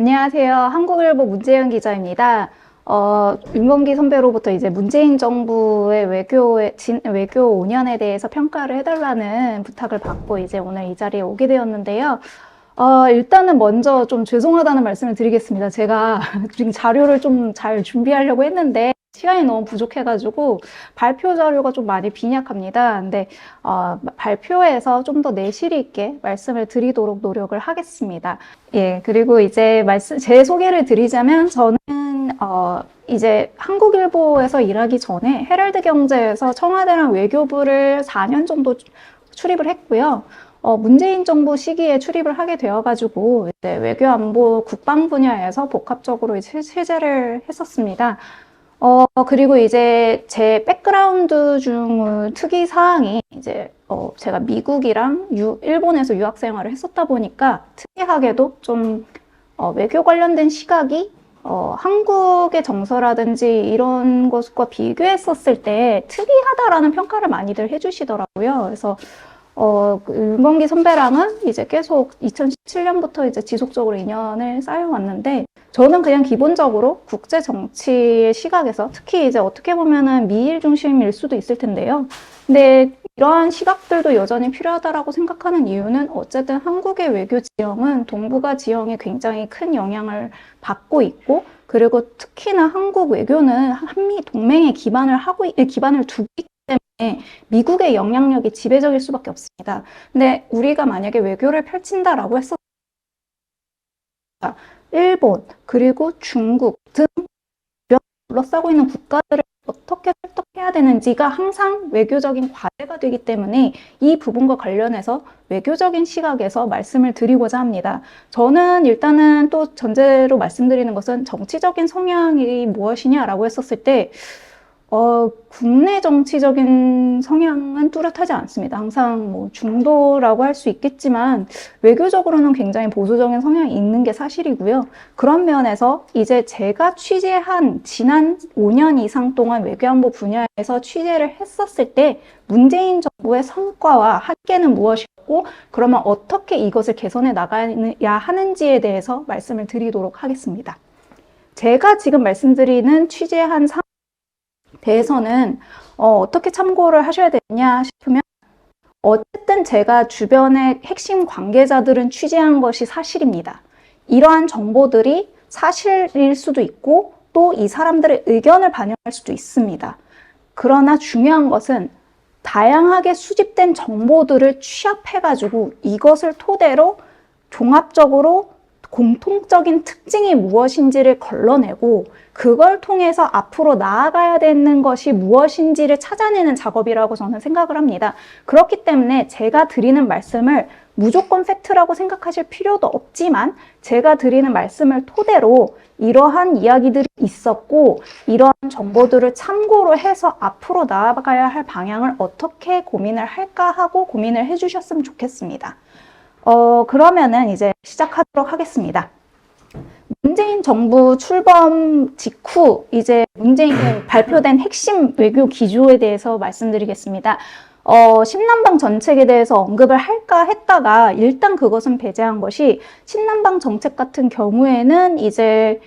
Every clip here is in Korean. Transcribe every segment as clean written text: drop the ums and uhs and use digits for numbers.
안녕하세요. 한국일보 문재영 기자입니다. 윤건기 선배로부터 이제 문재인 정부의 외교 5년에 대해서 평가를 해달라는 부탁을 받고 이제 오늘 이 자리에 오게 되었는데요. 일단은 먼저 좀 죄송하다는 말씀을 드리겠습니다. 제가 지금 자료를 좀 잘 준비하려고 했는데 시간이 너무 부족해가지고 발표 자료가 좀 많이 빈약합니다. 근데 발표에서 좀 더 내실 있게 말씀을 드리도록 노력을 하겠습니다. 예, 그리고 이제 제 소개를 드리자면 저는 이제 한국일보에서 일하기 전에 헤럴드 경제에서 청와대랑 외교부를 4년 정도 출입을 했고요. 문재인 정부 시기에 출입을 하게 되어가지고 이제 외교 안보 국방 분야에서 복합적으로 이제 체제를 했었습니다. 그리고 이제 제 백그라운드 중 특이 사항이 이제 제가 미국이랑 일본에서 유학 생활을 했었다 보니까 특이하게도 좀 외교 관련된 시각이 한국의 정서라든지 이런 것과 비교했었을 때 특이하다라는 평가를 많이들 해주시더라고요. 그래서 윤건기 선배랑은 이제 계속 2017년부터 이제 지속적으로 인연을 쌓여왔는데, 저는 그냥 기본적으로 국제 정치의 시각에서 특히 이제 어떻게 보면은 미일 중심일 수도 있을 텐데요. 근데 이러한 시각들도 여전히 필요하다라고 생각하는 이유는 어쨌든 한국의 외교 지형은 동북아 지형에 굉장히 큰 영향을 받고 있고, 그리고 특히나 한국 외교는 한미 동맹에 기반을 두고 있기 때문에 미국의 영향력이 지배적일 수밖에 없습니다. 근데 우리가 만약에 외교를 펼친다라고 했었 일본, 그리고 중국 등 둘러싸고 있는 국가들을 어떻게 설득해야 되는지가 항상 외교적인 과제가 되기 때문에 이 부분과 관련해서 외교적인 시각에서 말씀을 드리고자 합니다. 저는 일단은 또 전제로 말씀드리는 것은 정치적인 성향이 무엇이냐라고 했었을 때 국내 정치적인 성향은 뚜렷하지 않습니다. 항상 뭐 중도라고 할 수 있겠지만 외교적으로는 굉장히 보수적인 성향이 있는 게 사실이고요. 그런 면에서 이제 제가 취재한 지난 5년 이상 동안 외교안보 분야에서 취재를 했었을 때 문재인 정부의 성과와 한계는 무엇이었고, 그러면 어떻게 이것을 개선해 나가야 하는지에 대해서 말씀을 드리도록 하겠습니다. 제가 지금 말씀드리는 취재한 대해서는 어떻게 참고를 하셔야 되냐 싶으면, 어쨌든 제가 주변의 핵심 관계자들은 취재한 것이 사실입니다. 이러한 정보들이 사실일 수도 있고 또 이 사람들의 의견을 반영할 수도 있습니다. 그러나 중요한 것은 다양하게 수집된 정보들을 취합해가지고 이것을 토대로 종합적으로 공통적인 특징이 무엇인지를 걸러내고 그걸 통해서 앞으로 나아가야 되는 것이 무엇인지를 찾아내는 작업이라고 저는 생각을 합니다. 그렇기 때문에 제가 드리는 말씀을 무조건 팩트라고 생각하실 필요도 없지만, 제가 드리는 말씀을 토대로 이러한 이야기들이 있었고 이러한 정보들을 참고로 해서 앞으로 나아가야 할 방향을 어떻게 고민을 할까 하고 고민을 해주셨으면 좋겠습니다. 그러면은 이제 시작하도록 하겠습니다. 문재인 정부 출범 직후 이제 문재인이 발표된 핵심 외교 기조에 대해서 말씀드리겠습니다. 신남방 정책에 대해서 언급을 할까 했다가 일단 그것은 배제한 것이, 신남방 정책 같은 경우에는 이제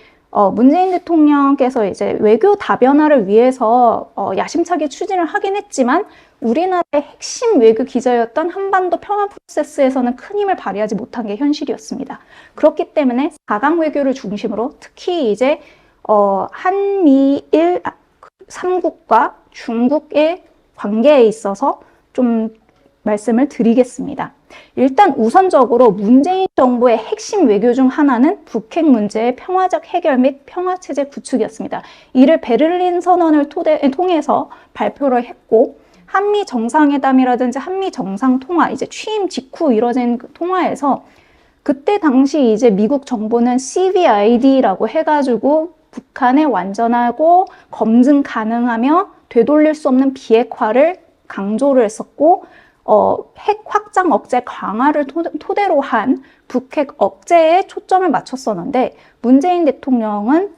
문재인 대통령께서 이제 외교 다변화를 위해서 야심차게 추진을 하긴 했지만 우리나라의 핵심 외교 기조였던 한반도 평화 프로세스에서는 큰 힘을 발휘하지 못한 게 현실이었습니다. 그렇기 때문에 4강 외교를 중심으로 특히 이제 한미일 3국과 중국의 관계에 있어서 좀 말씀을 드리겠습니다. 일단 우선적으로 문재인 정부의 핵심 외교 중 하나는 북핵 문제의 평화적 해결 및 평화체제 구축이었습니다. 이를 베를린 선언을 통해서 발표를 했고, 한미 정상회담이라든지 한미 정상 통화, 이제 취임 직후 이뤄진 그 통화에서 그때 당시 이제 미국 정부는 CVID라고 해가지고 북한의 완전하고 검증 가능하며 되돌릴 수 없는 비핵화를 강조를 했었고, 핵 확장 억제 강화를 토대로 한 북핵 억제에 초점을 맞췄었는데, 문재인 대통령은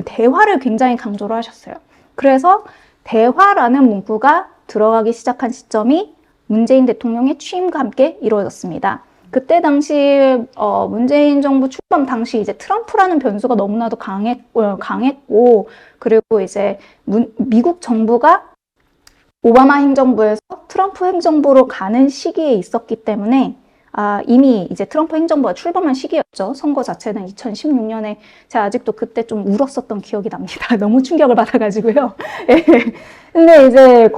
대화를 굉장히 강조를 하셨어요. 그래서 대화라는 문구가 들어가기 시작한 시점이 문재인 대통령의 취임과 함께 이루어졌습니다. 그때 당시 문재인 정부 출범 당시 이제 트럼프라는 변수가 너무나도 강했고 그리고 이제 미국 정부가 오바마 행정부에서 트럼프 행정부로 가는 시기에 있었기 때문에 이미 이제 트럼프 행정부가 출범한 시기였죠. 선거 자체는 2016년에 제가 아직도 그때 좀 울었었던 기억이 납니다. 너무 충격을 받아가지고요. 예. 근데 이제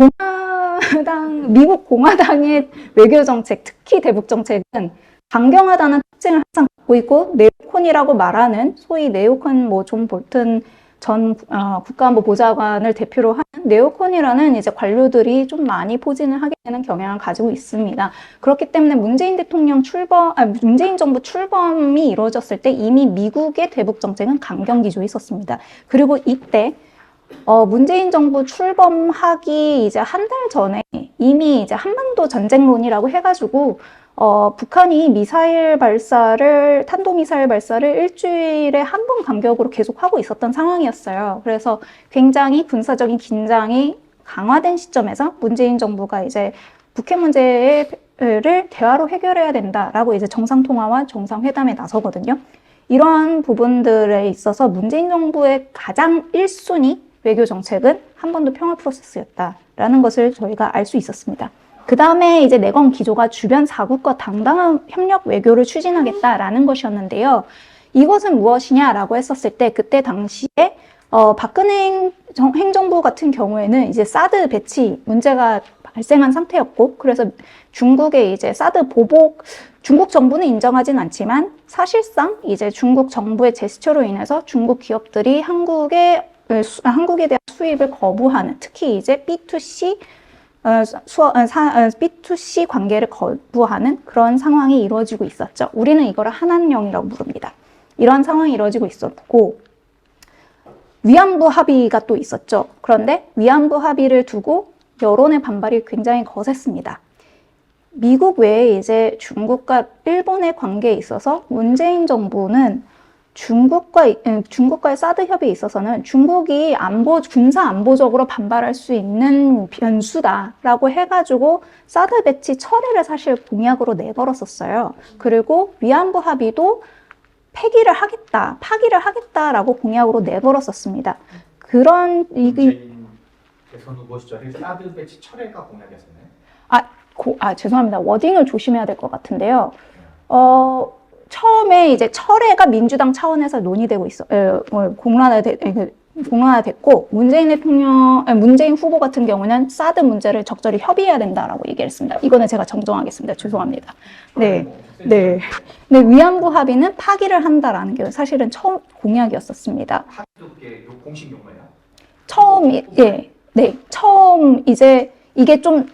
미국 공화당의 외교 정책, 특히 대북 정책은 강경하다는 특징을 항상 갖고 있고 네오콘이라고 말하는 소위 네오콘 존 볼튼 전 국가안보보좌관을 대표로 하는 네오콘이라는 이제 관료들이 좀 많이 포진을 하게 되는 경향을 가지고 있습니다. 그렇기 때문에 문재인 정부 출범이 이루어졌을 때 이미 미국의 대북 정책은 강경 기조에 있었습니다. 그리고 이때 문재인 정부 출범하기 이제 한 달 전에 이미 이제 한반도 전쟁론이라고 해가지고 북한이 탄도미사일 발사를 일주일에 한 번 간격으로 계속 하고 있었던 상황이었어요. 그래서 굉장히 군사적인 긴장이 강화된 시점에서 문재인 정부가 이제 북핵 문제를 대화로 해결해야 된다라고 이제 정상통화와 정상회담에 나서거든요. 이러한 부분들에 있어서 문재인 정부의 가장 1순위 외교 정책은 한반도 평화 프로세스였다라는 것을 저희가 알 수 있었습니다. 그 다음에 이제 내건 기조가 주변 4국과 당당한 협력 외교를 추진하겠다라는 것이었는데요. 이것은 무엇이냐라고 했었을 때 그때 당시에 박근혜 행정부 같은 경우에는 이제 사드 배치 문제가 발생한 상태였고 그래서 중국의 이제 사드 보복 중국 정부는 인정하진 않지만 사실상 이제 중국 정부의 제스처로 인해서 중국 기업들이 한국에 대한 수입을 거부하는 특히 이제 B2C 관계를 거부하는 그런 상황이 이루어지고 있었죠. 우리는 이거를 한한령이라고 부릅니다. 이런 상황이 이루어지고 있었고 위안부 합의가 또 있었죠. 그런데 위안부 합의를 두고 여론의 반발이 굉장히 거셌습니다. 미국 외에 이제 중국과 일본의 관계에 있어서 문재인 정부는 중국과의 사드 협의에 있어서는 중국이 군사 안보적으로 반발할 수 있는 변수다라고 해가지고 사드 배치 철회를 사실 공약으로 내걸었었어요. 그리고 위안부 합의도 파기를 하겠다라고 공약으로 내걸었었습니다. 문재인 대선 후보 시절에 사드 배치 철회가 공약이었었나요? 죄송합니다. 워딩을 조심해야 될 것 같은데요. 처음에 이제 철회가 민주당 차원에서 논의되고 공론화됐고 문재인 후보 같은 경우는 사드 문제를 적절히 협의해야 된다라고 얘기했습니다. 이거는 제가 정정하겠습니다. 죄송합니다. 네. 위안부 합의는 파기를 한다라는 게 사실은 처음 공약이었었습니다. 합의도 그게 공식 용어예요? 처음 이제 이게 좀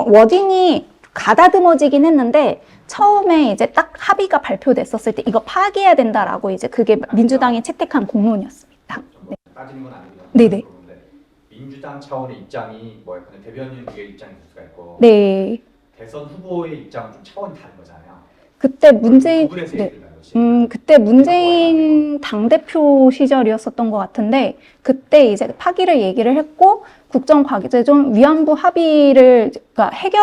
워딩이 가다듬어지긴 했는데 처음에 이제 딱 합의가 발표됐었을 때 이거 파기해야 된다라고 이제 그게 민주당이 채택한 공론이었습니다. 네. 따지는 건 아니고요. 네네. 민주당 차원의 입장이 대변인의 입장이 될 수가 있고 네. 대선 후보의 입장은 좀 차원이 다른 거잖아요. 그때 문재인 당대표 시절이었었던 것 같은데 그때 이제 파기를 얘기를 했고 국정과제좀 위안부 합의를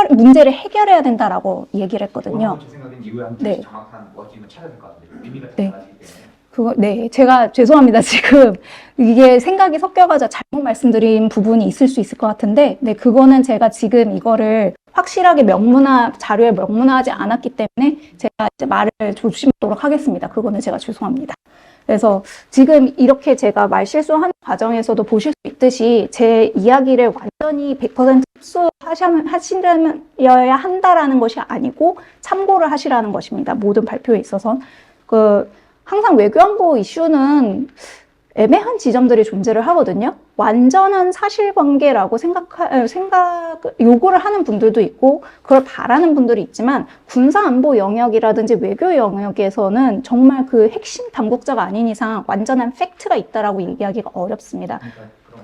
문제를 해결해야 된다라고 얘기를 했거든요. 제 생각엔 이후에 한번 정확한 워딩을 찾아야 될 것 같은데 의미가 달라지기 네. 때문에. 제가 죄송합니다. 지금 이게 생각이 섞여가지고 잘못 말씀드린 부분이 있을 수 있을 것 같은데, 그거는 제가 지금 이거를 확실하게 자료에 명문화하지 않았기 때문에 제가 이제 말을 조심하도록 하겠습니다. 그거는 제가 죄송합니다. 그래서 지금 이렇게 제가 말 실수하는 과정에서도 보실 수 있듯이 제 이야기를 완전히 100% 흡수하셔야 한다라는 것이 아니고 참고를 하시라는 것입니다. 모든 발표에 있어서. 항상 외교안보 이슈는 애매한 지점들이 존재를 하거든요. 완전한 사실관계라고 요구를 하는 분들도 있고 그걸 바라는 분들이 있지만 군사안보 영역이라든지 외교 영역에서는 정말 그 핵심 당국자가 아닌 이상 완전한 팩트가 있다라고 얘기하기가 어렵습니다. 그럼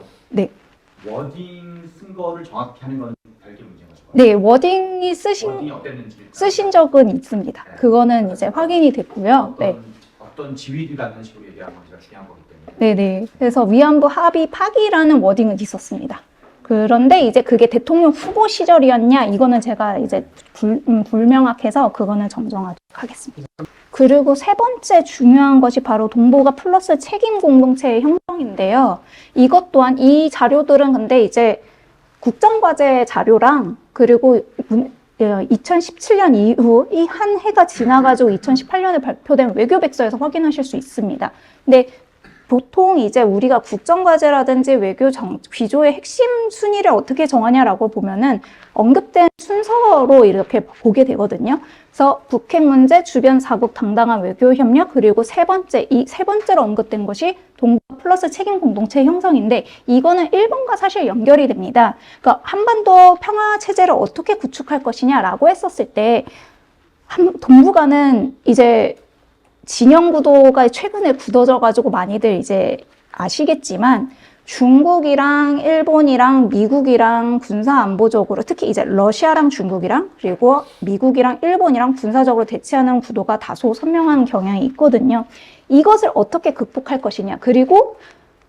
워딩 쓴 거를 정확히 하는 건 별개 문제인 거죠? 네, 워딩이 어땠는지 쓰신 적은 있습니다. 그거는 이제 확인이 됐고요. 어떤 지위라는 식으로 얘기하는 것이 중요한 거기 때문에. 네네. 그래서 위안부 합의 파기라는 워딩은 있었습니다. 그런데 이제 그게 대통령 후보 시절이었냐? 이거는 제가 이제 불명확해서 그거는 정정하도록 하겠습니다. 그리고 세 번째 중요한 것이 바로 동북아 플러스 책임 공동체의 형성인데요. 이것 또한 이 자료들은 근데 이제 국정과제 자료랑 그리고 2017년 이후 이 한 해가 지나가지고 2018년에 발표된 외교백서에서 확인하실 수 있습니다. 근데 보통 이제 우리가 국정과제라든지 외교 기조의 핵심 순위를 어떻게 정하냐라고 보면은 언급된 순서로 이렇게 보게 되거든요. 그래서 북핵 문제, 주변 사국 당당한 외교 협력, 그리고 이 세 번째로 언급된 것이 동북아 플러스 책임 공동체 형성인데 이거는 일본과 사실 연결이 됩니다. 그러니까 한반도 평화 체제를 어떻게 구축할 것이냐라고 했었을 때 동북아는 이제 진영 구도가 최근에 굳어져가지고 많이들 이제 아시겠지만 중국이랑 일본이랑 미국이랑 군사 안보적으로 특히 이제 러시아랑 중국이랑 그리고 미국이랑 일본이랑 군사적으로 대치하는 구도가 다소 선명한 경향이 있거든요. 이것을 어떻게 극복할 것이냐. 그리고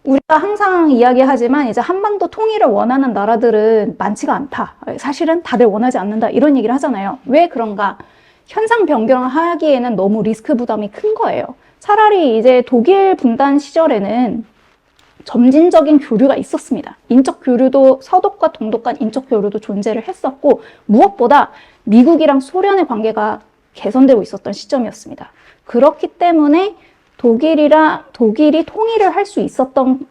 우리가 항상 이야기하지만 이제 한반도 통일을 원하는 나라들은 많지가 않다. 사실은 다들 원하지 않는다. 이런 얘기를 하잖아요. 왜 그런가? 현상 변경을 하기에는 너무 리스크 부담이 큰 거예요. 차라리 이제 독일 분단 시절에는 점진적인 교류가 있었습니다. 인적 교류도 서독과 동독 간 인적 교류도 존재를 했었고 무엇보다 미국이랑 소련의 관계가 개선되고 있었던 시점이었습니다. 그렇기 때문에 독일이 통일을 할 수 있었던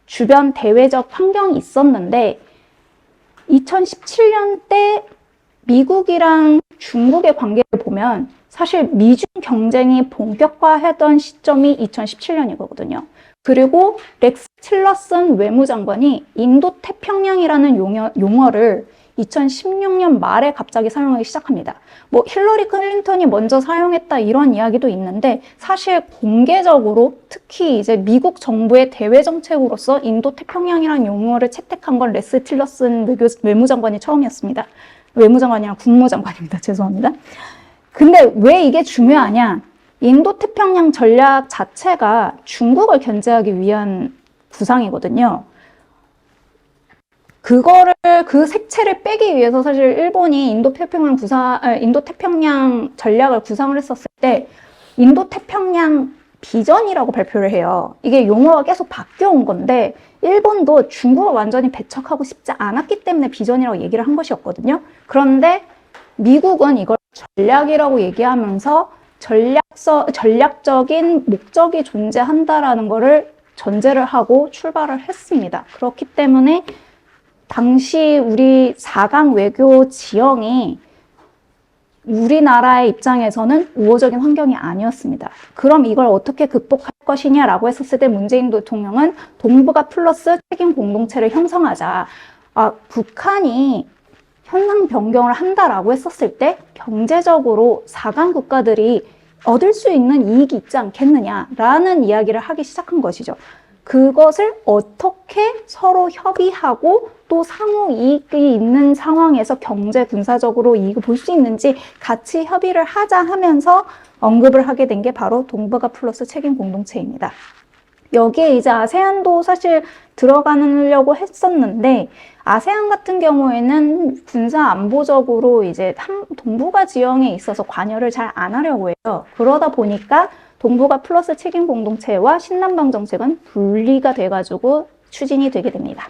주변 대외적 환경이 있었는데 2017년 때 미국이랑 중국의 관계를 보면 사실 미중 경쟁이 본격화하던 시점이 2017년이거든요. 그리고 렉스 틸러슨 외무장관이 인도태평양이라는 용어를 2016년 말에 갑자기 사용하기 시작합니다. 뭐 힐러리 클린턴이 먼저 사용했다 이런 이야기도 있는데 사실 공개적으로 특히 이제 미국 정부의 대외 정책으로서 인도태평양이라는 용어를 채택한 건 렉스 틸러슨 외무장관이 처음이었습니다. 외무장관이 아니라 국무장관입니다. 죄송합니다. 근데 왜 이게 중요하냐? 인도태평양 전략 자체가 중국을 견제하기 위한 구상이거든요. 그 색채를 빼기 위해서 사실 일본이 인도태평양 전략을 구상을 했었을 때 인도태평양 비전이라고 발표를 해요. 이게 용어가 계속 바뀌어온 건데 일본도 중국을 완전히 배척하고 싶지 않았기 때문에 비전이라고 얘기를 한 것이었거든요. 그런데 미국은 이걸 전략이라고 얘기하면서 전략적인 목적이 존재한다라는 것을 전제를 하고 출발을 했습니다. 그렇기 때문에 당시 우리 4강 외교 지형이 우리나라의 입장에서는 우호적인 환경이 아니었습니다. 그럼 이걸 어떻게 극복할 것이냐라고 했었을 때 문재인 대통령은 동북아 플러스 책임 공동체를 형성하자. 북한이 현상 변경을 한다라고 했었을 때 경제적으로 4강 국가들이 얻을 수 있는 이익이 있지 않겠느냐라는 이야기를 하기 시작한 것이죠. 그것을 어떻게 서로 협의하고 또 상호 이익이 있는 상황에서 경제 군사적으로 이익을 볼 수 있는지 같이 협의를 하자 하면서 언급을 하게 된 게 바로 동북아 플러스 책임 공동체입니다. 여기에 이제 아세안도 사실 들어가려고 했었는데 아세안 같은 경우에는 군사 안보적으로 이제 동북아 지형에 있어서 관여를 잘 안 하려고 해요. 그러다 보니까 동북아 플러스 책임 공동체와 신남방 정책은 분리가 돼가지고 추진이 되게 됩니다.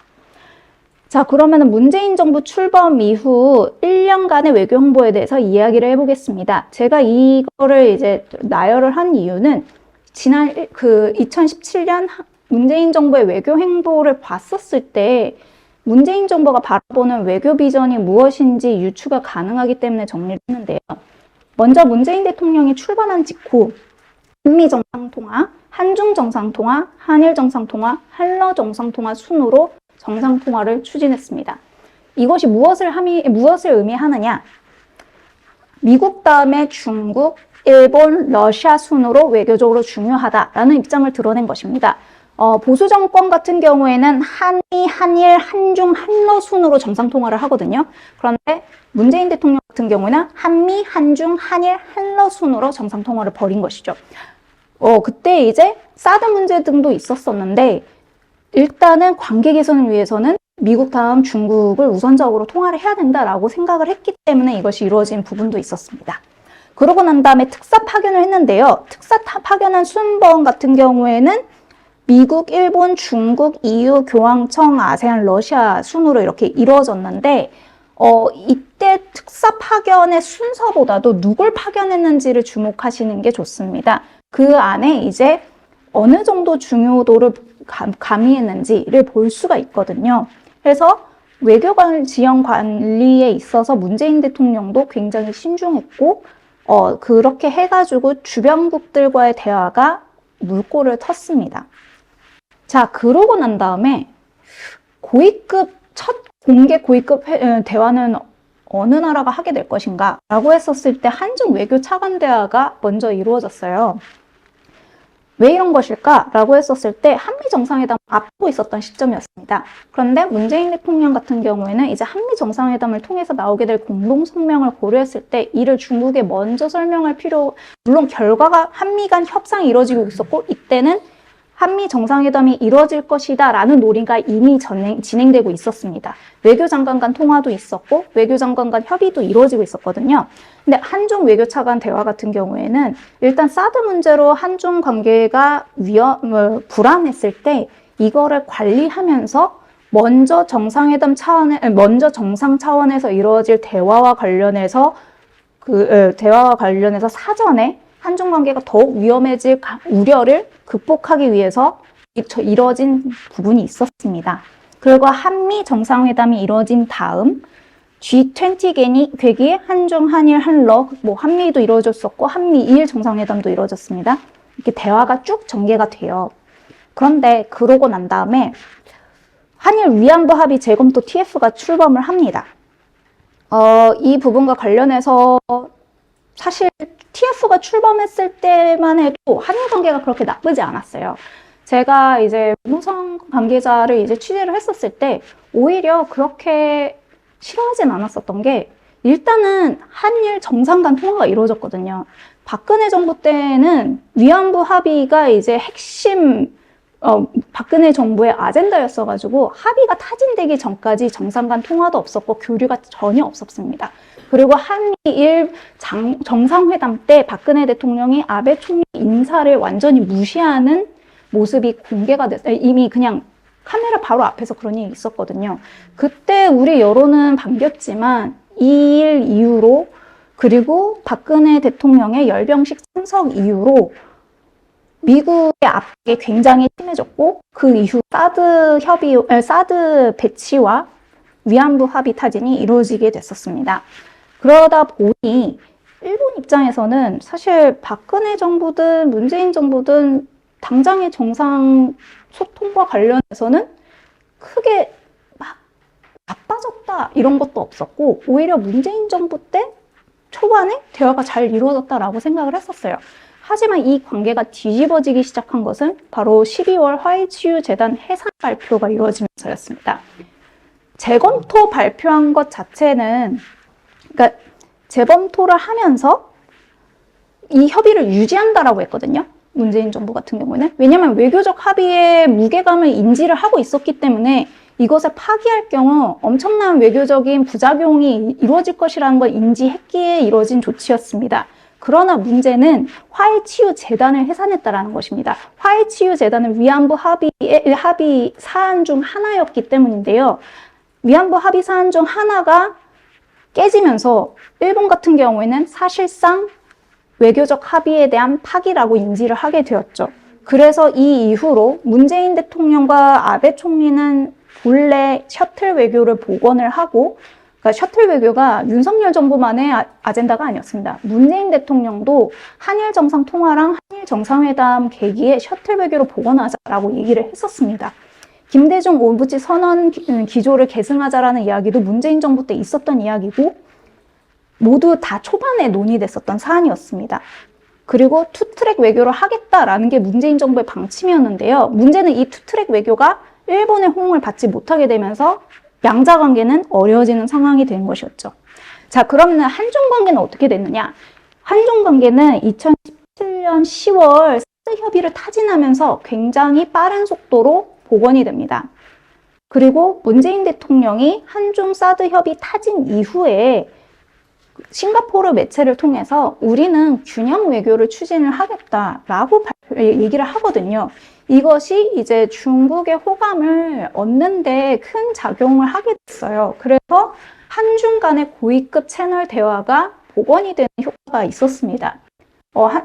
자, 그러면 문재인 정부 출범 이후 1년간의 외교 홍보에 대해서 이야기를 해보겠습니다. 제가 이거를 이제 나열을 한 이유는 지난 2017년 문재인 정부의 외교 행보를 봤었을 때 문재인 정부가 바라보는 외교 비전이 무엇인지 유추가 가능하기 때문에 정리를 했는데요. 먼저 문재인 대통령이 출범한 직후 한미 정상통화, 한중 정상통화, 한일 정상통화, 한러 정상통화 순으로 정상통화를 추진했습니다. 이것이 무엇을 의미하느냐? 미국 다음에 중국, 일본, 러시아 순으로 외교적으로 중요하다라는 입장을 드러낸 것입니다. 보수 정권 같은 경우에는 한미, 한일, 한중, 한러 순으로 정상통화를 하거든요. 그런데 문재인 대통령 같은 경우는 한미, 한중, 한일, 한러 순으로 정상통화를 벌인 것이죠. 그때 이제 사드 문제 등도 있었었는데 일단은 관계 개선을 위해서는 미국 다음 중국을 우선적으로 통화를 해야 된다라고 생각을 했기 때문에 이것이 이루어진 부분도 있었습니다. 그러고 난 다음에 특사 파견을 했는데요. 특사 파견한 순번 같은 경우에는 미국, 일본, 중국, EU, 교황청, 아세안, 러시아 순으로 이렇게 이루어졌는데 이때 특사 파견의 순서보다도 누굴 파견했는지를 주목하시는 게 좋습니다. 그 안에 이제 어느 정도 중요도를 가미했는지를 볼 수가 있거든요. 그래서 외교관 지형 관리에 있어서 문재인 대통령도 굉장히 신중했고 그렇게 해가지고 주변국들과의 대화가 물꼬를 텄습니다. 자, 그러고 난 다음에 첫 공개 고위급 대화는 어느 나라가 하게 될 것인가 라고 했었을 때 한중 외교 차관 대화가 먼저 이루어졌어요. 왜 이런 것일까? 라고 했었을 때 한미 정상회담 앞두고 있었던 시점이었습니다. 그런데 문재인 대통령 같은 경우에는 이제 한미 정상회담을 통해서 나오게 될 공동 성명을 고려했을 때 이를 중국에 먼저 설명할 물론 결과가 한미 간 협상이 이루어지고 있었고 이때는 한미 정상회담이 이루어질 것이다 라는 논의가 이미 진행되고 있었습니다. 외교장관 간 통화도 있었고 외교장관 간 협의도 이루어지고 있었거든요. 근데 한중 외교차관 대화 같은 경우에는 일단 사드 문제로 한중 관계가 불안했을 때 이거를 관리하면서 먼저 정상 차원에서 이루어질 대화와 관련해서 사전에 한중 관계가 더욱 위험해질 우려를 극복하기 위해서 이루어진 부분이 있었습니다. 그리고 한미 정상회담이 이루어진 다음 G20 괴기에 한중, 한일, 한러, 한미도 이루어졌었고 한미일 정상회담도 이루어졌습니다. 이렇게 대화가 쭉 전개가 돼요. 그런데 그러고 난 다음에 한일 위안부 합의 재검토 TF가 출범을 합니다. 이 부분과 관련해서 사실 TF가 출범했을 때만 해도 한일 관계가 그렇게 나쁘지 않았어요. 제가 이제 노선 관계자를 이제 취재를 했었을 때 오히려 그렇게 싫어하진 않았었던 게 일단은 한일 정상 간 통화가 이루어졌거든요. 박근혜 정부 때는 위안부 합의가 이제 핵심 박근혜 정부의 아젠다였어가지고 합의가 타진되기 전까지 정상 간 통화도 없었고 교류가 전혀 없었습니다. 그리고 한미일 정상회담 때 박근혜 대통령이 아베 총리 인사를 완전히 무시하는 모습이 공개가 됐어요. 이미 그냥 카메라 바로 앞에서 그런 일이 있었거든요. 그때 우리 여론은 반겼지만 이 일 이후로 그리고 박근혜 대통령의 열병식 참석 이후로 미국의 압박이 굉장히 심해졌고 그 이후 사드 배치와 위안부 합의 타진이 이루어지게 됐었습니다. 그러다 보니 일본 입장에서는 사실 박근혜 정부든 문재인 정부든 당장의 정상 소통과 관련해서는 크게 막 나빠졌다 이런 것도 없었고 오히려 문재인 정부 때 초반에 대화가 잘 이루어졌다라고 생각을 했었어요. 하지만 이 관계가 뒤집어지기 시작한 것은 바로 12월 화이치유 재단 해산 발표가 이루어지면서였습니다. 재검토 발표한 것 자체는 그러니까 재검토를 하면서 이 협의를 유지한다라고 했거든요. 문재인 정부 같은 경우는. 왜냐하면 외교적 합의의 무게감을 인지를 하고 있었기 때문에 이것을 파기할 경우 엄청난 외교적인 부작용이 이루어질 것이라는 걸 인지했기에 이루어진 조치였습니다. 그러나 문제는 화해치유 재단을 해산했다라는 것입니다. 화해치유 재단은 위안부 합의 사안 중 하나였기 때문인데요. 위안부 합의 사안 중 하나가 깨지면서 일본 같은 경우에는 사실상 외교적 합의에 대한 파기라고 인지를 하게 되었죠. 그래서 이 이후로 문재인 대통령과 아베 총리는 본래 셔틀 외교를 복원을 하고 그러니까 셔틀 외교가 윤석열 정부만의 아젠다가 아니었습니다. 문재인 대통령도 한일 정상 통화랑 한일 정상회담 계기에 셔틀 외교로 복원하자라고 얘기를 했었습니다. 김대중 오부지 선언 기조를 계승하자라는 이야기도 문재인 정부 때 있었던 이야기고 모두 다 초반에 논의됐었던 사안이었습니다. 그리고 투트랙 외교를 하겠다라는 게 문재인 정부의 방침이었는데요. 문제는 이 투트랙 외교가 일본의 호응을 받지 못하게 되면서 양자 관계는 어려워지는 상황이 된 것이었죠. 자, 그러면 한중 관계는 어떻게 됐느냐? 한중 관계는 2017년 10월 사드 협의를 타진하면서 굉장히 빠른 속도로 복원이 됩니다. 그리고 문재인 대통령이 한중 사드 협의 타진 이후에 싱가포르 매체를 통해서 우리는 균형 외교를 추진을 하겠다라고 얘기를 하거든요. 이것이 이제 중국의 호감을 얻는데 큰 작용을 하게 됐어요. 그래서 한중 간의 고위급 채널 대화가 복원이 되는 효과가 있었습니다.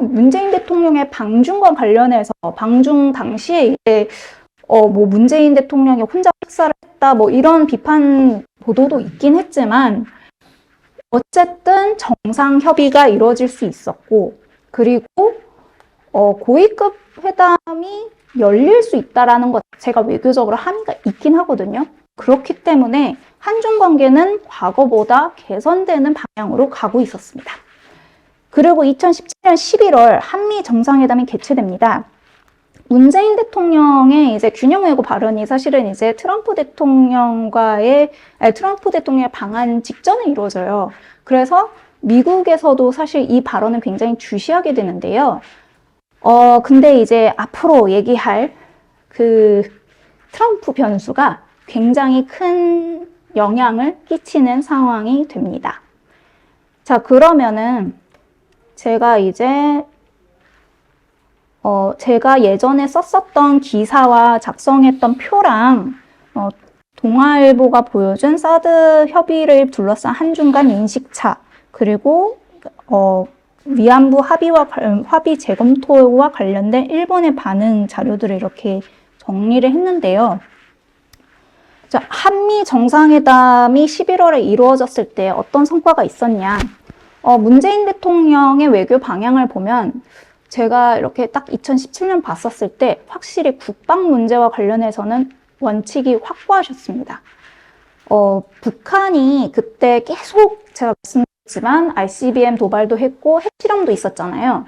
문재인 대통령의 방중과 관련해서 방중 당시에 이제 뭐 문재인 대통령이 혼자 식사를 했다 뭐 이런 비판 보도도 있긴 했지만 어쨌든 정상 협의가 이루어질 수 있었고 그리고 고위급 회담이 열릴 수 있다라는 것 자체가 외교적으로 함의가 있긴 하거든요. 그렇기 때문에 한중 관계는 과거보다 개선되는 방향으로 가고 있었습니다. 그리고 2017년 11월 한미 정상회담이 개최됩니다. 문재인 대통령의 이제 균형 외교 발언이 사실은 이제 트럼프 대통령의 방한 직전에 이루어져요. 그래서 미국에서도 사실 이 발언을 굉장히 주시하게 되는데요. 근데 이제 앞으로 얘기할 그 트럼프 변수가 굉장히 큰 영향을 끼치는 상황이 됩니다. 자, 그러면은 제가 이제 제가 예전에 썼었던 기사와 작성했던 표랑 동아일보가 보여준 사드 협의를 둘러싼 한중 간 인식차 그리고 위안부 합의 재검토와 관련된 일본의 반응 자료들을 이렇게 정리를 했는데요. 자, 한미 정상회담이 11월에 이루어졌을 때 어떤 성과가 있었냐? 문재인 대통령의 외교 방향을 보면 제가 이렇게 딱 2017년 봤었을 때 확실히 국방 문제와 관련해서는 원칙이 확고하셨습니다. 북한이 그때 계속 제가 말씀드렸지만 ICBM 도발도 했고 핵실험도 있었잖아요.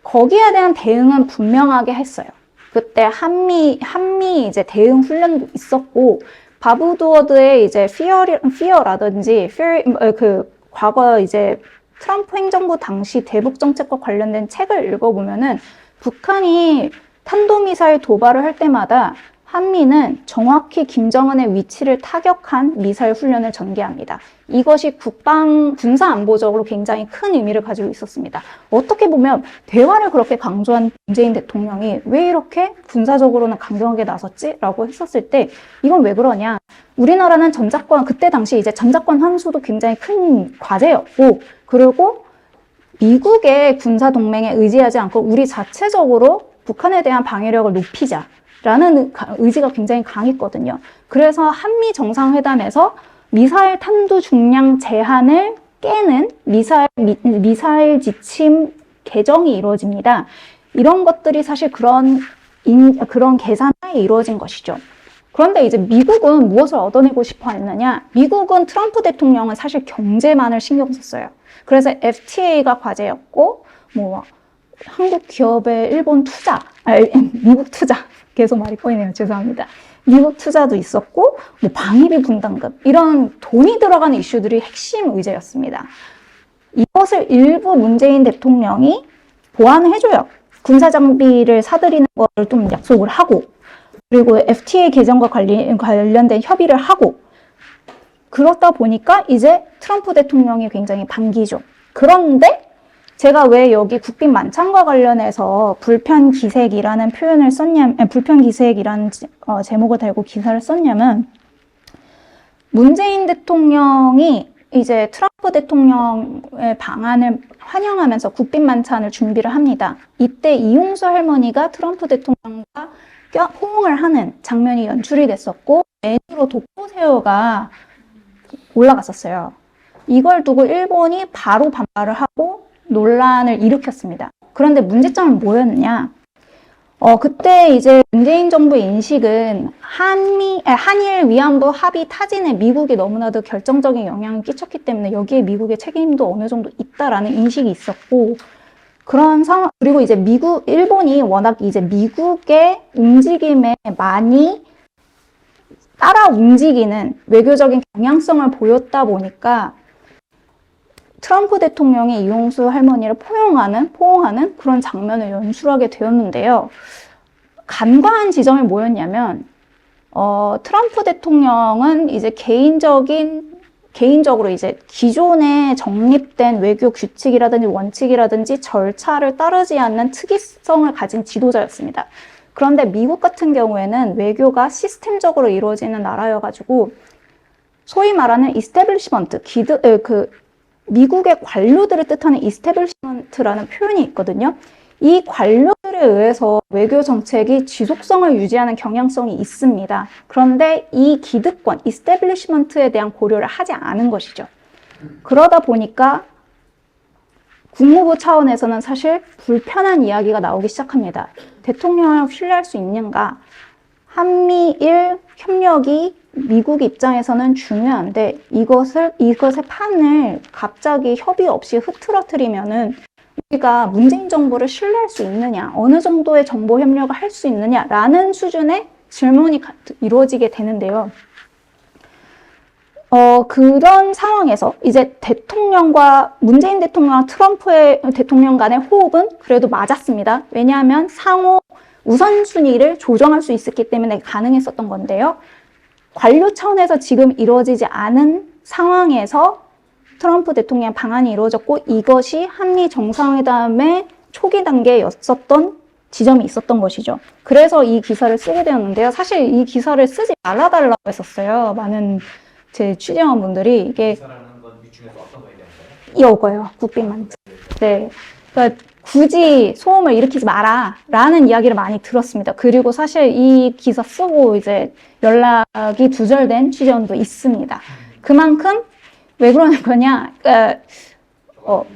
거기에 대한 대응은 분명하게 했어요. 그때 한미 이제 대응 훈련도 있었고 바브드워드의 이제 fear라든지 과거 이제 트럼프 행정부 당시 대북 정책과 관련된 책을 읽어보면은 북한이 탄도미사일 도발을 할 때마다 한미는 정확히 김정은의 위치를 타격한 미사일 훈련을 전개합니다. 이것이 군사안보적으로 굉장히 큰 의미를 가지고 있었습니다. 어떻게 보면 대화를 그렇게 강조한 문재인 대통령이 왜 이렇게 군사적으로는 강경하게 나섰지? 라고 했었을 때 이건 왜 그러냐? 우리나라는 그때 당시 이제 전작권 환수도 굉장히 큰 과제였고 그리고 미국의 군사 동맹에 의지하지 않고 우리 자체적으로 북한에 대한 방위력을 높이자라는 의지가 굉장히 강했거든요. 그래서 한미 정상회담에서 미사일 탄두 중량 제한을 깨는 미사일 지침 개정이 이루어집니다. 이런 것들이 사실 그런 계산하에 이루어진 것이죠. 그런데 이제 미국은 무엇을 얻어내고 싶어 했느냐? 미국은 트럼프 대통령은 사실 경제만을 신경 썼어요. 그래서 FTA가 과제였고, 뭐, 한국 기업의 미국 투자. 계속 말이 꼬이네요. 죄송합니다. 미국 투자도 있었고, 뭐, 방위비 분담금. 이런 돈이 들어가는 이슈들이 핵심 의제였습니다. 이것을 일부 문재인 대통령이 보완을 해줘요. 군사장비를 사들이는 걸 좀 약속을 하고, 그리고 FTA 개정과 관련된 협의를 하고 그렇다 보니까 이제 트럼프 대통령이 굉장히 반기죠. 그런데 제가 왜 여기 국빈 만찬과 관련해서 불편기색이라는 제목을 달고 기사를 썼냐면 문재인 대통령이 이제 트럼프 대통령의 방안을 환영하면서 국빈 만찬을 준비를 합니다. 이때 이용수 할머니가 트럼프 대통령과 호응을 하는 장면이 연출이 됐었고 메뉴로 독보새우가 올라갔었어요. 이걸 두고 일본이 바로 반발을 하고 논란을 일으켰습니다. 그런데 문제점은 뭐였냐? 그때 이제 문재인 정부의 인식은 한일 위안부 합의 타진에 미국이 너무나도 결정적인 영향을 끼쳤기 때문에 여기에 미국의 책임도 어느 정도 있다라는 인식이 있었고 그런 상황, 그리고 이제 일본이 워낙 이제 미국의 움직임에 많이 따라 움직이는 외교적인 경향성을 보였다 보니까 트럼프 대통령이 이용수 할머니를 포옹하는 그런 장면을 연출하게 되었는데요. 간과한 지점이 뭐였냐면 트럼프 대통령은 이제 개인적으로 이제 기존에 정립된 외교 규칙이라든지 원칙이라든지 절차를 따르지 않는 특이성을 가진 지도자였습니다. 그런데 미국 같은 경우에는 외교가 시스템적으로 이루어지는 나라여가지고 소위 말하는 이스태블리시먼트, 미국의 관료들을 뜻하는 이스태블리시먼트라는 표현이 있거든요. 이 관료들에 의해서 외교 정책이 지속성을 유지하는 경향성이 있습니다. 그런데 이 기득권, 이스태블리시먼트에 대한 고려를 하지 않은 것이죠. 그러다 보니까 국무부 차원에서는 사실 불편한 이야기가 나오기 시작합니다. 대통령을 신뢰할 수 있는가? 한미일 협력이 미국 입장에서는 중요한데 이것의 판을 갑자기 협의 없이 흐트러뜨리면은 우리가 문재인 정부를 신뢰할 수 있느냐, 어느 정도의 정보 협력을 할 수 있느냐라는 수준의 질문이 이루어지게 되는데요. 그런 상황에서 이제 문재인 대통령과 트럼프의 대통령 간의 호흡은 그래도 맞았습니다. 왜냐하면 상호 우선순위를 조정할 수 있었기 때문에 가능했었던 건데요. 관료 차원에서 지금 이루어지지 않은 상황에서 트럼프 대통령 방안이 이루어졌고 이것이 한미 정상회담의 초기 단계였었던 지점이 있었던 것이죠. 그래서 이 기사를 쓰게 되었는데요. 사실 이 기사를 쓰지 말아달라고 했었어요. 많은 제 취재원분들이 이게 기사라는 건 위중에서 어떤 거 얘기하는 이거예요. 국빈만증. 네. 그러니까 굳이 소음을 일으키지 마라 라는 이야기를 많이 들었습니다. 그리고 사실 이 기사 쓰고 이제 연락이 두절된 취재원도 있습니다. 그만큼 왜 그러는 거냐? 그러니까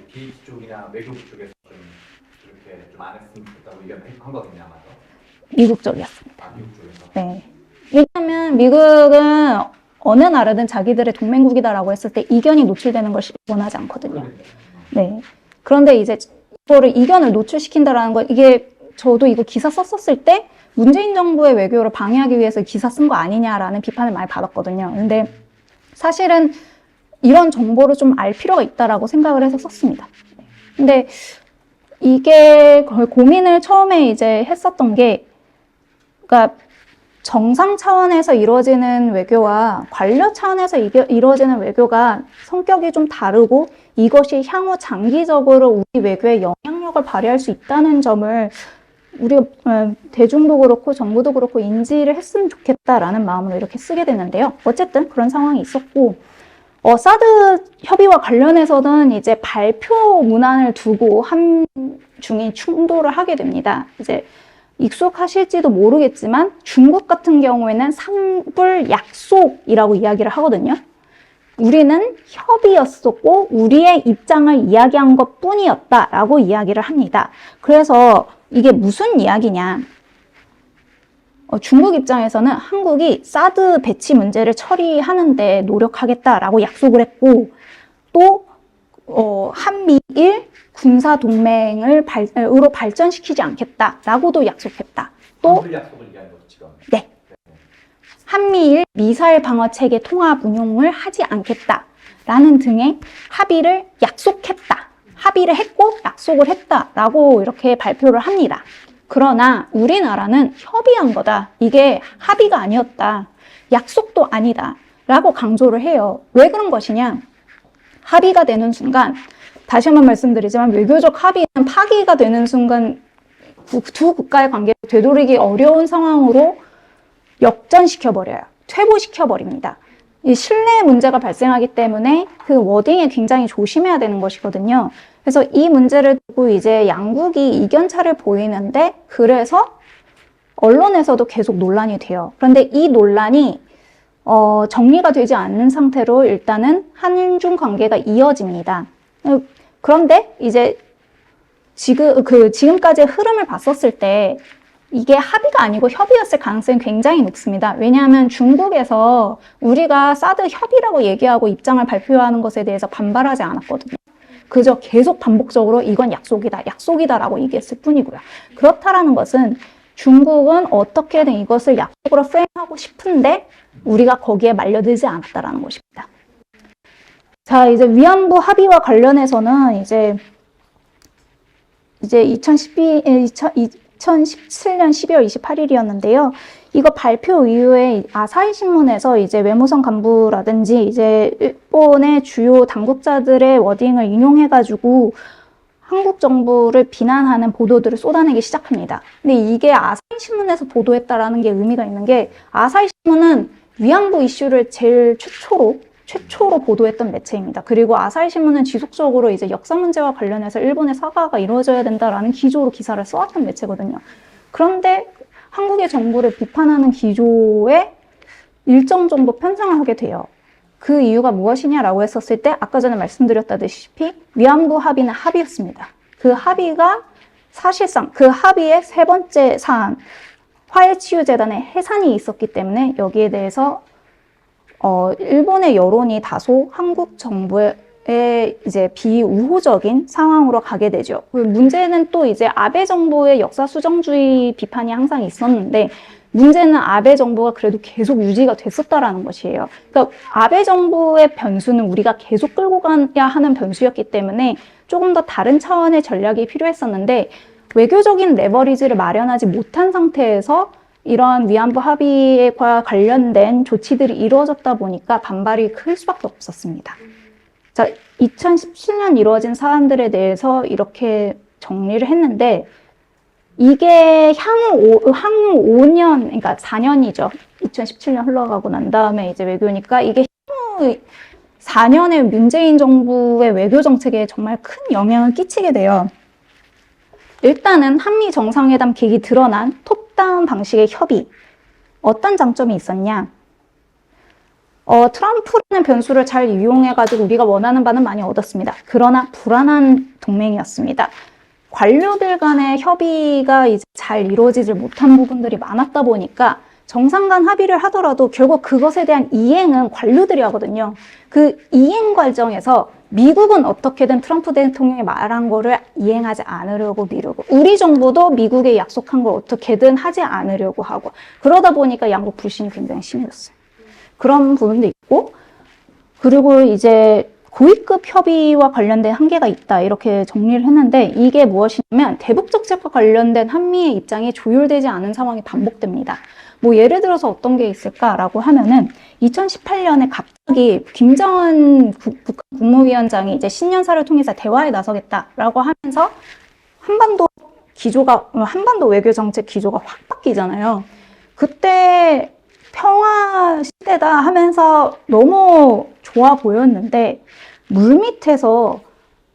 비입 쪽이나 외교부 쪽에서 좀 이렇게 좀 안 했으면 좋겠다고 의견한 거겠냐 아마도. 미국 쪽이었습니다. 미국 쪽에서. 네. 왜냐하면 미국은 어느 나라든 자기들의 동맹국이다라고 했을 때 이견이 노출되는 걸 원하지 않거든요. 네. 그런데 이제 이거를 이견을 노출시킨다라는 건 이게 저도 이거 기사 썼었을 때 문재인 정부의 외교를 방해하기 위해서 기사 쓴 거 아니냐라는 비판을 많이 받았거든요. 근데 사실은 이런 정보를 좀 알 필요가 있다라고 생각을 해서 썼습니다. 근데 이게 거의 고민을 처음에 이제 했었던 게, 그러니까 정상 차원에서 이루어지는 외교와 관료 차원에서 이루어지는 외교가 성격이 좀 다르고 이것이 향후 장기적으로 우리 외교에 영향력을 발휘할 수 있다는 점을 우리가 대중도 그렇고 정부도 그렇고 인지를 했으면 좋겠다라는 마음으로 이렇게 쓰게 됐는데요. 어쨌든 그런 상황이 있었고 사드 협의와 관련해서는 이제 발표 문안을 두고 한중이 충돌을 하게 됩니다. 이제 익숙하실지도 모르겠지만 중국 같은 경우에는 상불 약속이라고 이야기를 하거든요. 우리는 협의였었고 우리의 입장을 이야기한 것 뿐이었다라고 이야기를 합니다. 그래서 이게 무슨 이야기냐? 중국 입장에서는 한국이 사드 배치 문제를 처리하는 데 노력하겠다라고 약속을 했고 또 한미일 군사동맹으로 발전시키지 않겠다라고도 약속했다. 또 한불 약속을 얘기하는 거죠 지금. 네. 한미일 미사일 방어 체계 통합 운용을 하지 않겠다라는 등의 합의를 약속했다. 합의를 했고 약속을 했다라고 이렇게 발표를 합니다. 그러나 우리나라는 협의한 거다. 이게 합의가 아니었다. 약속도 아니다. 라고 강조를 해요. 왜 그런 것이냐? 합의가 되는 순간, 다시 한번 말씀드리지만 외교적 합의는 파기가 되는 순간 두 국가의 관계를 되돌리기 어려운 상황으로 역전시켜버려요. 퇴보시켜버립니다. 이 신뢰 문제가 발생하기 때문에 그 워딩에 굉장히 조심해야 되는 것이거든요. 그래서 이 문제를 두고 이제 양국이 이견차를 보이는데 그래서 언론에서도 계속 논란이 돼요. 그런데 이 논란이 정리가 되지 않는 상태로 일단은 한중 관계가 이어집니다. 그런데 이제 지금까지의 흐름을 봤었을 때 이게 합의가 아니고 협의였을 가능성이 굉장히 높습니다. 왜냐하면 중국에서 우리가 사드 협의라고 얘기하고 입장을 발표하는 것에 대해서 반발하지 않았거든요. 그저 계속 반복적으로 이건 약속이다, 약속이다라고 얘기했을 뿐이고요. 그렇다라는 것은 중국은 어떻게든 이것을 약속으로 프레임하고 싶은데 우리가 거기에 말려들지 않았다라는 것입니다. 자, 이제 위안부 합의와 관련해서는 이제 2017년 12월 28일이었는데요. 이거 발표 이후에 아사히 신문에서 이제 외무성 간부라든지 이제 일본의 주요 당국자들의 워딩을 인용해가지고 한국 정부를 비난하는 보도들을 쏟아내기 시작합니다. 근데 이게 아사히 신문에서 보도했다라는 게 의미가 있는 게 아사히 신문은 위안부 이슈를 제일 최초로 보도했던 매체입니다. 그리고 아사히 신문은 지속적으로 이제 역사 문제와 관련해서 일본의 사과가 이루어져야 된다라는 기조로 기사를 써왔던 매체거든요. 그런데 한국의 정부를 비판하는 기조에 일정 정도 편성을 하게 돼요. 그 이유가 무엇이냐라고 했었을 때 아까 전에 말씀드렸다시피 위안부 합의는 합의였습니다. 그 합의가 사실상 그 합의의 세 번째 사안 화해치유재단의 해산이 있었기 때문에 여기에 대해서 일본의 여론이 다소 한국 정부에 이제 비우호적인 상황으로 가게 되죠. 문제는 또 이제 아베 정부의 역사 수정주의 비판이 항상 있었는데 문제는 아베 정부가 그래도 계속 유지가 됐었다라는 것이에요. 그러니까 아베 정부의 변수는 우리가 계속 끌고 가야 하는 변수였기 때문에 조금 더 다른 차원의 전략이 필요했었는데 외교적인 레버리지를 마련하지 못한 상태에서 이러한 위안부 합의와 관련된 조치들이 이루어졌다 보니까 반발이 클 수밖에 없었습니다. 자, 2017년 이루어진 사안들에 대해서 이렇게 정리를 했는데 이게 향후 5년, 그러니까 4년이죠. 2017년 흘러가고 난 다음에 이제 외교니까 이게 향후 4년의 문재인 정부의 외교 정책에 정말 큰 영향을 끼치게 돼요. 일단은 한미 정상회담 계기 드러난 톱다운 방식의 협의. 어떤 장점이 있었냐? 트럼프라는 변수를 잘 이용해가지고 우리가 원하는 바는 많이 얻었습니다. 그러나 불안한 동맹이었습니다. 관료들 간의 협의가 이제 잘 이루어지질 못한 부분들이 많았다 보니까 정상 간 합의를 하더라도 결국 그것에 대한 이행은 관료들이 하거든요. 그 이행 과정에서 미국은 어떻게든 트럼프 대통령이 말한 거를 이행하지 않으려고 미루고 우리 정부도 미국에 약속한 걸 어떻게든 하지 않으려고 하고 그러다 보니까 양국 불신이 굉장히 심해졌어요. 그런 부분도 있고 그리고 이제 고위급 협의와 관련된 한계가 있다 이렇게 정리를 했는데 이게 무엇이냐면 대북 정책과 관련된 한미의 입장이 조율되지 않은 상황이 반복됩니다. 뭐 예를 들어서 어떤 게 있을까라고 하면은 2018년에 갑자기 김정은 북한 국무위원장이 이제 신년사를 통해서 대화에 나서겠다라고 하면서 한반도 외교 정책 기조가 확 바뀌잖아요. 그때 평화 시대다 하면서 너무 좋아 보였는데 물밑에서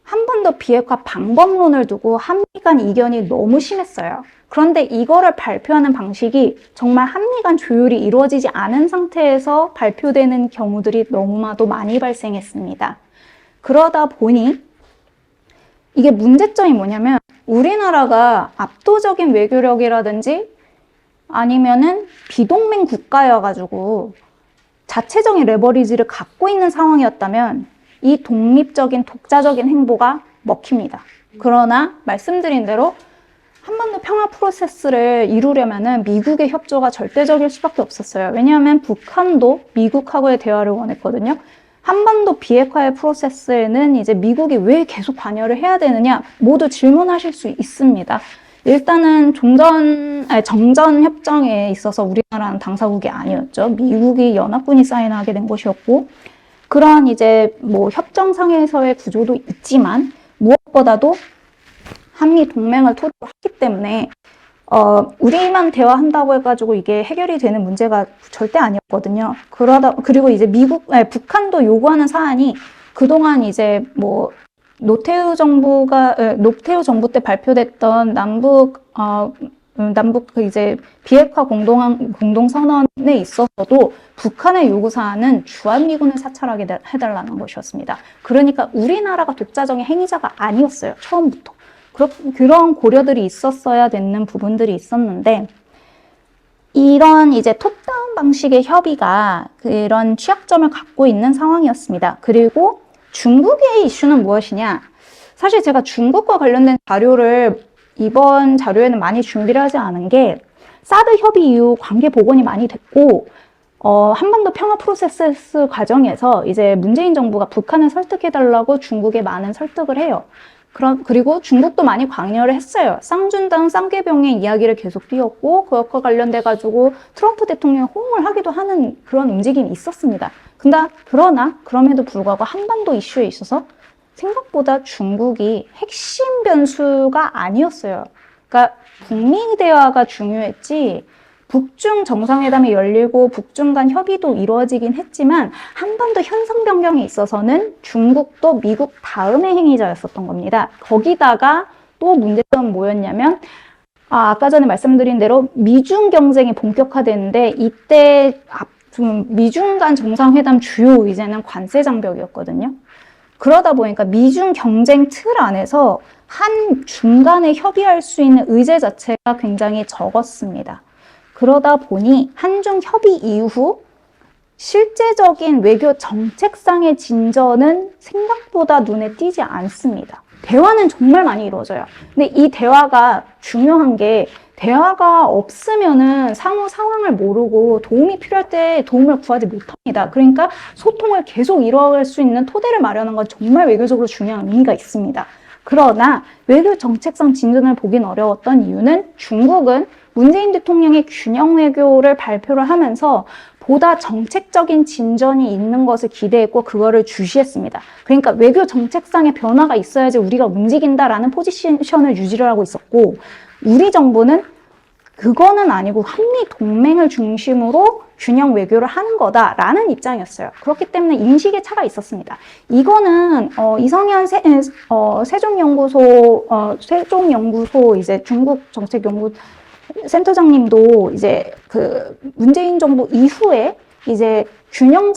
한반도 비핵화 방법론을 두고 한미 간 이견이 너무 심했어요. 그런데 이거를 발표하는 방식이 정말 한미 간 조율이 이루어지지 않은 상태에서 발표되는 경우들이 너무나도 많이 발생했습니다. 그러다 보니 이게 문제점이 뭐냐면 우리나라가 압도적인 외교력이라든지 아니면은 비동맹 국가여가지고 자체적인 레버리지를 갖고 있는 상황이었다면 이 독립적인 독자적인 행보가 먹힙니다. 그러나 말씀드린 대로 한반도 평화 프로세스를 이루려면은 미국의 협조가 절대적일 수밖에 없었어요. 왜냐하면 북한도 미국하고의 대화를 원했거든요. 한반도 비핵화의 프로세스에는 이제 미국이 왜 계속 관여를 해야 되느냐 모두 질문하실 수 있습니다. 일단은 정전 협정에 있어서 우리나라는 당사국이 아니었죠. 미국이 연합군이 사인하게 된 것이었고, 그러한 이제 뭐 협정상에서의 구조도 있지만, 무엇보다도 한미 동맹을 토대로 하기 때문에, 우리만 대화한다고 해가지고 이게 해결이 되는 문제가 절대 아니었거든요. 그리고 이제 북한도 요구하는 사안이 그동안 이제 뭐, 노태우 정부 때 발표됐던 남북 이제 비핵화 공동선언에 있어서도 북한의 요구 사안은 주한미군을 사찰하게 해달라는 것이었습니다. 그러니까 우리나라가 독자적인 행위자가 아니었어요. 처음부터. 그런 고려들이 있었어야 되는 부분들이 있었는데, 이런 이제 톱다운 방식의 협의가 그런 취약점을 갖고 있는 상황이었습니다. 그리고 중국의 이슈는 무엇이냐? 사실 제가 중국과 관련된 자료를 이번 자료에는 많이 준비를 하지 않은 게 사드 협의 이후 관계 복원이 많이 됐고 한반도 평화 프로세스 과정에서 이제 문재인 정부가 북한을 설득해달라고 중국에 많은 설득을 해요. 그리고 중국도 많이 관여를 했어요. 쌍준당, 쌍계병의 이야기를 계속 띄웠고 그것과 관련돼가지고 트럼프 대통령이 호응을 하기도 하는 그런 움직임이 있었습니다. 그러나 그럼에도 불구하고 한반도 이슈에 있어서 생각보다 중국이 핵심 변수가 아니었어요. 그러니까 북미 대화가 중요했지 북중 정상회담이 열리고 북중 간 협의도 이루어지긴 했지만 한반도 현상 변경에 있어서는 중국도 미국 다음의 행위자였었던 겁니다. 거기다가 또 문제점은 뭐였냐면 아까 전에 말씀드린 대로 미중 경쟁이 본격화되는데 이때 미중 간 정상회담 주요 의제는 관세 장벽이었거든요. 그러다 보니까 미중 경쟁 틀 안에서 한 중간에 협의할 수 있는 의제 자체가 굉장히 적었습니다. 그러다 보니 한중 협의 이후 실제적인 외교 정책상의 진전은 생각보다 눈에 띄지 않습니다. 대화는 정말 많이 이루어져요. 근데 이 대화가 중요한 게 대화가 없으면은 상호 상황을 모르고 도움이 필요할 때 도움을 구하지 못합니다. 그러니까 소통을 계속 이뤄갈 수 있는 토대를 마련한 건 정말 외교적으로 중요한 의미가 있습니다. 그러나 외교 정책상 진전을 보긴 어려웠던 이유는 중국은 문재인 대통령이 균형 외교를 발표를 하면서 보다 정책적인 진전이 있는 것을 기대했고 그거를 주시했습니다. 그러니까 외교 정책상의 변화가 있어야지 우리가 움직인다라는 포지션을 유지를 하고 있었고 우리 정부는 그거는 아니고 한미 동맹을 중심으로 균형 외교를 하는 거다라는 입장이었어요. 그렇기 때문에 인식의 차가 있었습니다. 이거는 이성현 세종연구소 이제 중국 정책연구 센터장님도 이제 그 문재인 정부 이후에 이제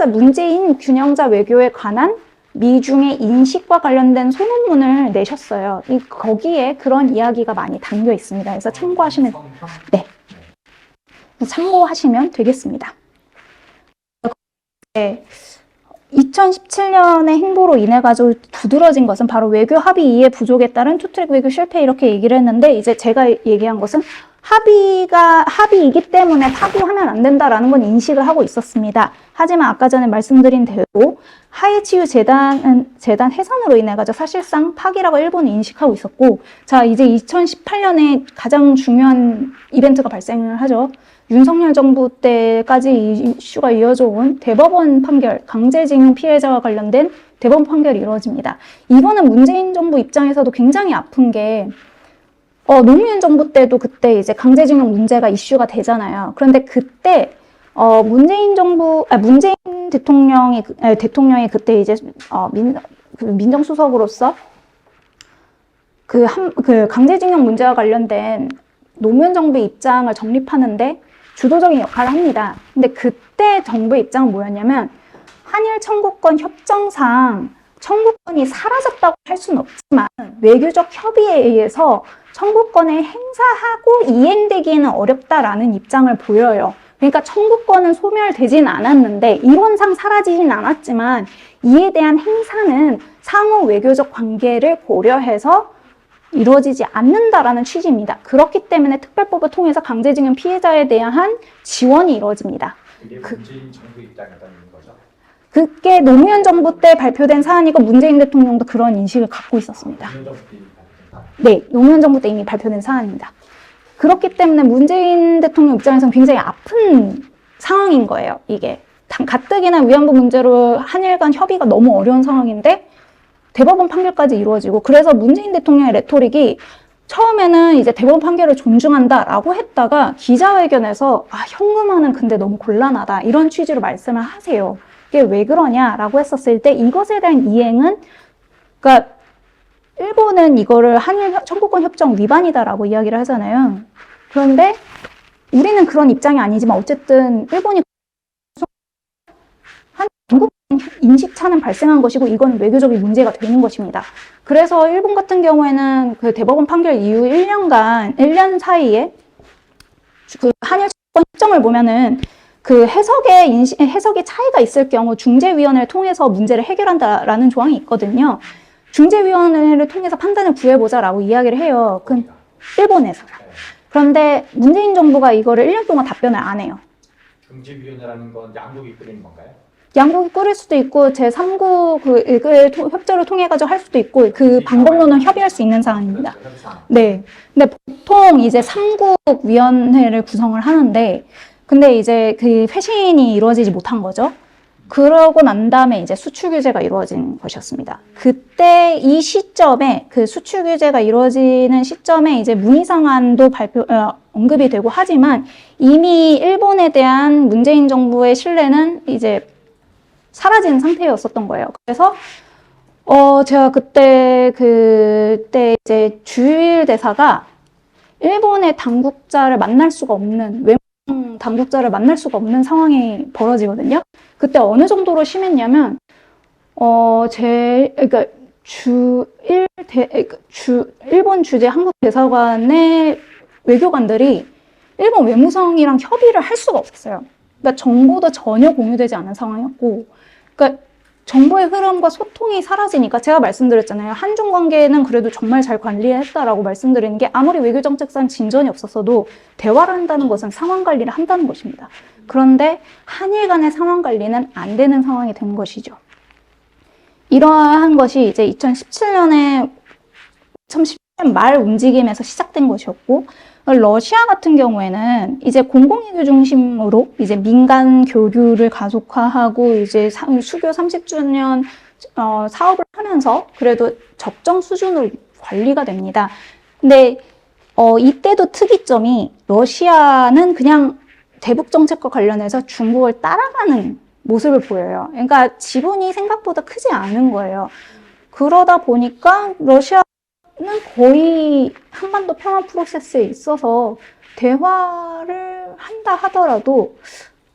문재인 균형자 외교에 관한 미중의 인식과 관련된 소논문을 내셨어요. 거기에 그런 이야기가 많이 담겨 있습니다. 그래서 참고하시면, 네. 참고하시면 되겠습니다. 네. 2017년의 행보로 인해 가지고 두드러진 것은 바로 외교 합의 이해 부족에 따른 투트랙 외교 실패 이렇게 얘기를 했는데 이제 제가 얘기한 것은 합의이기 때문에 파기하면 안 된다라는 건 인식을 하고 있었습니다. 하지만 아까 전에 말씀드린 대로 하해치유재단 해산으로 인해 가지고 사실상 파기라고 일본은 인식하고 있었고 자 이제 2018년에 가장 중요한 이벤트가 발생을 하죠. 윤석열 정부 때까지 이 이슈가 이어져 온 대법원 판결, 강제징용 피해자와 관련된 대법원 판결이 이루어집니다. 이거는 문재인 정부 입장에서도 굉장히 아픈 게 노무현 정부 때도 그때 이제 강제징용 문제가 이슈가 되잖아요. 그런데 그때 문재인 대통령이 그때 이제 민정수석으로서 그 강제징용 문제와 관련된 노무현 정부의 입장을 정립하는데 주도적인 역할을 합니다. 근데 그때 정부의 입장은 뭐였냐면 한일 청구권 협정상 청구권이 사라졌다고 할 수는 없지만 외교적 협의에 의해서 청구권을 행사하고 이행되기에는 어렵다라는 입장을 보여요. 그러니까 청구권은 소멸되진 않았는데 이론상 사라지진 않았지만 이에 대한 행사는 상호 외교적 관계를 고려해서 이루어지지 않는다라는 취지입니다. 그렇기 때문에 특별법을 통해서 강제징용 피해자에 대한 지원이 이루어집니다. 이게 문재인 정부 입장이었다는 거죠? 그게 노무현 정부 때 발표된 사안이고 문재인 대통령도 그런 인식을 갖고 있었습니다. 네, 노무현 정부 때 이미 발표된 사안입니다. 그렇기 때문에 문재인 대통령 입장에서는 굉장히 아픈 상황인 거예요. 이게 가뜩이나 위안부 문제로 한일 간 협의가 너무 어려운 상황인데 대법원 판결까지 이루어지고 그래서 문재인 대통령의 레토릭이 처음에는 이제 대법원 판결을 존중한다라고 했다가 기자회견에서 현금화는 근데 너무 곤란하다 이런 취지로 말씀을 하세요. 이게 왜 그러냐라고 했었을 때 이것에 대한 이행은 그러니까 일본은 이거를 한일 청구권 협정 위반이다라고 이야기를 하잖아요. 그런데 우리는 그런 입장이 아니지만 어쨌든 일본이 한국 인식차는 발생한 것이고 이건 외교적인 문제가 되는 것입니다. 그래서 일본 같은 경우에는 그 대법원 판결 이후 1년 사이에 그 한일 청구권 협정을 보면은 그 해석의 차이가 있을 경우 중재위원회를 통해서 문제를 해결한다라는 조항이 있거든요. 중재위원회를 통해서 판단을 구해보자라고 이야기를 해요. 그 일본에서. 그런데 문재인 정부가 이거를 1년 동안 답변을 안 해요. 중재위원회라는 건 양국이 이끌리는 건가요? 양국이 꾸릴 수도 있고 제3국 그 협조를 통해 가지고 할 수도 있고 그 방법론은 협의할 수 있는 사안입니다. 네. 근데 보통 이제 3국 위원회를 구성을 하는데 근데 이제 그 회신이 이루어지지 못한 거죠. 그러고 난 다음에 이제 수출 규제가 이루어진 것이었습니다. 그때 이 시점에 그 수출 규제가 이루어지는 시점에 이제 문희상안도 언급이 되고 하지만 이미 일본에 대한 문재인 정부의 신뢰는 이제 사라진 상태였었던 거예요. 그래서 제가 그때 이제 주일 대사가 일본의 당국자를 만날 수가 없는 외무 당국자를 만날 수가 없는 상황이 벌어지거든요. 그때 어느 정도로 심했냐면 그러니까 일본 주재 한국 대사관의 외교관들이 일본 외무성이랑 협의를 할 수가 없었어요. 그러니까 정보도 전혀 공유되지 않은 상황이었고, 그러니까 정보의 흐름과 소통이 사라지니까 제가 말씀드렸잖아요. 한중 관계는 그래도 정말 잘 관리했다라고 말씀드리는 게 아무리 외교정책상 진전이 없었어도 대화를 한다는 것은 상황 관리를 한다는 것입니다. 그런데 한일 간의 상황 관리는 안 되는 상황이 된 것이죠. 이러한 것이 이제 2017년 말 움직임에서 시작된 것이었고, 러시아 같은 경우에는 이제 공공외교 중심으로 이제 민간 교류를 가속화하고 이제 수교 30주년 사업을 하면서 그래도 적정 수준으로 관리가 됩니다. 근데 이때도 특이점이 러시아는 그냥 대북 정책과 관련해서 중국을 따라가는 모습을 보여요. 그러니까 지분이 생각보다 크지 않은 거예요. 그러다 보니까 러시아는 거의 한반도 평화 프로세스에 있어서 대화를 한다 하더라도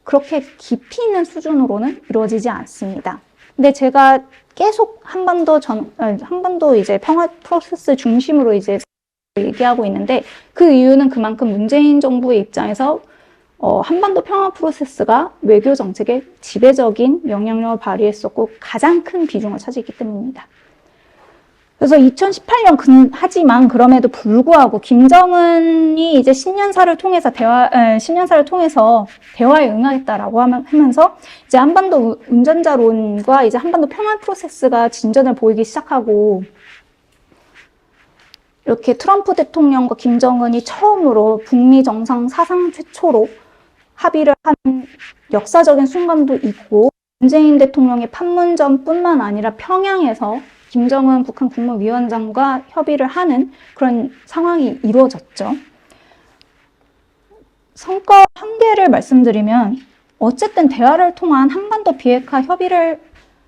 그렇게 깊이 있는 수준으로는 이루어지지 않습니다. 근데 제가 계속 한반도 이제 평화 프로세스 중심으로 이제 얘기하고 있는데 그 이유는 그만큼 문재인 정부의 입장에서 한반도 평화 프로세스가 외교 정책에 지배적인 영향력을 발휘했었고 가장 큰 비중을 차지했기 때문입니다. 그래서 2018년 하지만 그럼에도 불구하고 김정은이 이제 신년사를 통해서 대화에 응하겠다라고 하면서 이제 한반도 운전자론과 이제 한반도 평화 프로세스가 진전을 보이기 시작하고 이렇게 트럼프 대통령과 김정은이 처음으로 북미 정상 사상 최초로 합의를 한 역사적인 순간도 있고 문재인 대통령의 판문점뿐만 아니라 평양에서 김정은 북한 국무위원장과 협의를 하는 그런 상황이 이루어졌죠. 성과 한 개를 말씀드리면 어쨌든 대화를 통한 한반도 비핵화 협의를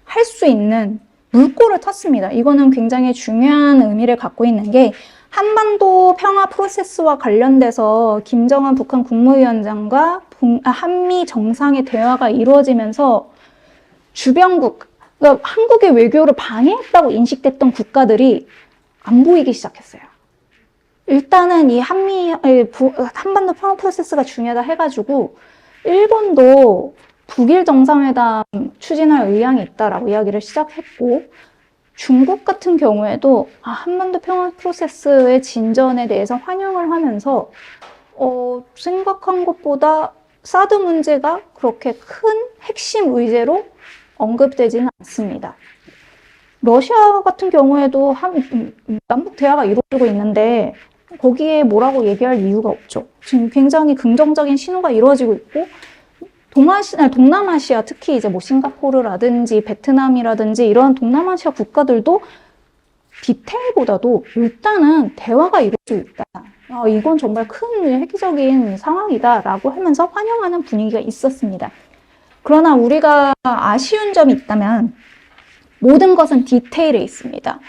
할 수 있는 물꼬를 텄습니다. 이거는 굉장히 중요한 의미를 갖고 있는 게 한반도 평화 프로세스와 관련돼서 김정은 북한 국무위원장과 한미 정상의 대화가 이루어지면서 주변국, 그러니까 한국의 외교를 방해했다고 인식됐던 국가들이 안 보이기 시작했어요. 일단은 이 한반도 평화 프로세스가 중요하다 해가지고 일본도 북일 정상회담 추진할 의향이 있다라고 이야기를 시작했고 중국 같은 경우에도 한반도 평화 프로세스의 진전에 대해서 환영을 하면서 생각한 것보다 사드 문제가 그렇게 큰 핵심 의제로 언급되지는 않습니다. 러시아 같은 경우에도 남북 대화가 이루어지고 있는데 거기에 뭐라고 얘기할 이유가 없죠. 지금 굉장히 긍정적인 신호가 이루어지고 있고 동남아시아 특히 이제 뭐 싱가포르라든지 베트남이라든지 이런 동남아시아 국가들도 디테일보다도 일단은 대화가 이루어지고 있다. 이건 정말 큰 획기적인 상황이다라고 하면서 환영하는 분위기가 있었습니다. 그러나 우리가 아쉬운 점이 있다면 모든 것은 디테일에 있습니다.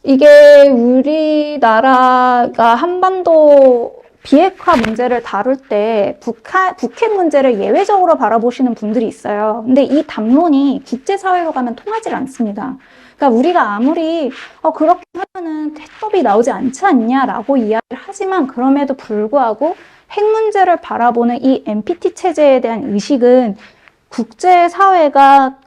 이게 우리나라가 한반도 비핵화 문제를 다룰 때 북핵 문제를 예외적으로 바라보시는 분들이 있어요. 근데 이 담론이 국제사회로 가면 통하지 않습니다. 그러니까 우리가 아무리 그렇게 하면은 해법이 나오지 않지 않냐라고 이야기를 하지만 그럼에도 불구하고 핵 문제를 바라보는 이 NPT 체제에 대한 의식은 국제사회가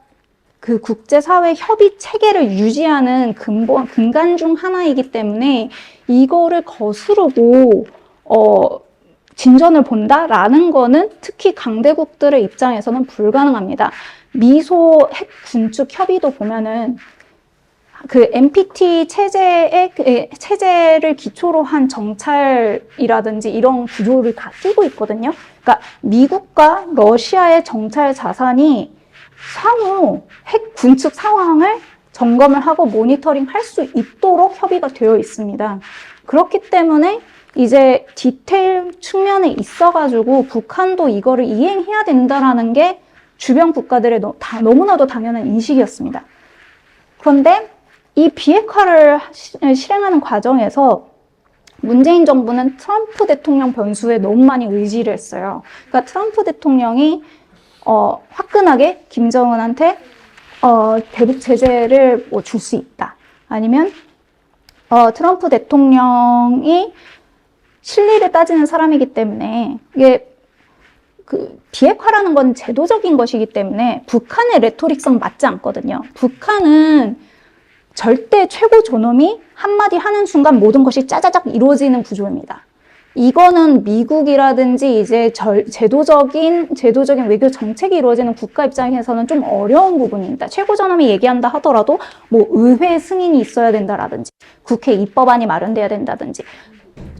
그 국제사회 협의 체계를 유지하는 근간 중 하나이기 때문에 이거를 거스르고 진전을 본다라는 거는 특히 강대국들의 입장에서는 불가능합니다. 미소 핵 군축 협의도 보면은 그 NPT 체제를 기초로 한 정찰이라든지 이런 구조를 다 끼고 있거든요. 그러니까 미국과 러시아의 정찰 자산이 상호 핵 군축 상황을 점검을 하고 모니터링 할 수 있도록 협의가 되어 있습니다. 그렇기 때문에 이제 디테일 측면에 있어가지고 북한도 이거를 이행해야 된다라는 게 주변 국가들의 너무나도 당연한 인식이었습니다. 그런데 이 비핵화를 실행하는 과정에서 문재인 정부는 트럼프 대통령 변수에 너무 많이 의지를 했어요. 그러니까 트럼프 대통령이 화끈하게 김정은한테 대북 제재를 뭐 줄 수 있다. 아니면 트럼프 대통령이 실리를 따지는 사람이기 때문에 이게 그 비핵화라는 건 제도적인 것이기 때문에 북한의 레토릭성 맞지 않거든요. 북한은 절대 최고 존엄이 한마디 하는 순간 모든 것이 짜자작 이루어지는 구조입니다. 이거는 미국이라든지 이제 제도적인 외교 정책이 이루어지는 국가 입장에서는 좀 어려운 부분입니다. 최고 존엄이 얘기한다 하더라도 뭐 의회 승인이 있어야 된다라든지 국회 입법안이 마련돼야 된다든지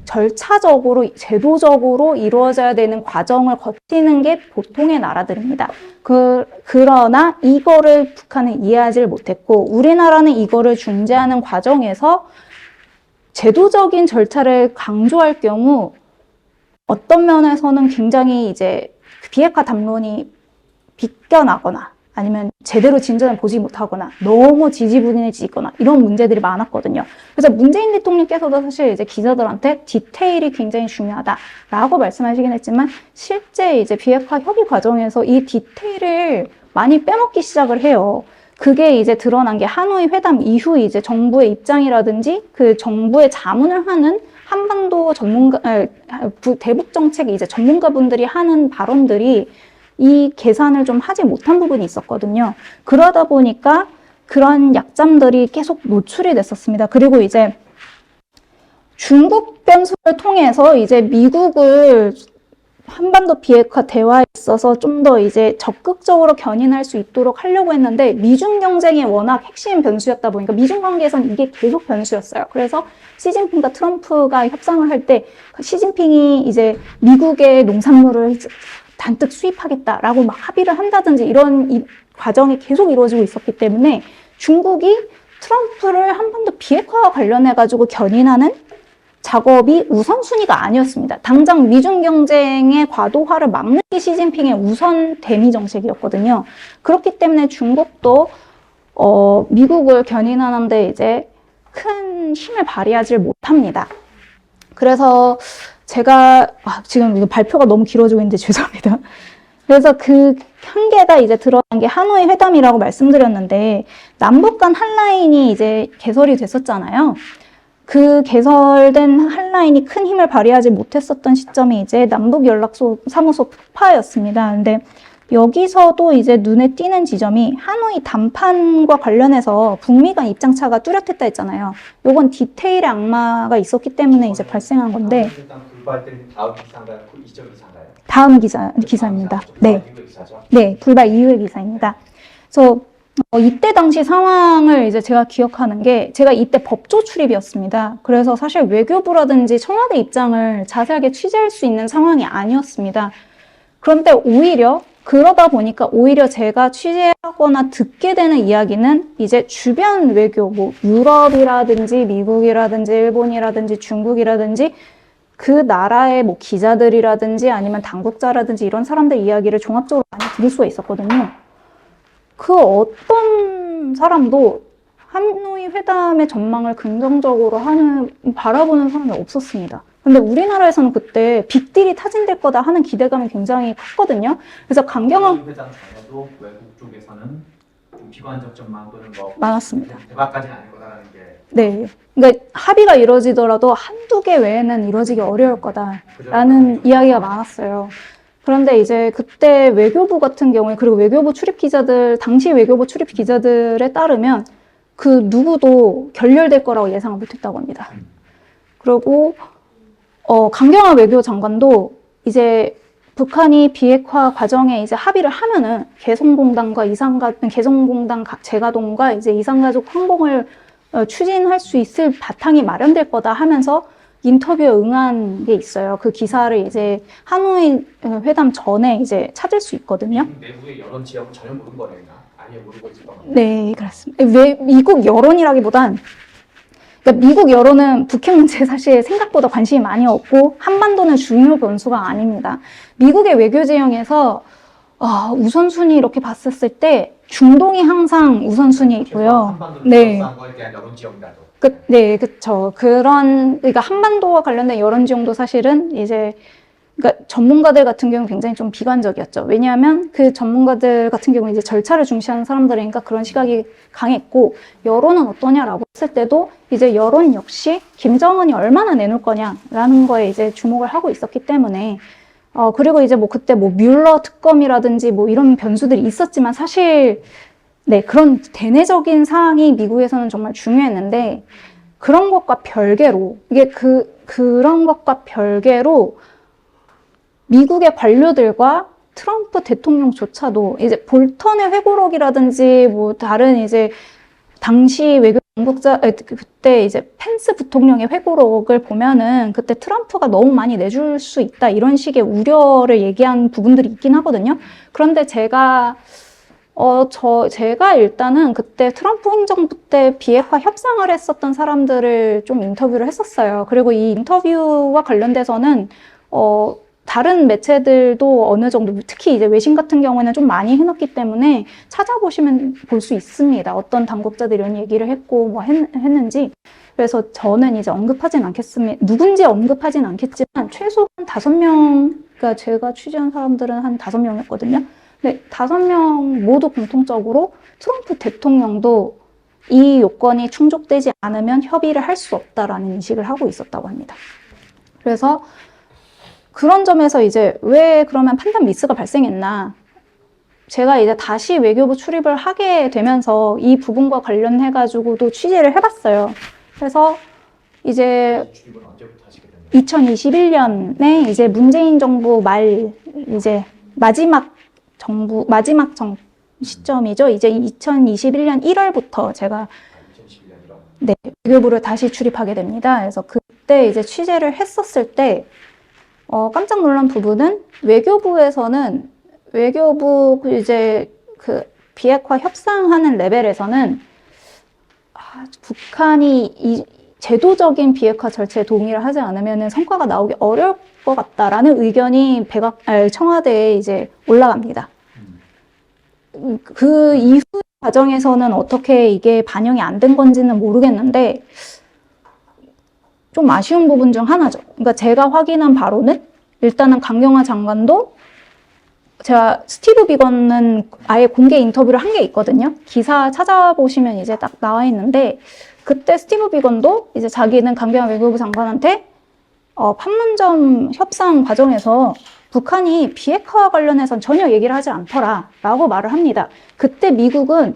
절차적으로 제도적으로 이루어져야 되는 과정을 거치는 게 보통의 나라들입니다. 그러나 이거를 북한은 이해하지를 못했고 우리나라는 이거를 중재하는 과정에서 제도적인 절차를 강조할 경우 어떤 면에서는 굉장히 이제 비핵화 담론이 비껴나거나 아니면 제대로 진전을 보지 못하거나 너무 지지부진해지거나 이런 문제들이 많았거든요. 그래서 문재인 대통령께서도 사실 이제 기자들한테 디테일이 굉장히 중요하다라고 말씀하시긴 했지만 실제 이제 비핵화 협의 과정에서 이 디테일을 많이 빼먹기 시작을 해요. 그게 이제 드러난 게 하노이 회담 이후 이제 정부의 입장이라든지 그 정부의 자문을 하는 한반도 대북 정책 이제 전문가분들이 하는 발언들이 이 계산을 좀 하지 못한 부분이 있었거든요. 그러다 보니까 그런 약점들이 계속 노출이 됐었습니다. 그리고 이제 중국 변수를 통해서 이제 미국을 한반도 비핵화 대화에 있어서 좀 더 이제 적극적으로 견인할 수 있도록 하려고 했는데 미중 경쟁이 워낙 핵심 변수였다 보니까 미중 관계에서는 이게 계속 변수였어요. 그래서 시진핑과 트럼프가 협상을 할 때 시진핑이 이제 미국의 농산물을 단뜩 수입하겠다라고 막 합의를 한다든지 이런 과정이 계속 이루어지고 있었기 때문에 중국이 트럼프를 한반도 비핵화와 관련해가지고 견인하는 작업이 우선순위가 아니었습니다. 당장 미중 경쟁의 과도화를 막는 게 시진핑의 우선 대미 정책이었거든요. 그렇기 때문에 중국도 미국을 견인하는데 이제 큰 힘을 발휘하지 못합니다. 그래서 제가 지금 이거 발표가 너무 길어지고 있는데 죄송합니다. 그래서 그 한계가 이제 드러난 게 하노이 회담이라고 말씀드렸는데 남북 간 한라인이 이제 개설이 됐었잖아요. 그 개설된 한라인이 큰 힘을 발휘하지 못했었던 시점이 이제 남북연락사무소 폭파였습니다. 근데 여기서도 이제 눈에 띄는 지점이 하노이談판과 관련해서 북미 간 입장차가 뚜렷했다 했잖아요. 요건 디테일의 악마가 있었기 때문에 이제 발생한 건데. 일단 불발된 다음 기사인가요? 그 이전 기사인가요? 다음 기사입니다. 네. 네, 불발 이후의 기사입니다. 그래서 이때 당시 상황을 이제 제가 기억하는 게 제가 이때 법조 출입이었습니다. 그래서 사실 외교부라든지 청와대 입장을 자세하게 취재할 수 있는 상황이 아니었습니다. 그런데 오히려 그러다 보니까 오히려 제가 취재하거나 듣게 되는 이야기는 이제 주변 외교, 뭐 유럽이라든지 미국이라든지 일본이라든지 중국이라든지 그 나라의 뭐 기자들이라든지 아니면 당국자라든지 이런 사람들 이야기를 종합적으로 많이 들을 수가 있었거든요. 그 어떤 사람도 하노이 회담의 전망을 긍정적으로 바라보는 사람이 없었습니다. 근데 우리나라에서는 그때 빅딜이 타진될 거다 하는 기대감이 굉장히 컸거든요. 그래서 강경한 회담 전에도 외국 쪽에서는 좀 비관적 전망 또는 뭐 많았습니다. 대박까지는 아닐 거다라는 게. 네. 그러니까 합의가 이루어지더라도 한두 개 외에는 이루어지기 어려울 거다라는 이야기가 많았어요. 그런데 이제 그때 외교부 같은 경우에 그리고 외교부 출입 기자들 당시 외교부 출입 기자들에 따르면 그 누구도 결렬될 거라고 예상을 못했다고 합니다. 그리고 강경화 외교장관도 이제 북한이 비핵화 과정에 이제 합의를 하면은 개성공단과 개성공단 재가동과 이제 이산가족 항공을 추진할 수 있을 바탕이 마련될 거다 하면서 인터뷰에 응한 게 있어요. 그 기사를 이제 하노이 회담 전에 이제 찾을 수 있거든요. 내부의 여론 지형은 전혀 모르는 거네요. 아예 모르고 있을 겁니다. 네, 그렇습니다. 왜 미국 여론이라기보단 그러니까 미국 여론은 북핵 문제에 사실 생각보다 관심이 많이 없고 한반도는 중요 변수가 아닙니다. 미국의 외교 지형에서 우선순위 이렇게 봤었을 때 중동이 항상 우선순위에 있고요. 한반도를 네. 둘러싼 거에 대한 여론 지형이라도. 네, 그쵸. 그러니까 한반도와 관련된 여론 지형도 사실은 이제 그러니까 전문가들 같은 경우는 굉장히 좀 비관적이었죠. 왜냐하면 그 전문가들 같은 경우는 이제 절차를 중시하는 사람들이니까 그런 시각이 강했고, 여론은 어떠냐라고 했을 때도 이제 여론 역시 김정은이 얼마나 내놓을 거냐라는 거에 이제 주목을 하고 있었기 때문에, 그리고 이제 뭐 그때 뭐 뮬러 특검이라든지 뭐 이런 변수들이 있었지만 사실 네, 그런 대내적인 사항이 미국에서는 정말 중요했는데, 그런 것과 별개로, 이게 그런 것과 별개로 미국의 관료들과 트럼프 대통령조차도 이제 볼턴의 회고록이라든지 뭐 다른 이제 당시 외교 당국자, 그때 이제 펜스 부통령의 회고록을 보면은 그때 트럼프가 너무 많이 내줄 수 있다 이런 식의 우려를 얘기한 부분들이 있긴 하거든요. 그런데 제가 일단은 그때 트럼프 행정부 때 비핵화 협상을 했었던 사람들을 좀 인터뷰를 했었어요. 그리고 이 인터뷰와 관련돼서는, 다른 매체들도 어느 정도, 특히 이제 외신 같은 경우에는 좀 많이 해놨기 때문에 찾아보시면 볼 수 있습니다. 어떤 당국자들이 이런 얘기를 했고, 뭐 했는지. 그래서 저는 이제 언급하진 않겠습니다. 누군지 언급하진 않겠지만, 최소 한 5명, 그러니까 제가 취재한 사람들은 한 5명이었거든요. 네, 5명 모두 공통적으로 트럼프 대통령도 이 요건이 충족되지 않으면 협의를 할 수 없다라는 인식을 하고 있었다고 합니다. 그래서 그런 점에서 이제 왜 그러면 판단 미스가 발생했나? 제가 이제 다시 외교부 출입을 하게 되면서 이 부분과 관련해가지고도 취재를 해봤어요. 그래서 이제 출입은 언제부터 하시게 됐나요? 2021년에 이제 문재인 정부 이제 마지막 시점이죠. 이제 2021년 1월부터 제가 2011년 1월. 네, 외교부를 다시 출입하게 됩니다. 그래서 그때 이제 취재를 했었을 때 깜짝 놀란 부분은 외교부에서는 이제 그 비핵화 협상하는 레벨에서는 북한이 이 제도적인 비핵화 절차에 동의를 하지 않으면 성과가 나오기 어려울 것 같다라는 의견이 청와대에 이제 올라갑니다. 그 이후 과정에서는 어떻게 이게 반영이 안 된 건지는 모르겠는데 좀 아쉬운 부분 중 하나죠. 그러니까 제가 확인한 바로는 일단은 강경화 장관도 제가 스티브 비건은 아예 공개 인터뷰를 한 게 있거든요. 기사 찾아보시면 이제 딱 나와 있는데 그때 스티브 비건도 이제 자기는 강경화 외교부 장관한테 판문점 협상 과정에서 북한이 비핵화와 관련해서는 전혀 얘기를 하지 않더라라고 말을 합니다. 그때 미국은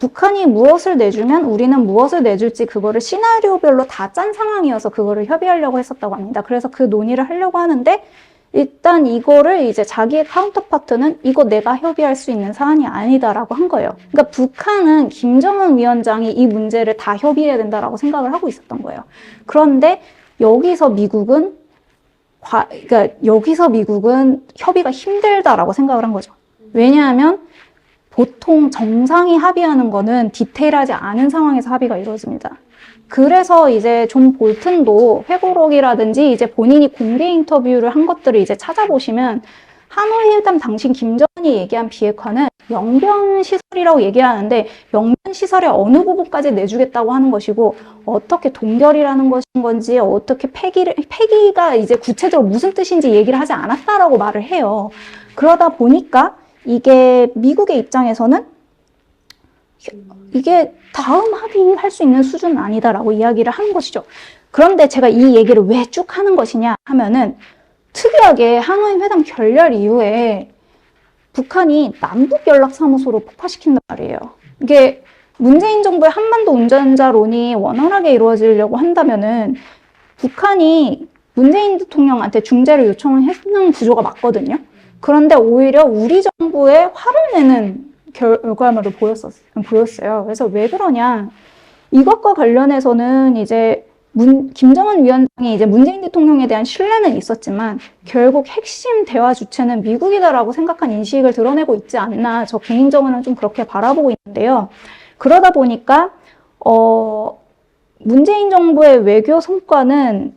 북한이 무엇을 내주면 우리는 무엇을 내줄지 그거를 시나리오별로 다 짠 상황이어서 그거를 협의하려고 했었다고 합니다. 그래서 그 논의를 하려고 하는데 일단 이거를 이제 자기의 카운터파트는 이거 내가 협의할 수 있는 사안이 아니다라고 한 거예요. 그러니까 북한은 김정은 위원장이 이 문제를 다 협의해야 된다라고 생각을 하고 있었던 거예요. 그런데 여기서 미국은 협의가 힘들다라고 생각을 한 거죠. 왜냐하면 보통 정상이 합의하는 거는 디테일하지 않은 상황에서 합의가 이루어집니다. 그래서 이제 존 볼튼도 회고록이라든지 이제 본인이 공개 인터뷰를 한 것들을 이제 찾아보시면 하노이 회담 당시 김정은이 얘기한 비핵화는 영변 시설이라고 얘기하는데 영변 시설의 어느 부분까지 내주겠다고 하는 것이고 어떻게 동결이라는 것인 건지 어떻게 폐기가 이제 구체적으로 무슨 뜻인지 얘기를 하지 않았다라고 말을 해요. 그러다 보니까 이게 미국의 입장에서는 이게 다음 합의할 수 있는 수준은 아니다라고 이야기를 하는 것이죠. 그런데 제가 이 얘기를 왜 쭉 하는 것이냐 하면은 특이하게 하노이 회담 결렬 이후에 북한이 남북연락사무소로 폭파시킨단 말이에요. 이게 문재인 정부의 한반도 운전자론이 원활하게 이루어지려고 한다면은 북한이 문재인 대통령한테 중재를 요청을 했는 구조가 맞거든요. 그런데 오히려 우리 정부에 화를 내는 결과물을 보였어요. 그래서 왜 그러냐. 이것과 관련해서는 이제 김정은 위원장이 이제 문재인 대통령에 대한 신뢰는 있었지만 결국 핵심 대화 주체는 미국이다라고 생각한 인식을 드러내고 있지 않나. 저 개인적으로는 좀 그렇게 바라보고 있는데요. 그러다 보니까 문재인 정부의 외교 성과는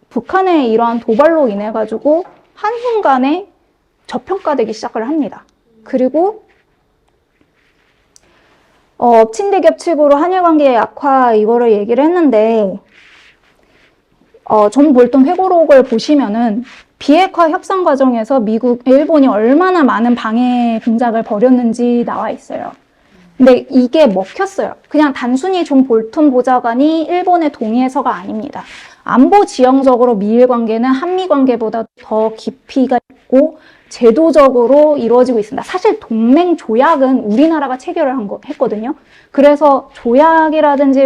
북한의 이러한 도발로 인해 가지고 한순간에 저평가되기 시작을 합니다. 그리고 엎친 데 겹치고로 한일 관계의 약화 이거를 얘기를 했는데 존 볼턴 회고록을 보시면은 비핵화 협상 과정에서 일본이 얼마나 많은 방해 공작을 벌였는지 나와 있어요. 근데 이게 먹혔어요. 그냥 단순히 존 볼턴 보좌관이 일본에 동의해서가 아닙니다. 안보 지형적으로 미일 관계는 한미 관계보다 더 깊이가 있고 제도적으로 이루어지고 있습니다. 사실 동맹 조약은 우리나라가 체결을 했거든요. 그래서 조약이라든지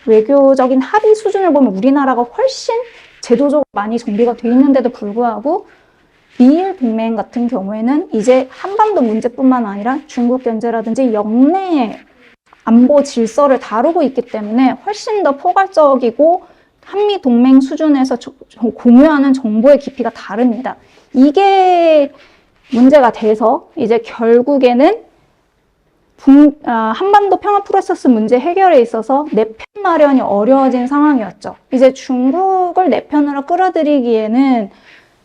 외교적인 합의 수준을 보면 우리나라가 훨씬 제도적으로 많이 정비가 돼 있는데도 불구하고 미일 동맹 같은 경우에는 이제 한반도 문제뿐만 아니라 중국 견제라든지 영내 안보 질서를 다루고 있기 때문에 훨씬 더 포괄적이고 한미 동맹 수준에서 공유하는 정보의 깊이가 다릅니다. 이게 문제가 돼서 이제 결국에는 한반도 평화 프로세스 문제 해결에 있어서 내편 마련이 어려워진 상황이었죠. 이제 중국을 내 편으로 끌어들이기에는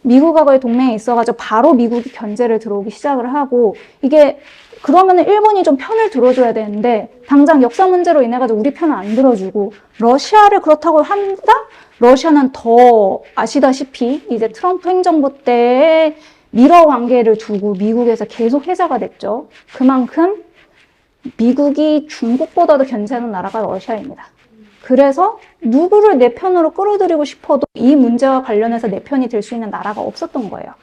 미국하고의 동맹이 있어가지고 바로 미국이 견제를 들어오기 시작을 하고 이게 그러면은 일본이 좀 편을 들어줘야 되는데 당장 역사 문제로 인해 가지고 우리 편을 안 들어주고 러시아를 그렇다고 한다? 러시아는 더 아시다시피 이제 트럼프 행정부 때에 미러 관계를 두고 미국에서 계속 해자가 됐죠. 그만큼 미국이 중국보다도 견제하는 나라가 러시아입니다. 그래서 누구를 내 편으로 끌어들이고 싶어도 이 문제와 관련해서 내 편이 될 수 있는 나라가 없었던 거예요.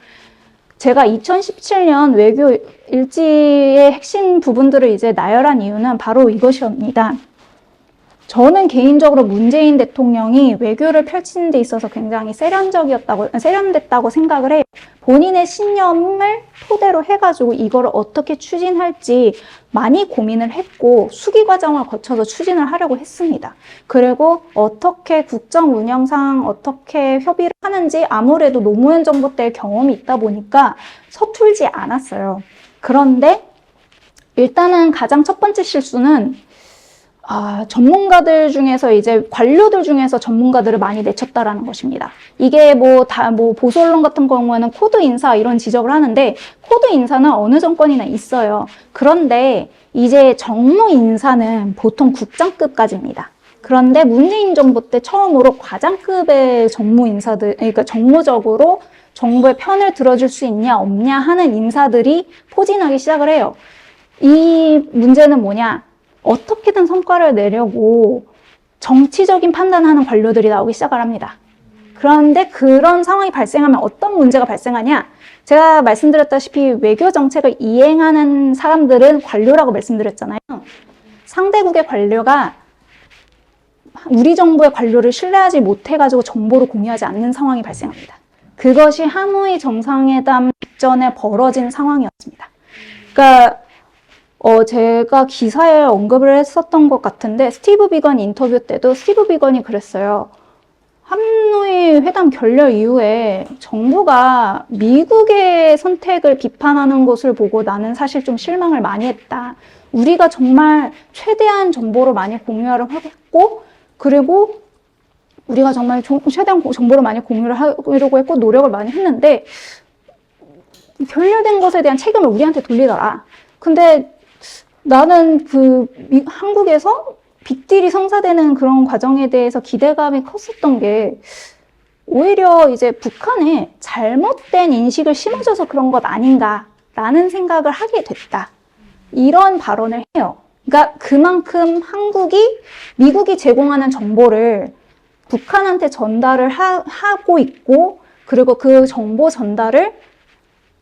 제가 2017년 외교 일지의 핵심 부분들을 이제 나열한 이유는 바로 이것입니다. 저는 개인적으로 문재인 대통령이 외교를 펼치는 데 있어서 굉장히 세련됐다고 생각을 해요. 본인의 신념을 토대로 해가지고 이거를 어떻게 추진할지 많이 고민을 했고 수기 과정을 거쳐서 추진을 하려고 했습니다. 그리고 어떻게 국정 운영상 어떻게 협의를 하는지 아무래도 노무현 정부 때 경험이 있다 보니까 서툴지 않았어요. 그런데 일단은 가장 첫 번째 실수는 전문가들 중에서 이제 관료들 중에서 전문가들을 많이 내쳤다라는 것입니다. 이게 보수 언론 같은 경우에는 코드 인사 이런 지적을 하는데 코드 인사는 어느 정권이나 있어요. 그런데 이제 정무 인사는 보통 국장급까지입니다. 그런데 문재인 정부 때 처음으로 과장급의 정무 인사들, 그러니까 정무적으로 정부의 편을 들어줄 수 있냐 없냐 하는 인사들이 포진하기 시작을 해요. 이 문제는 뭐냐? 어떻게든 성과를 내려고 정치적인 판단하는 관료들이 나오기 시작을 합니다. 그런데 그런 상황이 발생하면 어떤 문제가 발생하냐? 제가 말씀드렸다시피 외교 정책을 이행하는 사람들은 관료라고 말씀드렸잖아요. 상대국의 관료가 우리 정부의 관료를 신뢰하지 못해가지고 정보를 공유하지 않는 상황이 발생합니다. 그것이 하노이 정상회담 직전에 벌어진 상황이었습니다. 그러니까 제가 기사에 언급을 했었던 것 같은데 스티브 비건 인터뷰 때도 스티브 비건이 그랬어요. 하노이 회담 결렬 이후에 정부가 미국의 선택을 비판하는 것을 보고 나는 사실 좀 실망을 많이 했다. 우리가 정말 최대한 정보를 많이 공유하려고 했고 그리고 우리가 정말 최대한 정보를 많이 공유를 하려고 했고 노력을 많이 했는데 결렬된 것에 대한 책임을 우리한테 돌리더라. 근데 나는 한국에서 빅딜이 성사되는 그런 과정에 대해서 기대감이 컸었던 게 오히려 이제 북한에 잘못된 인식을 심어줘서 그런 것 아닌가라는 생각을 하게 됐다. 이런 발언을 해요. 그러니까 그만큼 미국이 제공하는 정보를 북한한테 전달을 하고 있고 그리고 그 정보 전달을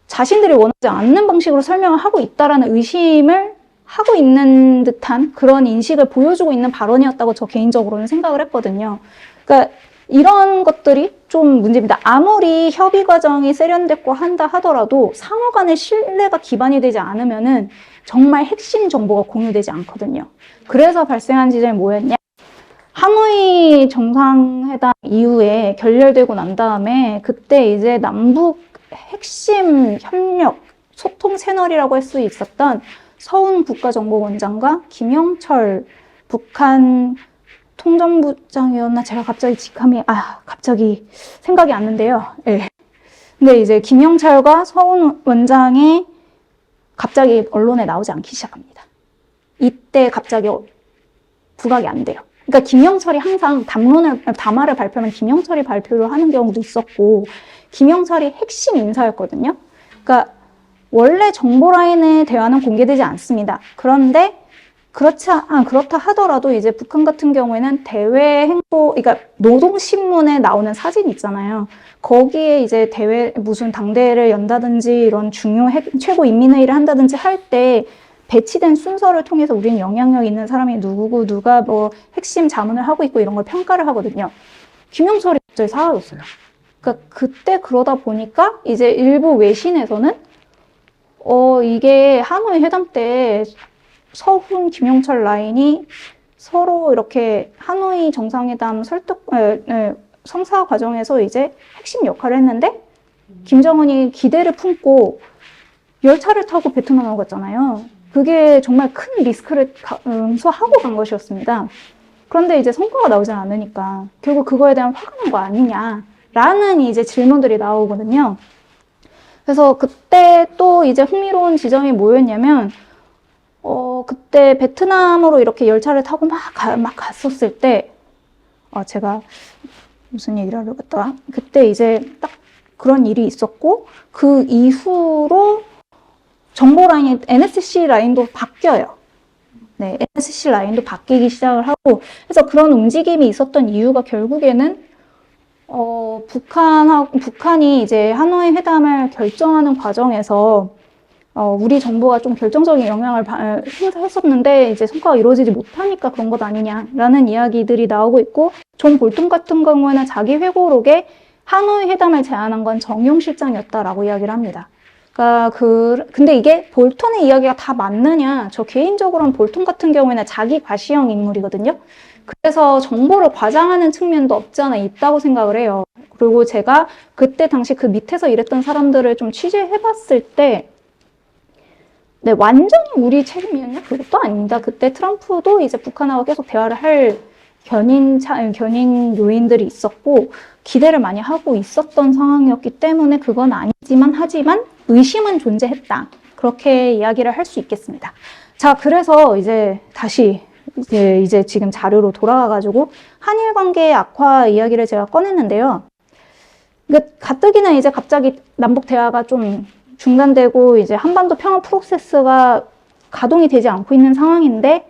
자신들이 원하지 않는 방식으로 설명을 하고 있다라는 의심을 하고 있는 듯한 그런 인식을 보여주고 있는 발언이었다고 저 개인적으로는 생각을 했거든요. 그러니까 이런 것들이 좀 문제입니다. 아무리 협의 과정이 세련됐고 한다 하더라도 상호 간의 신뢰가 기반이 되지 않으면은 정말 핵심 정보가 공유되지 않거든요. 그래서 발생한 지점이 뭐였냐? 하노이 정상회담 이후에 결렬되고 난 다음에 그때 이제 남북 핵심 협력 소통 채널이라고 할 수 있었던 서훈 국가정보원장과 김영철 북한 통전부장이었나? 제가 갑자기 갑자기 생각이 안 나는데요. 네. 근데 이제 김영철과 서훈 원장이 갑자기 언론에 나오지 않기 시작합니다. 이때 갑자기 부각이 안 돼요. 그러니까 김영철이 항상 담화를 발표하면 김영철이 발표를 하는 경우도 있었고, 김영철이 핵심 인사였거든요. 그러니까 원래 정보 라인의 대화는 공개되지 않습니다. 그런데 그렇다 하더라도 이제 북한 같은 경우에는 대외 행보, 그러니까 노동신문에 나오는 사진 있잖아요. 거기에 이제 무슨 당대회를 연다든지 이런 최고 인민회의를 한다든지 할 때 배치된 순서를 통해서 우리는 영향력 있는 사람이 누구고 누가 뭐 핵심 자문을 하고 있고 이런 걸 평가를 하거든요. 김영철이 갑자기 사라졌어요. 그러니까 그때 그러다 보니까 이제 일부 외신에서는 이게 하노이 회담 때 서훈, 김영철 라인이 서로 이렇게 하노이 정상회담 성사 과정에서 이제 핵심 역할을 했는데 김정은이 기대를 품고 열차를 타고 베트남으로 갔잖아요. 그게 정말 큰 리스크를 감수하고 간 것이었습니다. 그런데 이제 성과가 나오지 않으니까 결국 그거에 대한 화가 난 거 아니냐라는 이제 질문들이 나오거든요. 그래서 그때 또 이제 흥미로운 지점이 뭐였냐면 그때 베트남으로 이렇게 열차를 타고 막 갔었을 때, 제가 무슨 얘기를 하려고 했더라? 그때 이제 딱 그런 일이 있었고, 그 이후로 정보 라인이, NSC 라인도 바뀌어요. 네, NSC 라인도 바뀌기 시작을 하고, 그래서 그런 움직임이 있었던 이유가 결국에는, 북한이 이제 하노이 회담을 결정하는 과정에서 우리 정부가 좀 결정적인 영향을 행사했었는데 이제 성과가 이루어지지 못하니까 그런 것 아니냐라는 이야기들이 나오고 있고, 존 볼튼 같은 경우에는 자기 회고록에 하노이 회담을 제안한 건 정용 실장이었다라고 이야기를 합니다. 그러니까 근데 이게 볼턴의 이야기가 다 맞느냐? 저 개인적으로는 볼턴 같은 경우에는 자기 과시형 인물이거든요. 그래서 정보를 과장하는 측면도 없지 않아 있다고 생각을 해요. 그리고 제가 그때 당시 그 밑에서 일했던 사람들을 좀 취재해봤을 때, 네, 완전히 우리 책임이었냐? 그것도 아닙니다. 그때 트럼프도 이제 북한하고 계속 대화를 할 견인 요인들이 있었고, 기대를 많이 하고 있었던 상황이었기 때문에 그건 하지만 의심은 존재했다. 그렇게 이야기를 할 수 있겠습니다. 자, 그래서 이제 다시 이제 지금 자료로 돌아와가지고 한일 관계의 악화 이야기를 제가 꺼냈는데요. 가뜩이나 이제 갑자기 남북 대화가 좀 중단되고 이제 한반도 평화 프로세스가 가동이 되지 않고 있는 상황인데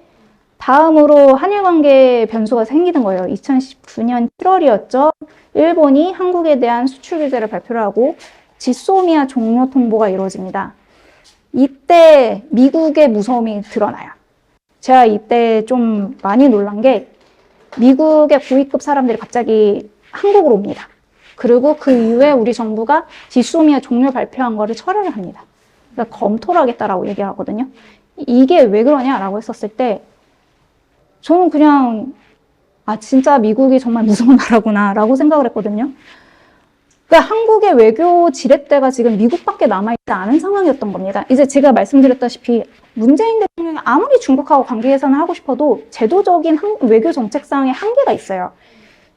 다음으로 한일 관계 변수가 생기는 거예요. 2019년 7월이었죠. 일본이 한국에 대한 수출 규제를 발표를 하고 지소미아 종료 통보가 이루어집니다. 이때 미국의 무서움이 드러나요. 제가 이때 좀 많이 놀란 게 미국의 고위급 사람들이 갑자기 한국으로 옵니다. 그리고 그 이후에 우리 정부가 지소미아 종료 발표한 거를 철회를 합니다. 그러니까 검토를 하겠다라고 얘기하거든요. 이게 왜 그러냐라고 했었을 때 저는 그냥 진짜 미국이 정말 무서운 나라구나 라고 생각을 했거든요. 그러니까 한국의 외교 지렛대가 지금 미국밖에 남아있지 않은 상황이었던 겁니다. 이제 제가 말씀드렸다시피 문재인 대통령이 아무리 중국하고 관계 개선을 하고 싶어도 제도적인 외교 정책상의 한계가 있어요.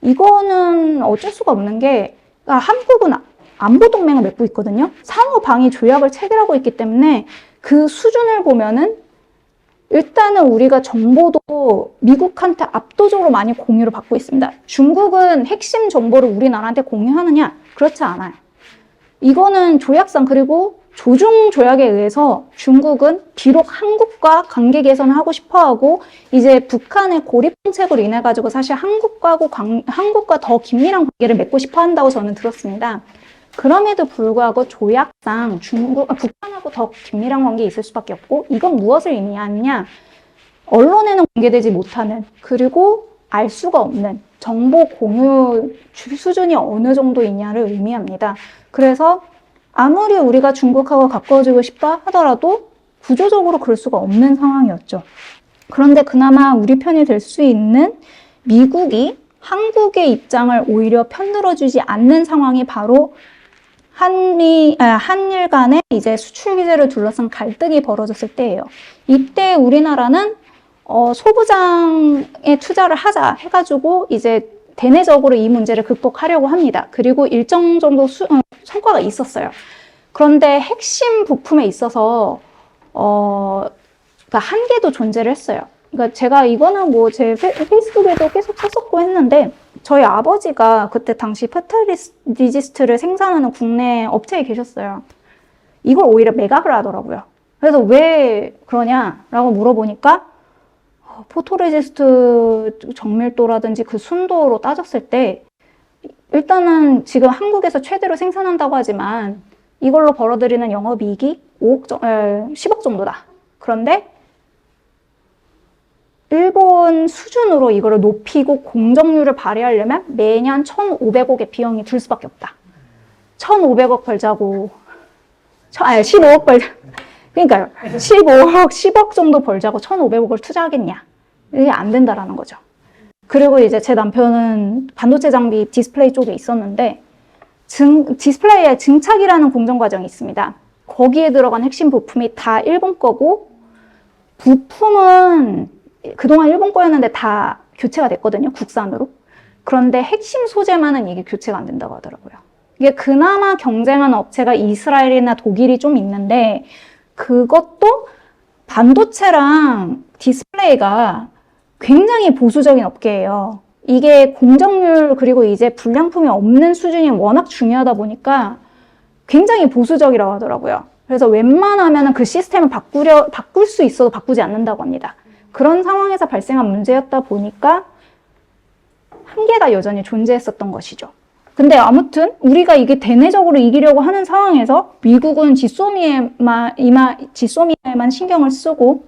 이거는 어쩔 수가 없는 게 한국은 안보 동맹을 맺고 있거든요. 상호 방위 조약을 체결하고 있기 때문에 그 수준을 보면은 일단은 우리가 정보도 미국한테 압도적으로 많이 공유를 받고 있습니다. 중국은 핵심 정보를 우리나라한테 공유하느냐? 그렇지 않아요. 이거는 조약상 그리고 조중 조약에 의해서 중국은 비록 한국과 관계 개선을 하고 싶어하고 이제 북한의 고립 정책으로 인해 가지고 사실 한국과 더 긴밀한 관계를 맺고 싶어한다고 저는 들었습니다. 그럼에도 불구하고 조약상 북한하고 더 긴밀한 관계에 있을 수밖에 없고 이건 무엇을 의미하느냐? 언론에는 공개되지 못하는 그리고 알 수가 없는 정보 공유 수준이 어느 정도 있냐를 의미합니다. 그래서 아무리 우리가 중국하고 가까워지고 싶다 하더라도 구조적으로 그럴 수가 없는 상황이었죠. 그런데 그나마 우리 편이 될 수 있는 미국이 한국의 입장을 오히려 편들어주지 않는 상황이 바로 한일 간의 이제 수출 규제를 둘러싼 갈등이 벌어졌을 때예요. 이때 우리나라는 소부장에 투자를 하자 해가지고 이제 대내적으로 이 문제를 극복하려고 합니다. 그리고 일정 정도 성과가 있었어요. 그런데 핵심 부품에 있어서 그러니까 한계도 존재를 했어요. 그러니까 제가 이거는 뭐 제 페이스북에도 계속 썼었고 했는데 저희 아버지가 그때 당시 페탈리지스트를 생산하는 국내 업체에 계셨어요. 이걸 오히려 매각을 하더라고요. 그래서 왜 그러냐라고 물어보니까 포토레지스트 정밀도라든지 그 순도로 따졌을 때 일단은 지금 한국에서 최대로 생산한다고 하지만 이걸로 벌어들이는 영업이익이 10억 정도다. 그런데 일본 수준으로 이거를 높이고 공정률을 발휘하려면 매년 1,500억의 비용이 들 수밖에 없다. 1,500억 벌자고 15억 그러니까요. 10억 정도 벌자고 1,500억을 투자하겠냐. 이게 안 된다라는 거죠. 그리고 이제 제 남편은 반도체 장비 디스플레이 쪽에 있었는데 디스플레이에 증착이라는 공정 과정이 있습니다. 거기에 들어간 핵심 부품이 다 일본 거고 부품은 그동안 일본 거였는데 다 교체가 됐거든요. 국산으로. 그런데 핵심 소재만은 이게 교체가 안 된다고 하더라고요. 이게 그나마 경쟁하는 업체가 이스라엘이나 독일이 좀 있는데 그것도 반도체랑 디스플레이가 굉장히 보수적인 업계예요. 이게 공정률 그리고 이제 불량품이 없는 수준이 워낙 중요하다 보니까 굉장히 보수적이라고 하더라고요. 그래서 웬만하면 그 시스템을 바꿀 수 있어도 바꾸지 않는다고 합니다. 그런 상황에서 발생한 문제였다 보니까 한계가 여전히 존재했었던 것이죠. 근데 아무튼 우리가 이게 대내적으로 이기려고 하는 상황에서 미국은 지소미에만 신경을 쓰고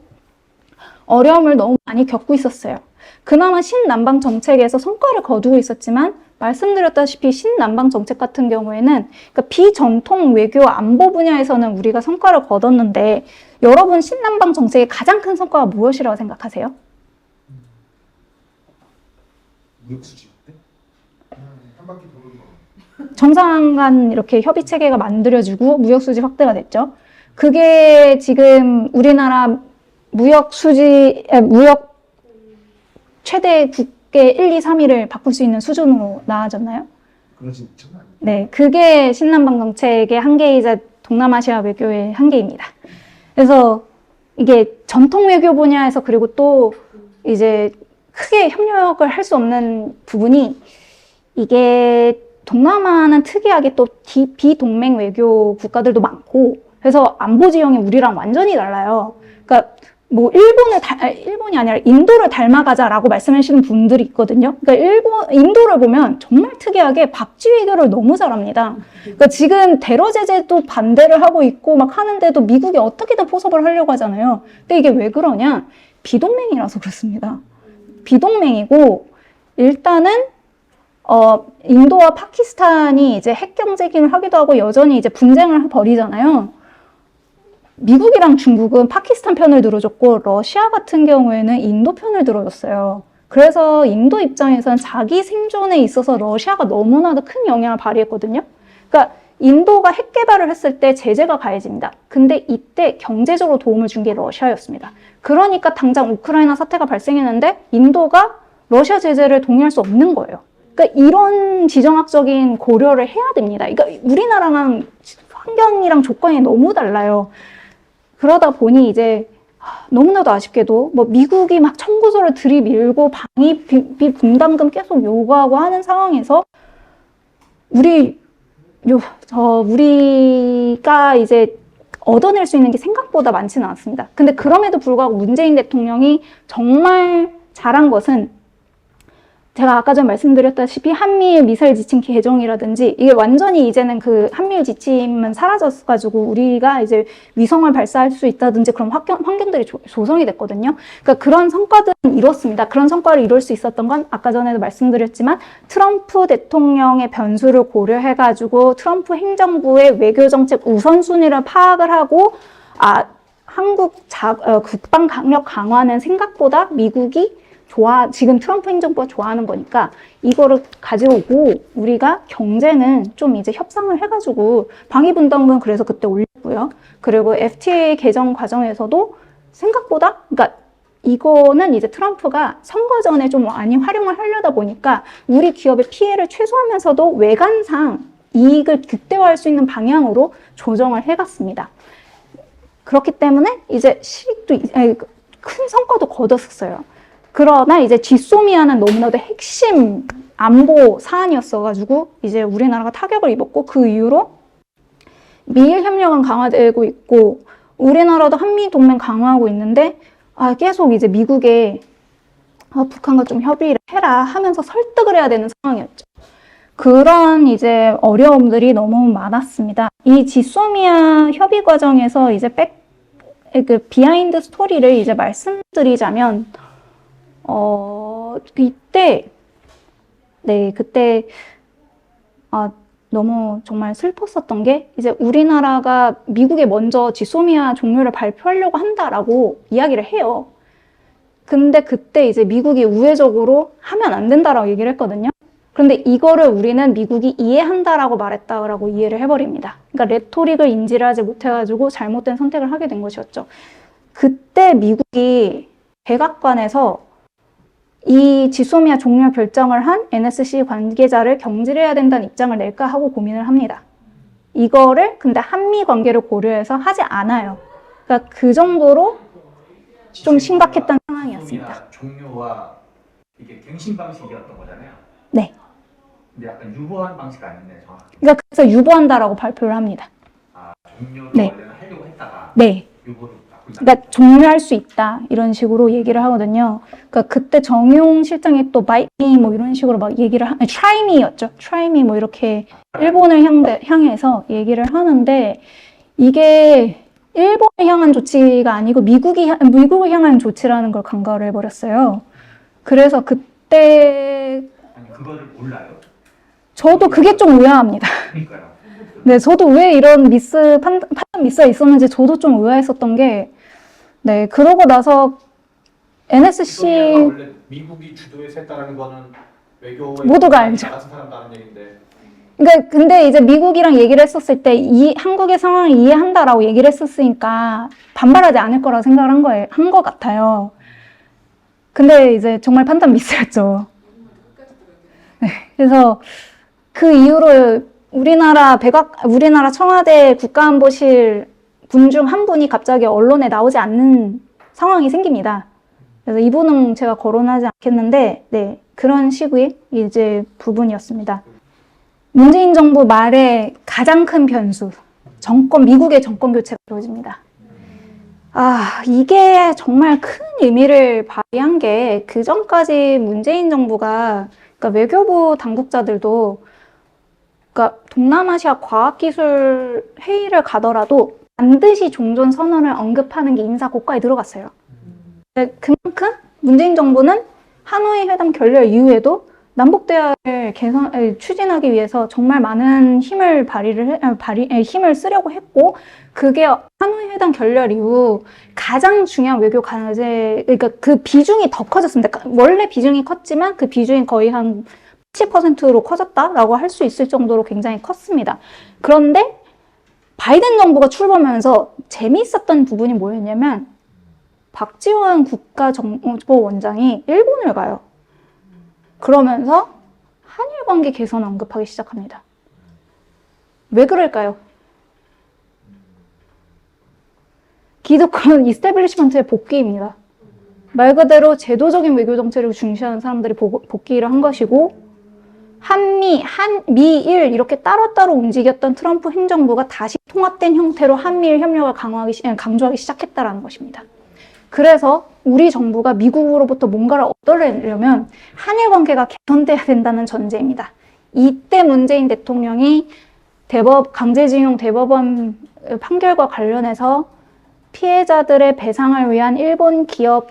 어려움을 너무 많이 겪고 있었어요. 그나마 신남방 정책에서 성과를 거두고 있었지만 말씀드렸다시피 신남방 정책 같은 경우에는 그러니까 비전통 외교 안보 분야에서는 우리가 성과를 거뒀는데 여러분 신남방 정책의 가장 큰 성과가 무엇이라고 생각하세요? 무역 수지 확대? 한 바퀴 도는 거. 정상 간 이렇게 협의 체계가 만들어지고 무역 수지 확대가 됐죠. 그게 지금 우리나라 무역 최대 국계 1, 2, 3위를 바꿀 수 있는 수준으로 나아졌나요? 그건 진짜 아니에요. 네, 그게 신남방 정책의 한계이자 동남아시아 외교의 한계입니다. 그래서 이게 전통 외교 분야에서 그리고 또 이제 크게 협력을 할 수 없는 부분이 이게 동남아는 특이하게 또 비동맹 외교 국가들도 많고 그래서 안보 지형이 우리랑 완전히 달라요. 그러니까 뭐 일본이 아니라 인도를 닮아가자라고 말씀하시는 분들이 있거든요. 그러니까 인도를 보면 정말 특이하게 박쥐외교를 너무 잘합니다. 그러니까 지금 대러 제재도 반대를 하고 있고 막 하는데도 미국이 어떻게든 포섭을 하려고 하잖아요. 근데 이게 왜 그러냐? 비동맹이라서 그렇습니다. 비동맹이고 일단은 인도와 파키스탄이 이제 핵 경쟁을 하기도 하고 여전히 이제 분쟁을 벌이잖아요. 미국이랑 중국은 파키스탄 편을 들어줬고 러시아 같은 경우에는 인도 편을 들어줬어요. 그래서 인도 입장에서는 자기 생존에 있어서 러시아가 너무나도 큰 영향을 발휘했거든요. 그러니까 인도가 핵 개발을 했을 때 제재가 가해집니다. 근데 이때 경제적으로 도움을 준 게 러시아였습니다. 그러니까 당장 우크라이나 사태가 발생했는데 인도가 러시아 제재를 동의할 수 없는 거예요. 그러니까 이런 지정학적인 고려를 해야 됩니다. 그러니까 우리나라랑 환경이랑 조건이 너무 달라요. 그러다 보니 이제 너무나도 아쉽게도 뭐 미국이 막 청구서를 들이밀고 방위비 분담금 계속 요구하고 하는 상황에서 우리가 이제 얻어낼 수 있는 게 생각보다 많지는 않습니다. 근데 그럼에도 불구하고 문재인 대통령이 정말 잘한 것은 제가 아까 전 말씀드렸다시피 한미일 미사일 지침 개정이라든지 이게 완전히 이제는 그 한미일 지침은 사라졌어가지고 우리가 이제 위성을 발사할 수 있다든지 그런 환경들이 조성이 됐거든요. 그러니까 그런 성과들은 이뤘습니다. 그런 성과를 이룰 수 있었던 건 아까 전에도 말씀드렸지만 트럼프 대통령의 변수를 고려해가지고 트럼프 행정부의 외교정책 우선순위를 파악을 하고 한국 국방 강력 강화는 생각보다 미국이 지금 트럼프 행정부가 좋아하는 거니까 이거를 가지고 오고 우리가 경제는 좀 이제 협상을 해가지고 방위분담금 그래서 그때 올렸고요. 그리고 FTA 개정 과정에서도 생각보다 그러니까 이거는 이제 트럼프가 선거 전에 좀 많이 활용을 하려다 보니까 우리 기업의 피해를 최소화하면서도 외관상 이익을 극대화할 수 있는 방향으로 조정을 해갔습니다. 그렇기 때문에 이제 실익도 큰 성과도 거뒀었어요. 그러나 이제 지소미아는 너무나도 핵심 안보 사안이었어가지고 이제 우리나라가 타격을 입었고 그 이후로 미일 협력은 강화되고 있고 우리나라도 한미 동맹 강화하고 있는데 계속 이제 미국에 북한과 좀 협의를 해라 하면서 설득을 해야 되는 상황이었죠. 그런 이제 어려움들이 너무 많았습니다. 이 지소미아 협의 과정에서 이제 그 비하인드 스토리를 이제 말씀드리자면 그때 너무 정말 슬펐었던 게 이제 우리나라가 미국에 먼저 지소미아 종료를 발표하려고 한다라고 이야기를 해요. 근데 그때 이제 미국이 우회적으로 하면 안 된다라고 얘기를 했거든요. 그런데 이거를 우리는 미국이 이해한다라고 말했다라고 이해를 해버립니다. 그러니까 레토릭을 인지를 하지 못해가지고 잘못된 선택을 하게 된 것이었죠. 그때 미국이 백악관에서 이 지소미아 종료 결정을 한 NSC 관계자를 경질해야 된다는 입장을 낼까 하고 고민을 합니다. 이거를 근데 한미 관계를 고려해서 하지 않아요. 그러니까 그 정도로 좀 심각했던 상황이었습니다. 종료와 이게 갱신 방식이었던 거잖아요. 네. 근데 약간 유보한 방식 아니네, 정확히. 그러니까 그래서 유보한다라고 발표를 합니다. 종료를 네. 원래는 하려고 했다가 네. 유보를 그러니까 종료할 수 있다 이런 식으로 얘기를 하거든요. 그러니까 그때 정용 실장이 또 bite me 뭐 이런 식으로 막 얘기를 try me였죠. try me 뭐 이렇게 일본을 향해서 얘기를 하는데 이게 일본을 향한 조치가 아니고 미국을 향한 조치라는 걸 간과를 해버렸어요. 그래서 그때 아니 그거를 몰라요. 저도 그게 좀 의아합니다. 그러니까요. 네, 저도 왜 이런 판단 미스가 있었는지 저도 좀 의아했었던 게, 네, 그러고 나서 NSC 원래 미국이 주도해서 했다라는 거는 외교에 모두가 알죠. 같은 사람도 아는 얘기인데. 그러니까 근데 이제 미국이랑 얘기를 했었을 때 한국의 상황을 이해한다라고 얘기를 했었으니까 반발하지 않을 거라고 생각을 한 것 같아요. 근데 이제 정말 판단 미스였죠. 네, 그래서 그 이후로 우리나라 청와대 국가안보실 분 중 한 분이 갑자기 언론에 나오지 않는 상황이 생깁니다. 그래서 이분은 제가 거론하지 않겠는데, 네, 그런 식의 이제 부분이었습니다. 문재인 정부 말에 가장 큰 변수, 미국의 정권 교체가 이루어집니다. 이게 정말 큰 의미를 발휘한 게 그 전까지 문재인 정부가, 그러니까 외교부 당국자들도 그러니까 동남아시아 과학기술 회의를 가더라도 반드시 종전 선언을 언급하는 게 인사 고과에 들어갔어요. 그만큼 문재인 정부는 하노이 회담 결렬 이후에도 남북 대화를 추진하기 위해서 정말 많은 힘을 힘을 쓰려고 했고, 그게 하노이 회담 결렬 이후 가장 중요한 외교 과제, 그러니까 그 비중이 더 커졌습니다. 원래 비중이 컸지만 그 비중이 거의 한 80%로 커졌다라고 할 수 있을 정도로 굉장히 컸습니다. 그런데 바이든 정부가 출범하면서 재미있었던 부분이 뭐였냐면 박지원 국가정보원장이 일본을 가요. 그러면서 한일 관계 개선을 언급하기 시작합니다. 왜 그럴까요? 기득권 이스태블리시먼트의 복귀입니다. 말 그대로 제도적인 외교 정책을 중시하는 사람들이 복귀를 한 것이고, 미일 이렇게 따로따로 움직였던 트럼프 행정부가 다시 통합된 형태로 한미일 협력을 강조하기 시작했다라는 것입니다. 그래서 우리 정부가 미국으로부터 뭔가를 얻으려면 한일 관계가 개선돼야 된다는 전제입니다. 이때 문재인 대통령이 강제징용 대법원 판결과 관련해서 피해자들의 배상을 위한 일본 기업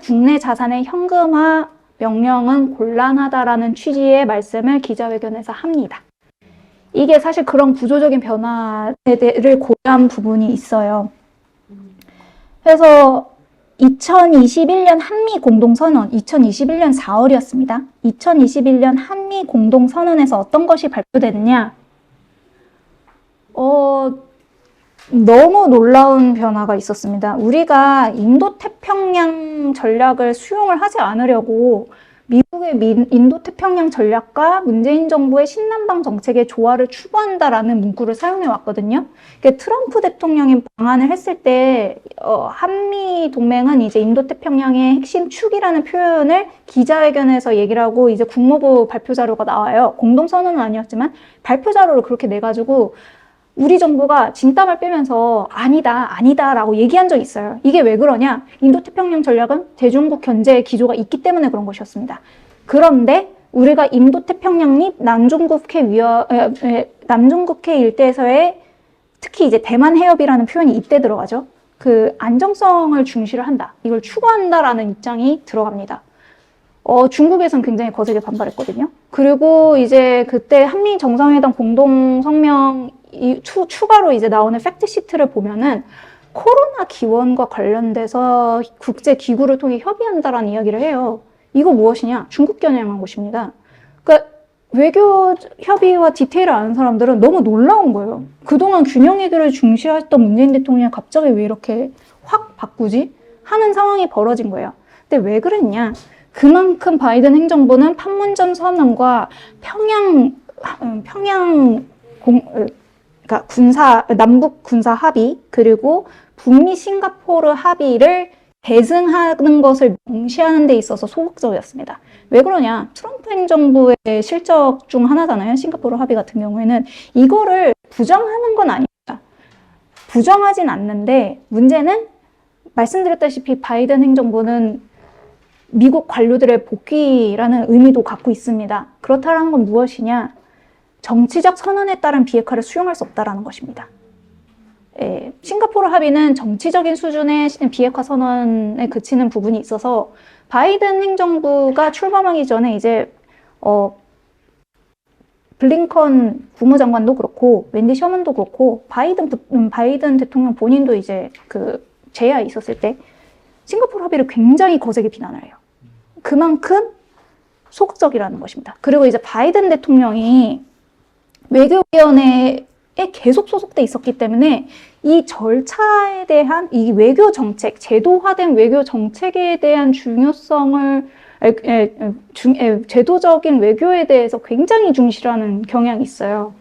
국내 자산의 현금화 명령은 곤란하다라는 취지의 말씀을 기자회견에서 합니다. 이게 사실 그런 구조적인 변화를 고려한 부분이 있어요. 그래서 2021년 한미 공동선언, 2021년 4월이었습니다. 2021년 한미 공동선언에서 어떤 것이 발표됐느냐? 너무 놀라운 변화가 있었습니다. 우리가 인도태평양 전략을 수용을 하지 않으려고 미국의 인도태평양 전략과 문재인 정부의 신남방 정책의 조화를 추구한다라는 문구를 사용해 왔거든요. 트럼프 대통령이 방한을 했을 때 한미 동맹은 이제 인도태평양의 핵심 축이라는 표현을 기자회견에서 얘기를 하고 이제 국무부 발표 자료가 나와요. 공동선언은 아니었지만 발표 자료를 그렇게 내가지고 우리 정부가 진땀을 빼면서 아니다라고 얘기한 적이 있어요. 이게 왜 그러냐? 인도태평양 전략은 대중국 견제 기조가 있기 때문에 그런 것이었습니다. 그런데 우리가 인도태평양 및 남중국해 일대에서의 특히 이제 대만 해협이라는 표현이 이때 들어가죠. 그 안정성을 중시를 한다. 이걸 추구한다라는 입장이 들어갑니다. 중국에서는 굉장히 거세게 반발했거든요. 그리고 이제 그때 한미 정상회담 공동 성명 추가로 이제 나오는 팩트시트를 보면은 코로나 기원과 관련돼서 국제 기구를 통해 협의한다라는 이야기를 해요. 이거 무엇이냐? 중국 겨냥한 것입니다. 그러니까 외교 협의와 디테일을 아는 사람들은 너무 놀라운 거예요. 그동안 균형 외교를 중시했던 문재인 대통령이 갑자기 왜 이렇게 확 바꾸지? 하는 상황이 벌어진 거예요. 근데 왜 그랬냐? 그만큼 바이든 행정부는 판문점 선언과 그러니까 남북 군사 합의, 그리고 북미 싱가포르 합의를 계승하는 것을 명시하는 데 있어서 소극적이었습니다. 왜 그러냐? 트럼프 행정부의 실적 중 하나잖아요. 싱가포르 합의 같은 경우에는 이거를 부정하는 건 아닙니다. 부정하진 않는데 문제는 말씀드렸다시피 바이든 행정부는 미국 관료들의 복귀라는 의미도 갖고 있습니다. 그렇다는 건 무엇이냐? 정치적 선언에 따른 비핵화를 수용할 수 없다는 것입니다. 싱가포르 합의는 정치적인 수준의 비핵화 선언에 그치는 부분이 있어서 바이든 행정부가 출범하기 전에 이제 블링컨 국무장관도 그렇고 웬디 셔먼도 그렇고 바이든 대통령 본인도 이제 그 제야에 있었을 때 싱가포르 합의를 굉장히 거세게 비난을 해요. 그만큼 소극적이라는 것입니다. 그리고 이제 바이든 대통령이 외교위원회에 계속 소속돼 있었기 때문에 이 절차에 대한 이 외교 정책, 제도화된 외교 정책에 대한 중요성을 제도적인 외교에 대해서 굉장히 중시하는 경향이 있어요.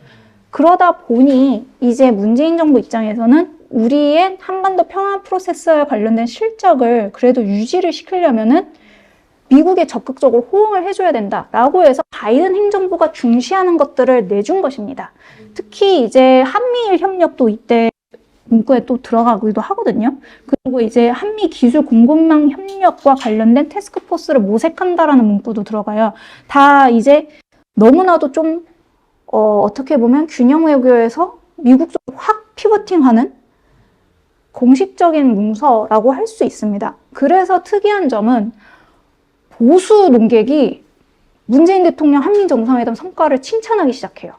그러다 보니 이제 문재인 정부 입장에서는 우리의 한반도 평화 프로세스와 관련된 실적을 그래도 유지를 시키려면은 미국에 적극적으로 호응을 해줘야 된다라고 해서 바이든 행정부가 중시하는 것들을 내준 것입니다. 특히 이제 한미일 협력도 이때 문구에 또 들어가기도 하거든요. 그리고 이제 한미 기술 공급망 협력과 관련된 태스크포스를 모색한다라는 문구도 들어가요. 다 이제 너무나도 좀 어떻게 보면 균형 외교에서 미국 쪽으로 확 피vo팅하는 공식적인 문서라고 할 수 있습니다. 그래서 특이한 점은 보수 논객이 문재인 대통령 한미 정상회담 성과를 칭찬하기 시작해요.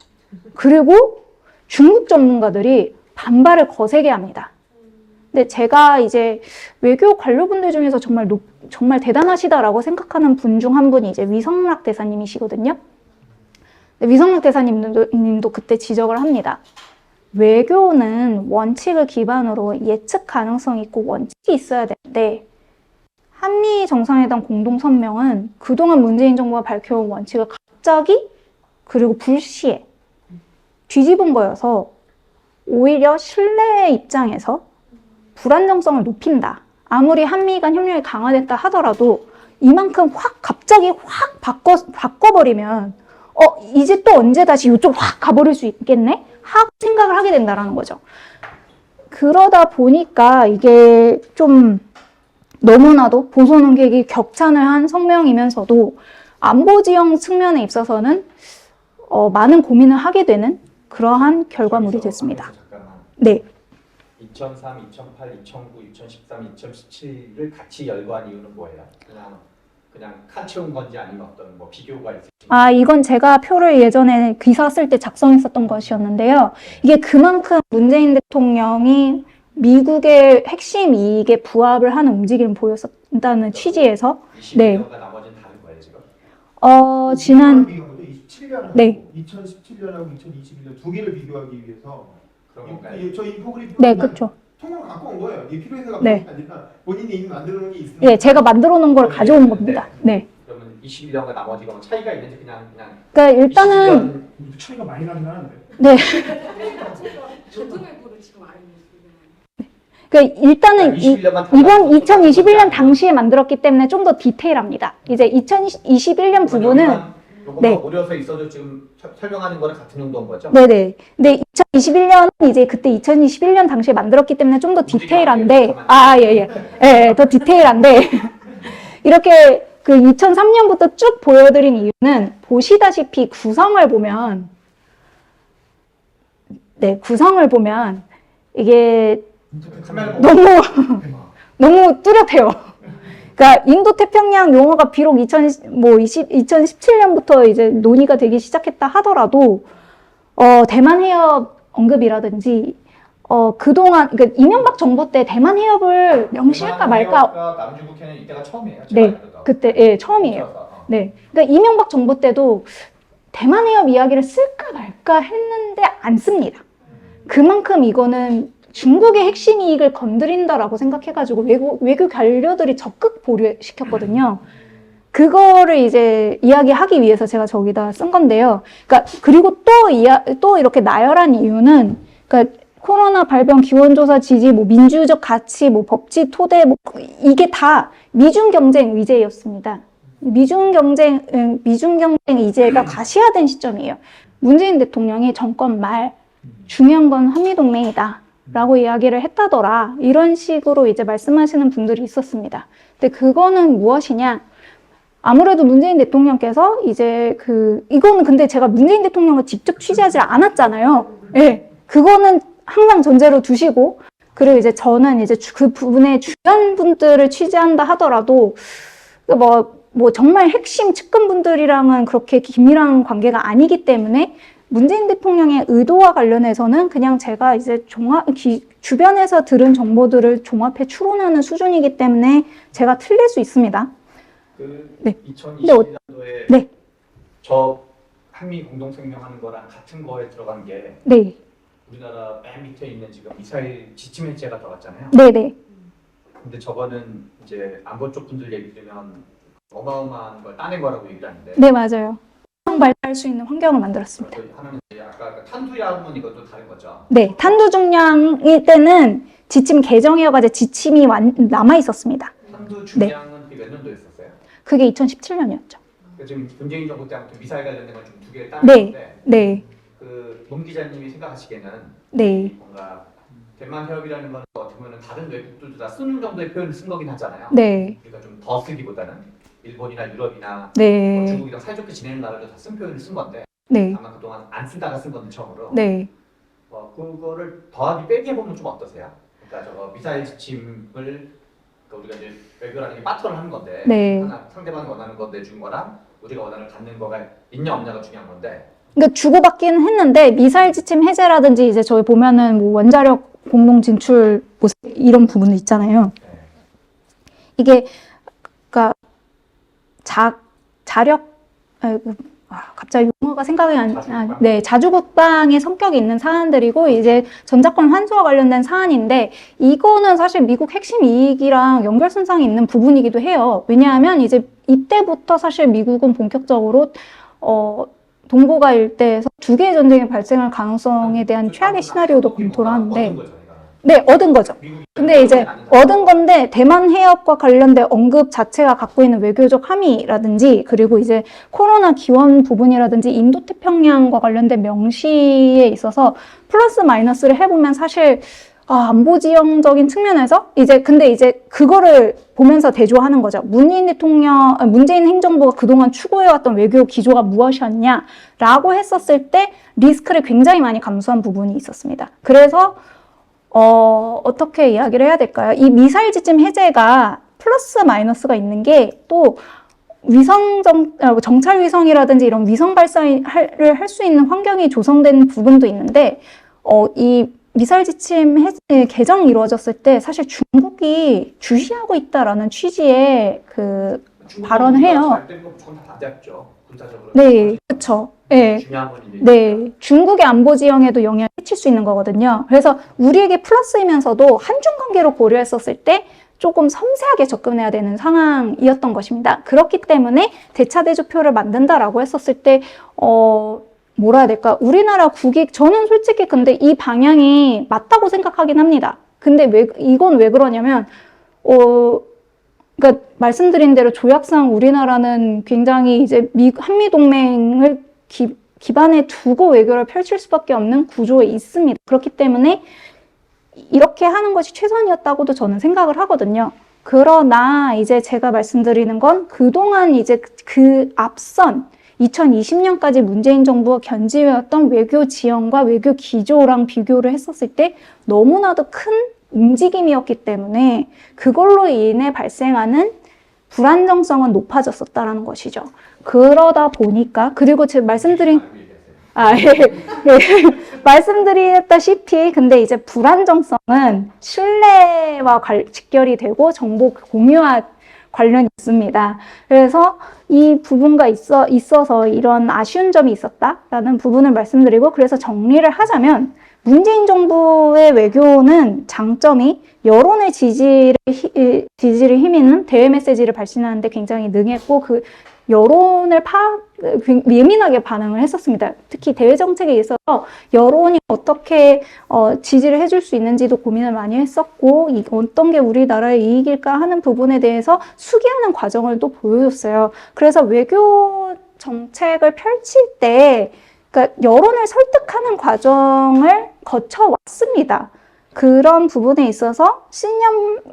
그리고 중국 전문가들이 반발을 거세게 합니다. 근데 제가 이제 외교 관료분들 중에서 정말 대단하시다라고 생각하는 분 중 한 분이 이제 위성락 대사님이시거든요. 위성락 대사님도 그때 지적을 합니다. 외교는 원칙을 기반으로 예측 가능성 있고 원칙이 있어야 되는데 한미 정상회담 공동성명은 그동안 문재인 정부가 밝혀온 원칙을 갑자기 그리고 불시에 뒤집은 거여서 오히려 신뢰의 입장에서 불안정성을 높인다. 아무리 한미 간 협력이 강화됐다 하더라도 이만큼 갑자기 확 바꿔버리면 이제 또 언제 다시 이쪽 확 가버릴 수 있겠네? 하고 생각을 하게 된다는 거죠. 그러다 보니까 이게 좀 너무나도 보소 논객이 격찬을 한 성명이면서도 안보 지형 측면에 있어서는 많은 고민을 하게 되는 그러한 결과물이 됐습니다. 잠깐만. 네. 2003, 2008, 2009, 2013, 2017을 같이 열거한 이유는 뭐예요? 그냥 칸 채운 건지 아니면 어떤 뭐 비교가 있으신가요? 이건 제가 표를 예전에 기사 쓸 때 작성했었던 것이었는데요. 이게 그만큼 문재인 대통령이 미국의 핵심 이익에 부합을 하는 움직임을 보였었다는 취지에서 22년과 나머지는 다른 거예요, 지금? 지난 27년하고 네. 2017년하고 2021년 두 개를 비교하기 위해서 그런 건가요? 저 인포그래픽 네, 그렇죠. 통으로 갖고 온 거예요. 이 필요해서가 네. 아니라 본인이 이미 만들어 놓은 게 있으니까. 예, 제가 만들어 놓은 걸 가져온 겁니다. 네. 그러면 21년과 나머지가 뭐 차이가 있는지 그냥 그러니까 일단은 22년 차이가 많이 나긴 하는데. 네. 조등을 부르 지금 알고 있어요. 그러니까 일단은 21년만 이번 2021년 당시에 만들었기 때문에 좀 더 디테일합니다. 이제 2021년 부분은 네. 오려서 있어도 지금 설명하는 거는 같은 정도인 거죠? 네네. 근데 2021년은 이제 그때 2021년 당시에 만들었기 때문에 좀 더 디테일한데, 예, 더 디테일한데, 이렇게 그 2003년부터 쭉 보여드린 이유는 보시다시피 구성을 보면, 네, 구성을 보면 이게 카메라 너무 뚜렷해요. 그러니까 인도 태평양 용어가 비록 2017년부터 이제 논의가 되기 시작했다 하더라도 대만 해협 언급이라든지 그동안 그러니까 이명박 정부 때 대만 해협을 명시할까 말까 남중국해는 이때가 처음이에요. 네, 그때 예, 처음이에요. 네. 그러니까 이명박 정부 때도 대만 해협 이야기를 쓸까 말까 했는데 안 씁니다. 그만큼 이거는 중국의 핵심 이익을 건드린다라고 생각해가지고 외교 관료들이 적극 보류시켰거든요. 그거를 이제 이야기하기 위해서 제가 저기다 쓴 건데요. 그러니까 그리고 또 이렇게 나열한 이유는 그러니까 코로나 발병 기원조사 지지, 뭐 민주적 가치, 뭐 법치 토대, 뭐 이게 다 미중 경쟁 의제였습니다. 미중 경쟁 의제가 가시화된 시점이에요. 문재인 대통령이 정권 말 중요한 건 한미동맹이다. 라고 이야기를 했다더라. 이런 식으로 이제 말씀하시는 분들이 있었습니다. 근데 그거는 무엇이냐? 아무래도 문재인 대통령께서 이제 이거는 근데 제가 문재인 대통령을 직접 취재하지 않았잖아요. 예. 그거는 항상 전제로 두시고, 그리고 이제 저는 이제 그 부분에 주변 분들을 취재한다 하더라도, 뭐 정말 핵심 측근분들이랑은 그렇게 긴밀한 관계가 아니기 때문에 문재인 대통령의 의도와 관련해서는 그냥 제가 이제 주변에서 들은 정보들을 종합해 추론하는 수준이기 때문에 제가 틀릴 수 있습니다. 네. 2021년도에 네. 저 한미 공동성명하는 거랑 같은 거에 들어간 게 네. 우리나라 맨 밑에 있는 지금 미사일 지침 해제가 들어갔잖아요. 네네. 근데 저거는 이제 안보 쪽 분들 얘기 들으면 어마어마한 걸 따낸 거라고 얘기를 하는데. 네, 맞아요. 발달할 수 있는 환경을 만들었습니다. 하나는 이제 아까 탄두량은 이것도 다른 거죠. 네, 탄두 중량일 때는 지침 개정이어가지고 지침이 남아 있었습니다. 탄두 중량은 몇 년도였었어요? 그게 2017년이었죠. 지금 문재인 정부 때부터 미사일 관련된 건 좀 두 개를 네, 따냈는데, 네, 논 기자님이 생각하시기에는 네, 뭔가 대만 해협이라는 건 어떻게 보면 다른 외국들도 다 쓰는 정도의 표현을 쓴 거긴 하잖아요. 네, 그러니까 좀 더 쓰기보다는 일본이나 유럽이나 네, 뭐 중국이랑 사이좋게 지내는 나라도 다 쓴 표현을 쓴 건데 네, 아마 그동안 안 쓰다가 쓴 건데 처음으로. 네. 그거를 더하기 빼기 해보면 좀 어떠세요? 그러니까 저거 미사일 지침을 우리가 이제 외교라는 게 빠트를 하는 건데 네. 하나 상대방이 원하는 거 내준 거랑 우리가 원하는 걸 갖는 거가 있냐 없냐가 중요한 건데. 그러니까 주고받기는 했는데 미사일 지침 해제라든지 이제 저희 보면은 뭐 원자력 공동 진출 뭐 이런 부분도 있잖아요. 네. 이게 그러니까 갑자기 용어가 생각이 네, 자주국방의 성격이 있는 사안들이고 이제 전작권 환수와 관련된 사안인데 이거는 사실 미국 핵심 이익이랑 연결선상이 있는 부분이기도 해요. 왜냐하면 이제 이때부터 사실 미국은 본격적으로 동북아 일대에서 두 개의 전쟁이 발생할 가능성에 대한 최악의 시나리오도 검토를 하는데 네, 얻은 거죠. 근데 이제 얻은 건데 대만 해협과 관련된 언급 자체가 갖고 있는 외교적 함의라든지 그리고 이제 코로나 기원 부분이라든지 인도 태평양과 관련된 명시에 있어서 플러스 마이너스를 해보면 사실 안보지형적인 측면에서 근데 이제 그거를 보면서 대조하는 거죠. 문재인 행정부가 그동안 추구해왔던 외교 기조가 무엇이었냐라고 했었을 때 리스크를 굉장히 많이 감수한 부분이 있었습니다. 그래서 어떻게 이야기를 해야 될까요? 이 미사일 지침 해제가 플러스 마이너스가 있는 게 또 정찰 위성이라든지 이런 위성 발사를 할 수 있는 환경이 조성된 부분도 있는데, 이 미사일 지침 해제 개정이 이루어졌을 때 사실 중국이 주시하고 있다라는 취지의 그 발언을 해요. 다 잡죠. 군사적으로. 네, 그렇죠. 네. 중요한 건 이제 네, 중국의 안보 지형에도 영향을 끼칠 수 있는 거거든요. 그래서 우리에게 플러스이면서도 한중 관계로 고려했었을 때 조금 섬세하게 접근해야 되는 상황이었던 것입니다. 그렇기 때문에 대차대조표를 만든다라고 했었을 때, 뭐라 해야 될까? 우리나라 국익, 저는 솔직히 근데 이 방향이 맞다고 생각하긴 합니다. 근데 이건 왜 그러냐면, 그러니까 말씀드린 대로 조약상 우리나라는 굉장히 이제 한미동맹을 기반에 두고 외교를 펼칠 수밖에 없는 구조에 있습니다. 그렇기 때문에 이렇게 하는 것이 최선이었다고도 저는 생각을 하거든요. 그러나 이제 제가 말씀드리는 건 그동안 이제 그 앞선 2020년까지 문재인 정부가 견지해왔던 외교 지형과 외교 기조랑 비교를 했었을 때 너무나도 큰 움직임이었기 때문에 그걸로 인해 발생하는 불안정성은 높아졌었다라는 것이죠. 그러다 보니까, 그리고 제가 말씀드린 말씀드렸다시피, 근데 이제 불안정성은 신뢰와 직결이 되고 정보 공유와 관련이 있습니다. 그래서 이 부분가 있어서 이런 아쉬운 점이 있었다라는 부분을 말씀드리고, 그래서 정리를 하자면 문재인 정부의 외교는 장점이 여론의 지지를 힘입는 대외 메시지를 발신하는 데 굉장히 능했고, 그 여론을 예민하게 반응을 했었습니다. 특히 대외 정책에 있어서 여론이 어떻게 지지를 해줄 수 있는지도 고민을 많이 했었고, 어떤 게 우리나라의 이익일까 하는 부분에 대해서 수기하는 과정을 또 보여줬어요. 그래서 외교 정책을 펼칠 때 그러니까 여론을 설득하는 과정을 거쳐왔습니다. 그런 부분에 있어서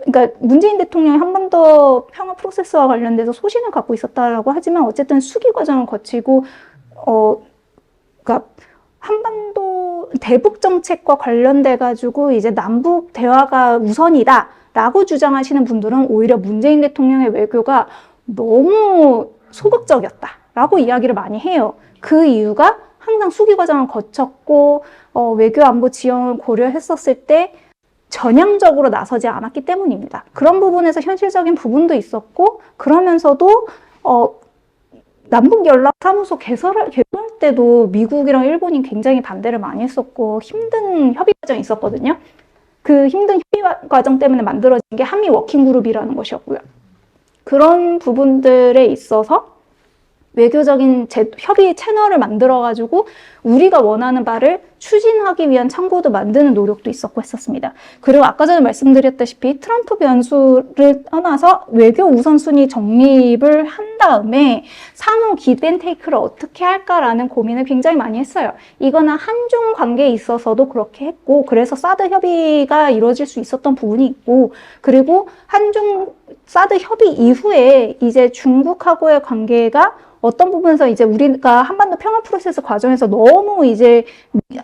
그러니까 문재인 대통령이 한반도 평화 프로세스와 관련돼서 소신을 갖고 있었다라고 하지만 어쨌든 수기 과정을 거치고, 그러니까 한반도 대북 정책과 관련돼가지고 이제 남북 대화가 우선이다라고 주장하시는 분들은 오히려 문재인 대통령의 외교가 너무 소극적이었다라고 이야기를 많이 해요. 그 이유가 항상 수기 과정을 거쳤고, 외교 안보 지형을 고려했었을 때 전향적으로 나서지 않았기 때문입니다. 그런 부분에서 현실적인 부분도 있었고, 그러면서도 남북연락사무소 개설할 때도 미국이랑 일본이 굉장히 반대를 많이 했었고 힘든 협의 과정이 있었거든요. 그 힘든 협의 과정 때문에 만들어진 게 한미 워킹그룹이라는 것이었고요. 그런 부분들에 있어서 외교적인 협의 채널을 만들어가지고 우리가 원하는 바를 추진하기 위한 창구도 만드는 노력도 있었고 했었습니다. 그리고 아까 전에 말씀드렸다시피 트럼프 변수를 떠나서 외교 우선순위 정립을 한 다음에 상호 기브앤테이크를 어떻게 할까라는 고민을 굉장히 많이 했어요. 이거는 한중 관계에 있어서도 그렇게 했고, 그래서 사드 협의가 이루어질 수 있었던 부분이 있고, 그리고 사드 협의 이후에 이제 중국하고의 관계가 어떤 부분에서 이제 우리가 한반도 평화 프로세스 과정에서 너무 이제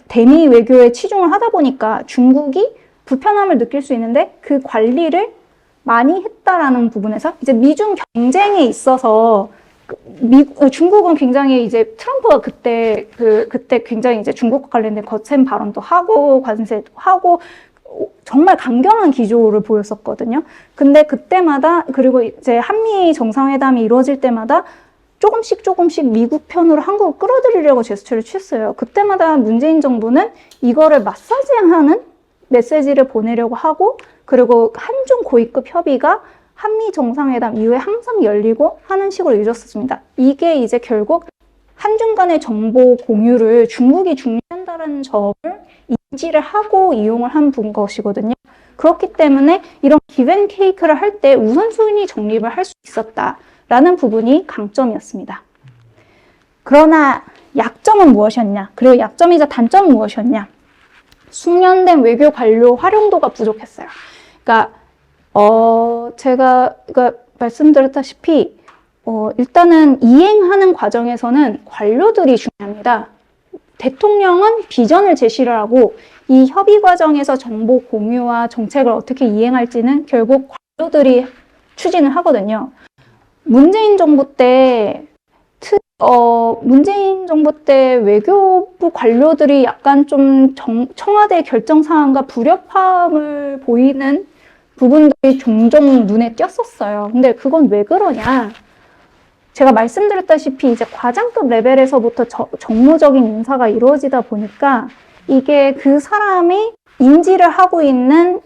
대미 외교에 치중을 하다 보니까 중국이 불편함을 느낄 수 있는데 그 관리를 많이 했다라는 부분에서 이제 미중 경쟁에 있어서 중국은 굉장히 이제 트럼프가 그때 굉장히 이제 중국과 관련된 거센 발언도 하고 관세도 하고 정말 강경한 기조를 보였었거든요. 근데 그때마다, 그리고 이제 한미 정상회담이 이루어질 때마다 조금씩 미국 편으로 한국을 끌어들이려고 제스처를 취했어요. 그때마다 문재인 정부는 이거를 마사지하는 메시지를 보내려고 하고, 그리고 한중 고위급 협의가 한미 정상회담 이후에 항상 열리고 하는 식으로 이루어졌습니다. 이게 이제 결국 한중 간의 정보 공유를 중국이 중시한다는 점을 인지를 하고 이용을 한 것이거든요. 그렇기 때문에 이런 기브앤테이크를 할 때 우선순위 정립을 할 수 있었다라는 부분이 강점이었습니다. 그러나 약점은 무엇이었냐? 그리고 약점이자 단점은 무엇이었냐? 숙련된 외교 관료 활용도가 부족했어요. 그러니까 제가 말씀드렸다시피 일단은 이행하는 과정에서는 관료들이 중요합니다. 대통령은 비전을 제시를 하고 이 협의 과정에서 정보 공유와 정책을 어떻게 이행할지는 결국 관료들이 추진을 하거든요. 문재인 정부 때 외교부 관료들이 약간 좀 청와대 결정 사항과 불협화음을 보이는 부분들이 종종 눈에 띄었었어요. 근데 그건 왜 그러냐? 제가 말씀드렸다시피 이제 과장급 레벨에서부터 정무적인 인사가 이루어지다 보니까 이게 그 사람이 인지를 하고 있는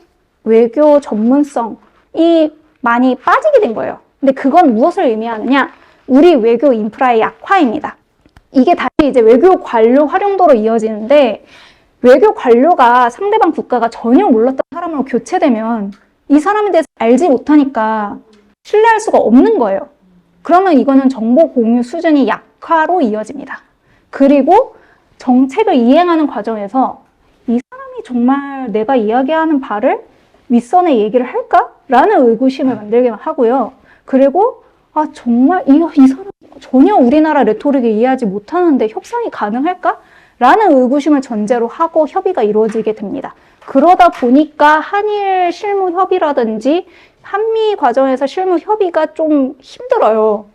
외교 전문성이 많이 빠지게 된 거예요. 근데 그건 무엇을 의미하느냐? 우리 외교 인프라의 약화입니다. 이게 다시 이제 외교 관료 활용도로 이어지는데 외교 관료가 상대방 국가가 전혀 몰랐던 사람으로 교체되면 이 사람에 대해서 알지 못하니까 신뢰할 수가 없는 거예요. 그러면 이거는 정보 공유 수준이 약화로 이어집니다. 그리고 정책을 이행하는 과정에서 이 사람이 정말 내가 이야기하는 바를 윗선에 얘기를 할까? 라는 의구심을 만들게 하고요. 그리고 정말 이 사람 전혀 우리나라 레토릭을 이해하지 못하는데 협상이 가능할까? 라는 의구심을 전제로 하고 협의가 이루어지게 됩니다. 그러다 보니까 한일 실무 협의라든지 한미 과정에서 실무 협의가 좀 힘들어요.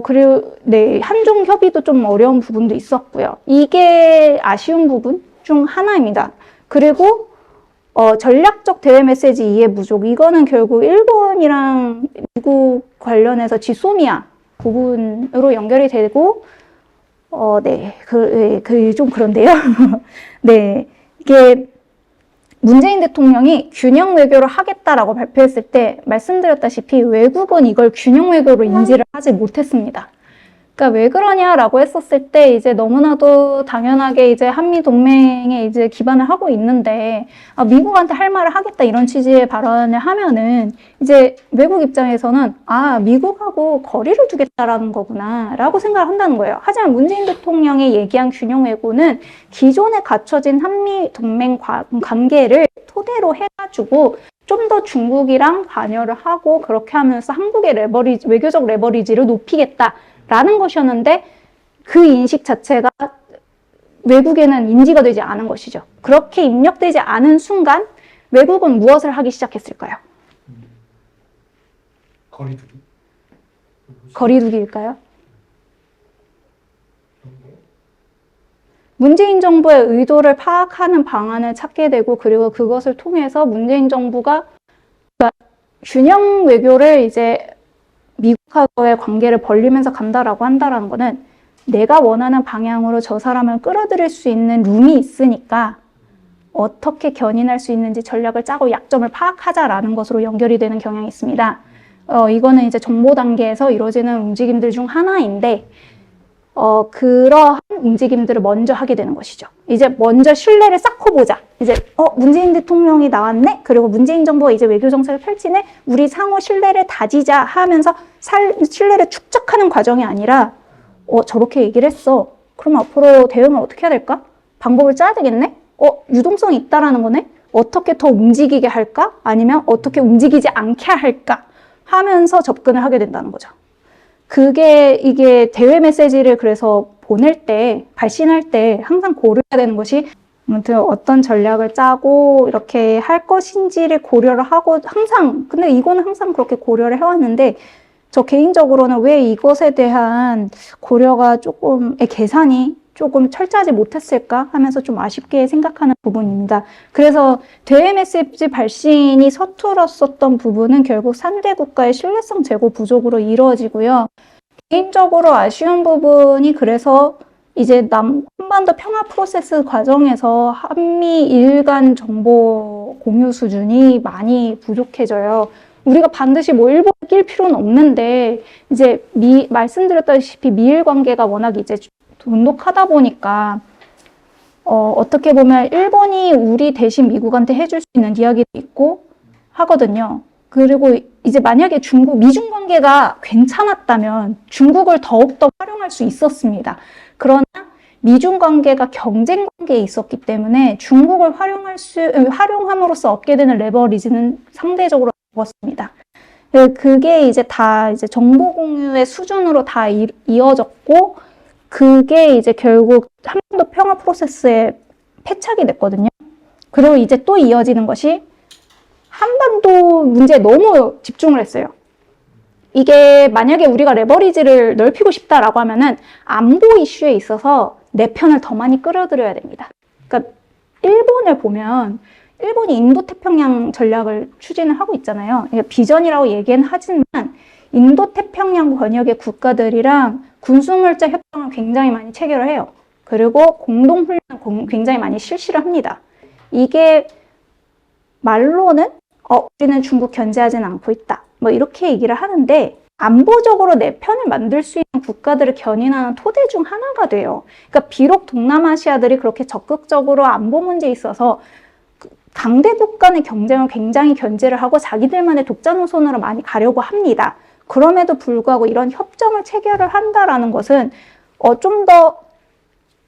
그리고 네, 한중 협의도 좀 어려운 부분도 있었고요. 이게 아쉬운 부분 중 하나입니다. 그리고 전략적 대외 메시지 이해 부족. 이거는 결국 일본이랑 미국 관련해서 지소미아 부분으로 연결이 되고, 좀 그런데요. 네, 이게 문재인 대통령이 균형 외교를 하겠다라고 발표했을 때 말씀드렸다시피 외국은 이걸 균형 외교로 인지를 하지 못했습니다. 그러니까 왜 그러냐라고 했었을 때 이제 너무나도 당연하게 이제 한미 동맹에 이제 기반을 하고 있는데 미국한테 할 말을 하겠다 이런 취지의 발언을 하면은 이제 외국 입장에서는 미국하고 거리를 두겠다라는 거구나라고 생각을 한다는 거예요. 하지만 문재인 대통령이 얘기한 균형 외교는 기존에 갖춰진 한미 동맹 관계를 토대로 해가지고 좀 더 중국이랑 관여를 하고 그렇게 하면서 한국의 외교적 레버리지를 높이겠다라는 것이었는데 그 인식 자체가 외국에는 인지가 되지 않은 것이죠. 그렇게 입력되지 않은 순간 외국은 무엇을 하기 시작했을까요? 거리두기? 거리두기일까요? 문재인 정부의 의도를 파악하는 방안을 찾게 되고 그리고 그것을 통해서 문재인 정부가 균형 외교를 이제 미국하고의 관계를 벌리면서 간다라고 한다라는 거는 내가 원하는 방향으로 저 사람을 끌어들일 수 있는 룸이 있으니까 어떻게 견인할 수 있는지 전략을 짜고 약점을 파악하자라는 것으로 연결이 되는 경향이 있습니다. 이거는 이제 정보 단계에서 이루어지는 움직임들 중 하나인데 그러한 움직임들을 먼저 하게 되는 것이죠. 이제 먼저 신뢰를 쌓고 보자. 이제 문재인 대통령이 나왔네? 그리고 문재인 정부가 이제 외교 정책을 펼치네? 우리 상호 신뢰를 다지자 하면서 신뢰를 축적하는 과정이 아니라 저렇게 얘기를 했어. 그럼 앞으로 대응을 어떻게 해야 될까? 방법을 짜야 되겠네? 유동성이 있다라는 거네? 어떻게 더 움직이게 할까? 아니면 어떻게 움직이지 않게 할까? 하면서 접근을 하게 된다는 거죠. 이게 대외 메시지를 그래서 보낼 때, 발신할 때 항상 고려해야 되는 것이 아무튼 어떤 전략을 짜고 이렇게 할 것인지를 고려를 하고 근데 이거는 항상 그렇게 고려를 해왔는데 저 개인적으로는 왜 이것에 대한 고려가 계산이 조금 철저하지 못했을까 하면서 좀 아쉽게 생각하는 부분입니다. 그래서 대외 메시지 발신이 서툴었었던 부분은 결국 상대 국가의 신뢰성 제고 부족으로 이루어지고요. 개인적으로 아쉬운 부분이 그래서 이제 한반도 평화 프로세스 과정에서 한미일 간 정보 공유 수준이 많이 부족해져요. 우리가 반드시 일본을 낄 필요는 없는데 이제 말씀드렸다시피 미일 관계가 워낙 이제 돈독하다 보니까 어떻게 보면 일본이 우리 대신 미국한테 해줄 수 있는 이야기도 있고 하거든요. 그리고 이제 만약에 미중 관계가 괜찮았다면 중국을 더욱더 활용할 수 있었습니다. 그러나 미중 관계가 경쟁 관계에 있었기 때문에 중국을 활용함으로써 얻게 되는 레버리지는 상대적으로 적었습니다. 그게 이제 다 이제 정보 공유의 수준으로 다 이어졌고, 그게 이제 결국 한반도 평화 프로세스에 패착이 됐거든요. 그리고 이제 또 이어지는 것이 한반도 문제에 너무 집중을 했어요. 이게 만약에 우리가 레버리지를 넓히고 싶다라고 하면은 안보 이슈에 있어서 내 편을 더 많이 끌어들여야 됩니다. 그러니까 일본을 보면 일본이 인도태평양 전략을 추진을 하고 있잖아요. 비전이라고 얘기는 하지만 인도태평양 권역의 국가들이랑 군수물자 협정을 굉장히 많이 체결을 해요. 그리고 공동훈련을 굉장히 많이 실시를 합니다. 이게 말로는 우리는 중국 견제하지는 않고 있다, 뭐 이렇게 얘기를 하는데 안보적으로 내 편을 만들 수 있는 국가들을 견인하는 토대 중 하나가 돼요. 그러니까 비록 동남아시아들이 그렇게 적극적으로 안보 문제에 있어서 강대국 간의 경쟁을 굉장히 견제를 하고 자기들만의 독자 노선으로 많이 가려고 합니다. 그럼에도 불구하고 이런 협정을 체결을 한다라는 것은 좀 더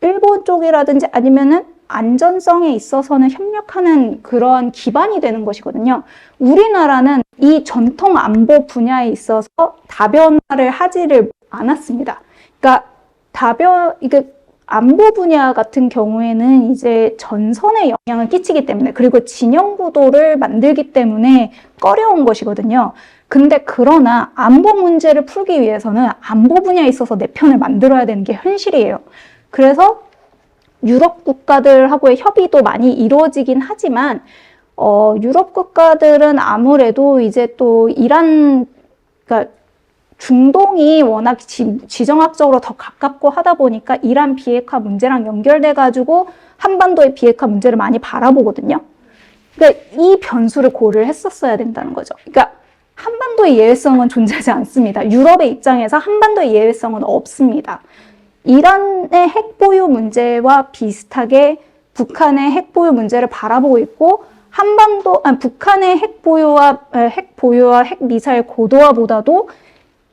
일본 쪽이라든지 아니면은 안전성에 있어서는 협력하는 그런 기반이 되는 것이거든요. 우리나라는 이 전통 안보 분야에 있어서 다변화를 하지를 않았습니다. 그러니까 이게 안보 분야 같은 경우에는 이제 전선에 영향을 끼치기 때문에, 그리고 진영 구도를 만들기 때문에 꺼려온 것이거든요. 근데 그러나 안보 문제를 풀기 위해서는 안보 분야에 있어서 내 편을 만들어야 되는 게 현실이에요. 그래서 유럽 국가들하고의 협의도 많이 이루어지긴 하지만 유럽 국가들은 아무래도 이제 또 그러니까 중동이 워낙 지정학적으로 더 가깝고 하다 보니까 이란 비핵화 문제랑 연결돼 가지고 한반도의 비핵화 문제를 많이 바라보거든요. 그러니까 이 변수를 고려를 했었어야 된다는 거죠. 그러니까 한반도의 예외성은 존재하지 않습니다. 유럽의 입장에서 한반도의 예외성은 없습니다. 이란의 핵 보유 문제와 비슷하게 북한의 핵 보유 문제를 바라보고 있고, 북한의 핵 보유와 핵 미사일 고도화보다도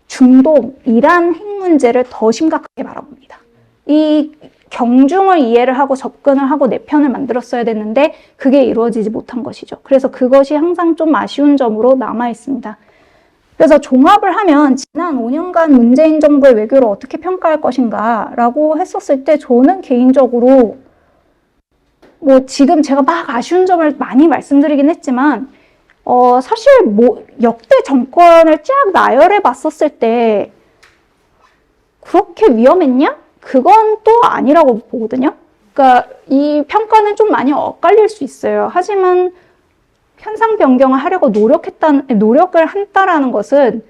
중동, 이란 핵 문제를 더 심각하게 바라봅니다. 이 경중을 이해를 하고 접근을 하고 내 편을 만들었어야 됐는데 그게 이루어지지 못한 것이죠. 그래서 그것이 항상 좀 아쉬운 점으로 남아 있습니다. 그래서 종합을 하면 지난 5년간 문재인 정부의 외교를 어떻게 평가할 것인가 라고 했었을 때 저는 개인적으로 뭐 지금 제가 막 아쉬운 점을 많이 말씀드리긴 했지만 사실 뭐 역대 정권을 쫙 나열해 봤었을 때 그렇게 위험했냐? 그건 또 아니라고 보거든요. 그러니까 이 평가는 좀 많이 엇갈릴 수 있어요. 하지만 현상 변경을 하려고 노력을 한다라는 것은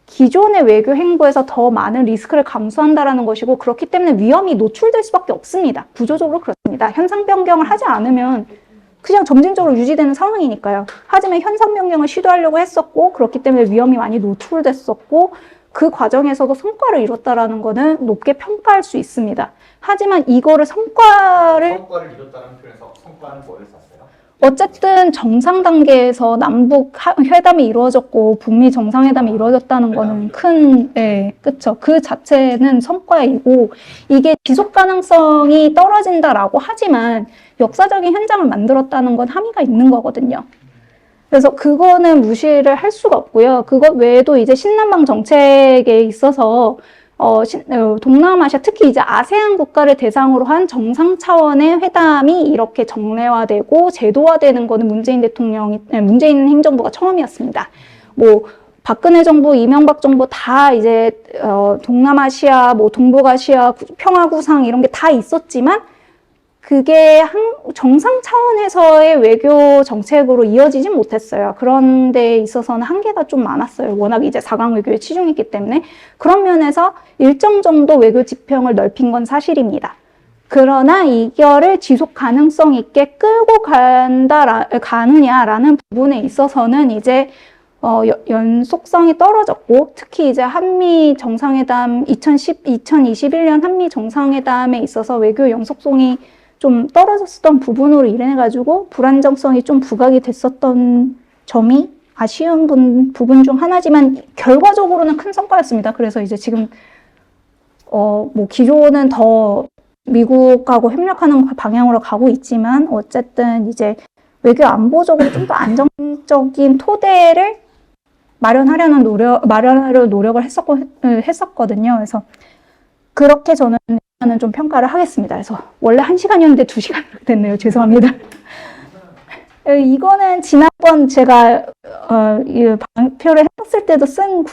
기존의 외교 행보에서 더 많은 리스크를 감수한다라는 것이고, 그렇기 때문에 위험이 노출될 수밖에 없습니다. 구조적으로 그렇습니다. 현상 변경을 하지 않으면 그냥 점진적으로 유지되는 상황이니까요. 하지만 현상 변경을 시도하려고 했었고, 그렇기 때문에 위험이 많이 노출됐었고, 그 과정에서도 성과를 이뤘다라는 거는 높게 평가할 수 있습니다. 하지만 이거를 성과를 이뤘다는 표현에서 성과는 뭐를 썼어요? 어쨌든 정상 단계에서 남북 회담이 이루어졌고 북미 정상회담이 이루어졌다는 거는 그쵸. 그 자체는 성과이고, 이게 지속 가능성이 떨어진다라고 하지만 역사적인 현장을 만들었다는 건 함의가 있는 거거든요. 그래서 그거는 무시를 할 수가 없고요. 그것 외에도 이제 신남방 정책에 있어서 동남아시아, 특히 이제 아세안 국가를 대상으로 한 정상 차원의 회담이 이렇게 정례화되고 제도화되는 거는 문재인 행정부가 처음이었습니다. 뭐 박근혜 정부, 이명박 정부 다 이제 동남아시아, 뭐 동북아시아 평화 구상 이런 게 다 있었지만 그게 정상 차원에서의 외교 정책으로 이어지지 못했어요. 그런 데 있어서는 한계가 좀 많았어요. 워낙 이제 4강 외교에 치중했기 때문에. 그런 면에서 일정 정도 외교 지평을 넓힌 건 사실입니다. 그러나 이거를 지속 가능성 있게 끌고 가느냐라는 부분에 있어서는 이제 연속성이 떨어졌고, 특히 이제 한미 정상회담 2021년 한미 정상회담에 있어서 외교 연속성이 좀 떨어졌었던 부분으로 인해가지고 불안정성이 좀 부각이 됐었던 점이 아쉬운 부분 중 하나지만 결과적으로는 큰 성과였습니다. 그래서 이제 지금 뭐 기조는 더 미국하고 협력하는 방향으로 가고 있지만 어쨌든 이제 외교 안보적으로 좀 더 안정적인 토대를 마련하려는 노력을 했었거든요. 그래서 그렇게 저는 좀 평가를 하겠습니다. 그래서 원래 1시간이었는데 2시간 됐네요. 죄송합니다. 이거는 지난번 제가 이 발표를 했을 때도 쓴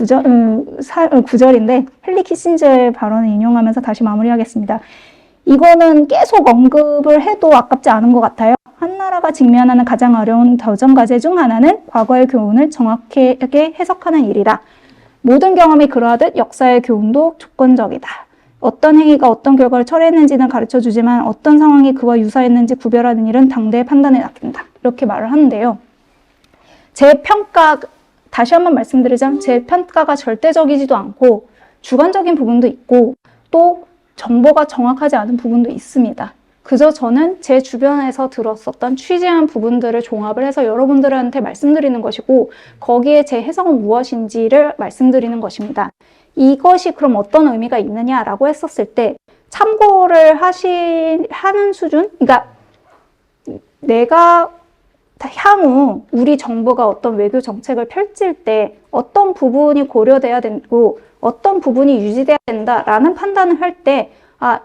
구절인데 헨리 키신저의 발언을 인용하면서 다시 마무리하겠습니다. 이거는 계속 언급을 해도 아깝지 않은 것 같아요. 한 나라가 직면하는 가장 어려운 도전 과제 중 하나는 과거의 교훈을 정확하게 해석하는 일이다. 모든 경험이 그러하듯 역사의 교훈도 조건적이다. 어떤 행위가 어떤 결과를 초래했는지는 가르쳐주지만 어떤 상황이 그와 유사했는지 구별하는 일은 당대의 판단에 맡긴다. 이렇게 말을 하는데요. 제 평가, 다시 한번 말씀드리자면 제 평가가 절대적이지도 않고 주관적인 부분도 있고 또 정보가 정확하지 않은 부분도 있습니다. 그저 저는 제 주변에서 들었었던 취재한 부분들을 종합을 해서 여러분들한테 말씀드리는 것이고 거기에 제 해석은 무엇인지를 말씀드리는 것입니다. 이것이 그럼 어떤 의미가 있느냐라고 했었을 때 참고를 하는 수준? 그러니까 내가 향후 우리 정부가 어떤 외교 정책을 펼칠 때 어떤 부분이 고려돼야 되고 어떤 부분이 유지돼야 된다라는 판단을 할 때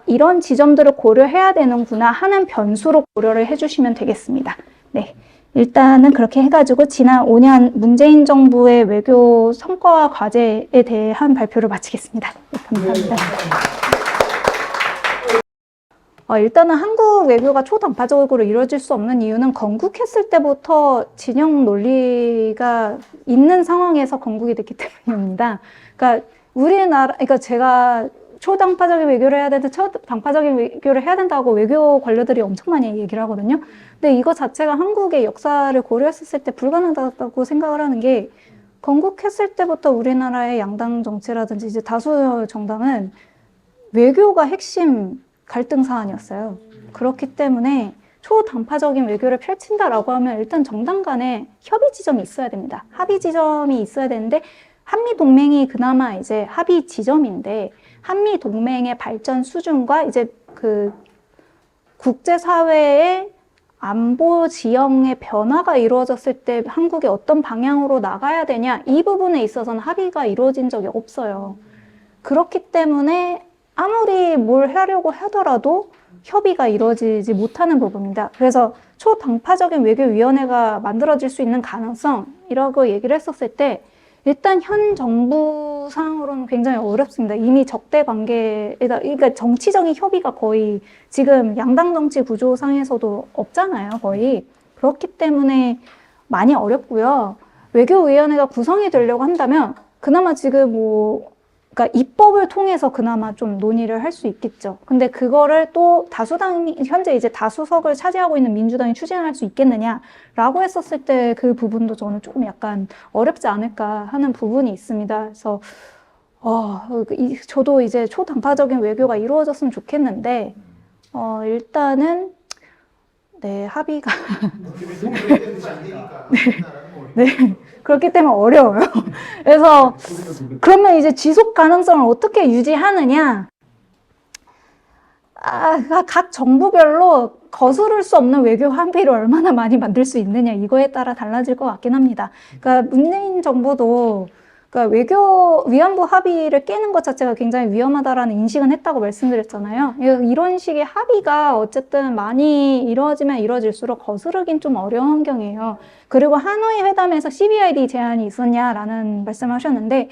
이런 지점들을 고려해야 되는구나 하는 변수로 고려를 해주시면 되겠습니다. 네, 일단은 그렇게 해가지고 지난 5년 문재인 정부의 외교 성과와 과제에 대한 발표를 마치겠습니다. 네, 감사합니다. 일단은 한국 외교가 초단파적으로 이루어질 수 없는 이유는 건국했을 때부터 진영 논리가 있는 상황에서 건국이 됐기 때문입니다. 그러니까 그러니까 제가 초당파적인 외교를 해야 되는데 초당파적인 외교를 해야 된다고 외교 관료들이 엄청 많이 얘기를 하거든요. 근데 이거 자체가 한국의 역사를 고려했을 때 불가능하다고 생각을 하는 게 건국했을 때부터 우리나라의 양당 정치라든지 이제 다수 정당은 외교가 핵심 갈등 사안이었어요. 그렇기 때문에 초당파적인 외교를 펼친다라고 하면 일단 정당 간에 협의 지점이 있어야 됩니다. 합의 지점이 있어야 되는데 한미 동맹이 그나마 이제 합의 지점인데 한미 동맹의 발전 수준과 이제 그 국제사회의 안보 지형의 변화가 이루어졌을 때 한국이 어떤 방향으로 나가야 되냐 이 부분에 있어서는 합의가 이루어진 적이 없어요. 그렇기 때문에 아무리 뭘 하려고 하더라도 협의가 이루어지지 못하는 부분입니다. 그래서 초당파적인 외교위원회가 만들어질 수 있는 가능성이라고 얘기를 했었을 때 일단 현 정부상으로는 굉장히 어렵습니다. 이미 적대 관계에다, 그러니까 정치적인 협의가 거의 지금 양당 정치 구조상에서도 없잖아요, 거의. 그렇기 때문에 많이 어렵고요. 외교위원회가 구성이 되려고 한다면 그나마 지금 그러니까 입법을 통해서 그나마 좀 논의를 할 수 있겠죠. 근데 그거를 또 현재 이제 다수석을 차지하고 있는 민주당이 추진할 수 있겠느냐라고 했었을 때 그 부분도 저는 조금 약간 어렵지 않을까 하는 부분이 있습니다. 그래서, 저도 이제 초당파적인 외교가 이루어졌으면 좋겠는데, 일단은, 네, 합의가. 네. 그렇기 때문에 어려워요. 그래서 그러면 이제 지속 가능성을 어떻게 유지하느냐? 각 정부별로 거스를 수 없는 외교 합의를 얼마나 많이 만들 수 있느냐 이거에 따라 달라질 것 같긴 합니다. 그러니까 문재인 정부도 그러니까 위안부 합의를 깨는 것 자체가 굉장히 위험하다라는 인식은 했다고 말씀드렸잖아요. 이런 식의 합의가 어쨌든 많이 이루어지면 이루어질수록 거스르긴 좀 어려운 환경이에요. 그리고 하노이 회담에서 CBID 제안이 있었냐라는 말씀을 하셨는데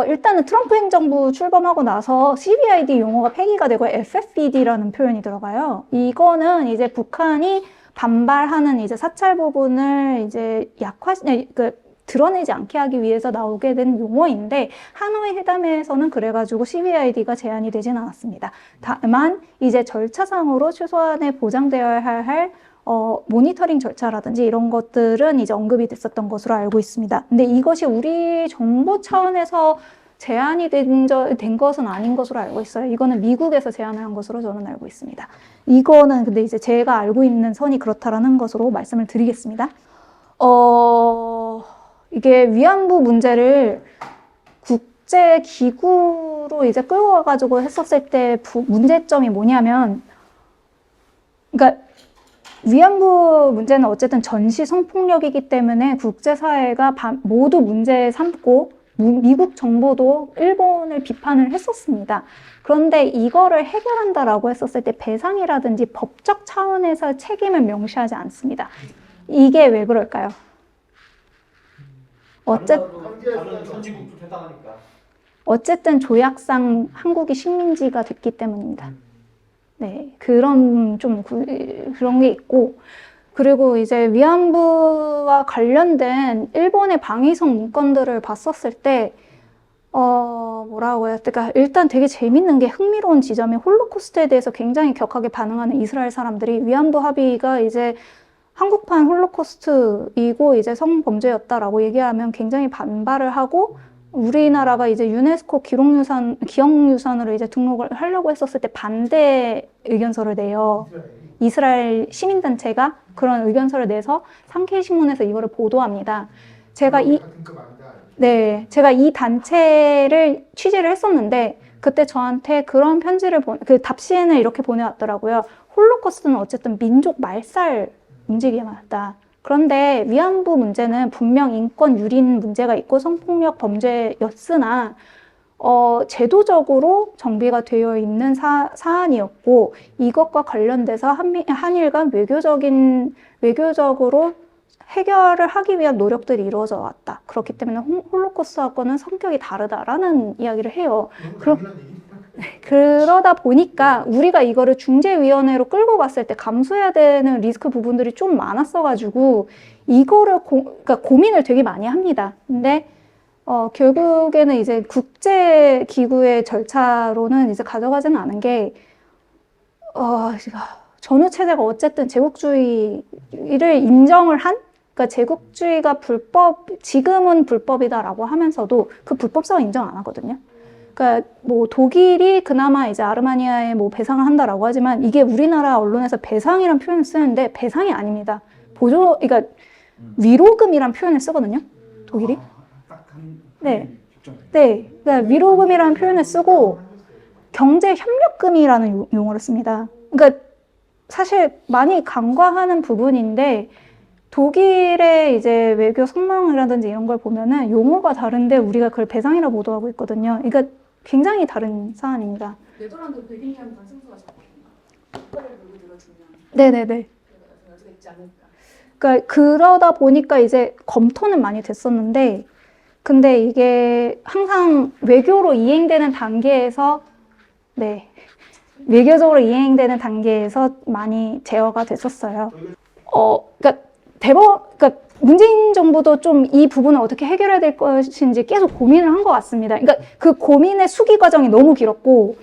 일단은 트럼프 행정부 출범하고 나서 CBID 용어가 폐기가 되고 FFBD라는 표현이 들어가요. 이거는 이제 북한이 반발하는 이제 사찰 부분을 이제 드러내지 않게 하기 위해서 나오게 된 용어인데 하노이 회담에서는 그래가지고 CBID가 제한이 되진 않았습니다. 다만 이제 절차상으로 최소한의 보장되어야 할 모니터링 절차라든지 이런 것들은 이제 언급이 됐었던 것으로 알고 있습니다. 근데 이것이 우리 정부 차원에서 제한이 된 것은 아닌 것으로 알고 있어요. 이거는 미국에서 제안을 한 것으로 저는 알고 있습니다. 이거는 근데 이제 제가 알고 있는 선이 그렇다라는 것으로 말씀을 드리겠습니다. 이게 위안부 문제를 국제기구 위안부로 이제 끌고 와가지고 했었을 때 문제점이 뭐냐면, 그러니까 위안부 문제는 어쨌든 전시 성폭력이기 때문에 국제사회가 모두 문제 삼고 미국 정부도 일본을 비판을 했었습니다. 그런데 이거를 해결한다라고 했었을 때 배상이라든지 법적 차원에서 책임을 명시하지 않습니다. 이게 왜 그럴까요? 다른 선진국도 해당하니까. 어쨌든 조약상 한국이 식민지가 됐기 때문입니다. 네, 그런 게 있고, 그리고 이제 위안부와 관련된 일본의 방위성 문건들을 봤었을 때, 뭐라고 해야 될까? 일단 되게 재밌는 게 흥미로운 지점이 홀로코스트에 대해서 굉장히 격하게 반응하는 이스라엘 사람들이 위안부 합의가 이제 한국판 홀로코스트이고 이제 성범죄였다라고 얘기하면 굉장히 반발을 하고 우리나라가 이제 유네스코 기억유산으로 이제 등록을 하려고 했었을 때 반대 의견서를 내요. 이스라엘 시민단체가 그런 의견서를 내서 상케이신문에서 이거를 보도합니다. 제가 이 단체를 취재를 했었는데 그때 저한테 그런 편지를 그 답신을 이렇게 보내왔더라고요. 홀로코스트는 어쨌든 민족 말살 움직임이었다. 그런데 위안부 문제는 분명 인권 유린 문제가 있고 성폭력 범죄였으나 제도적으로 정비가 되어 있는 사안이었고 이것과 관련돼서 한일 간 외교적으로 해결을 하기 위한 노력들이 이루어져 왔다. 그렇기 때문에 홀로코스트하고는 성격이 다르다라는 이야기를 해요. 그러다 보니까 우리가 이거를 중재위원회로 끌고 갔을 때 감수해야 되는 리스크 부분들이 좀 많았어가지고 이거를 그러니까 고민을 되게 많이 합니다. 근데 결국에는 이제 국제기구의 절차로는 이제 가져가지는 않은 게 전후 체제가 어쨌든 제국주의를 인정을 한 그러니까 제국주의가 지금은 불법이다라고 하면서도 그 불법성을 인정 안 하거든요. 그러니까 뭐 독일이 그나마 이제 아르마니아에 뭐 배상을 한다라고 하지만 이게 우리나라 언론에서 배상이란 표현을 쓰는데 배상이 아닙니다. 그러니까 위로금이란 표현을 쓰거든요. 독일이. 네. 그러니까 위로금이라는 표현을 쓰고 경제협력금이라는 용어를 씁니다. 그러니까 사실 많이 간과하는 부분인데 독일의 이제 외교 성명이라든지 이런 걸 보면은 용어가 다른데 우리가 그걸 배상이라 보도하고 있거든요. 그러니까 굉장히 다른 사안입니다. 네덜란드 100년 반성서가 잡혔나? 국가를 물고 들어주면 네네네. 여지가 있지 않을까? 그러니까 그러다 보니까 이제 검토는 많이 됐었는데 근데 이게 항상 외교로 이행되는 단계에서 외교적으로 이행되는 단계에서 많이 제어가 됐었어요. 그러니까 문재인 정부도 좀 이 부분을 어떻게 해결해야 될 것인지 계속 고민을 한 것 같습니다. 그러니까 그 고민의 수기 과정이 너무 길었고,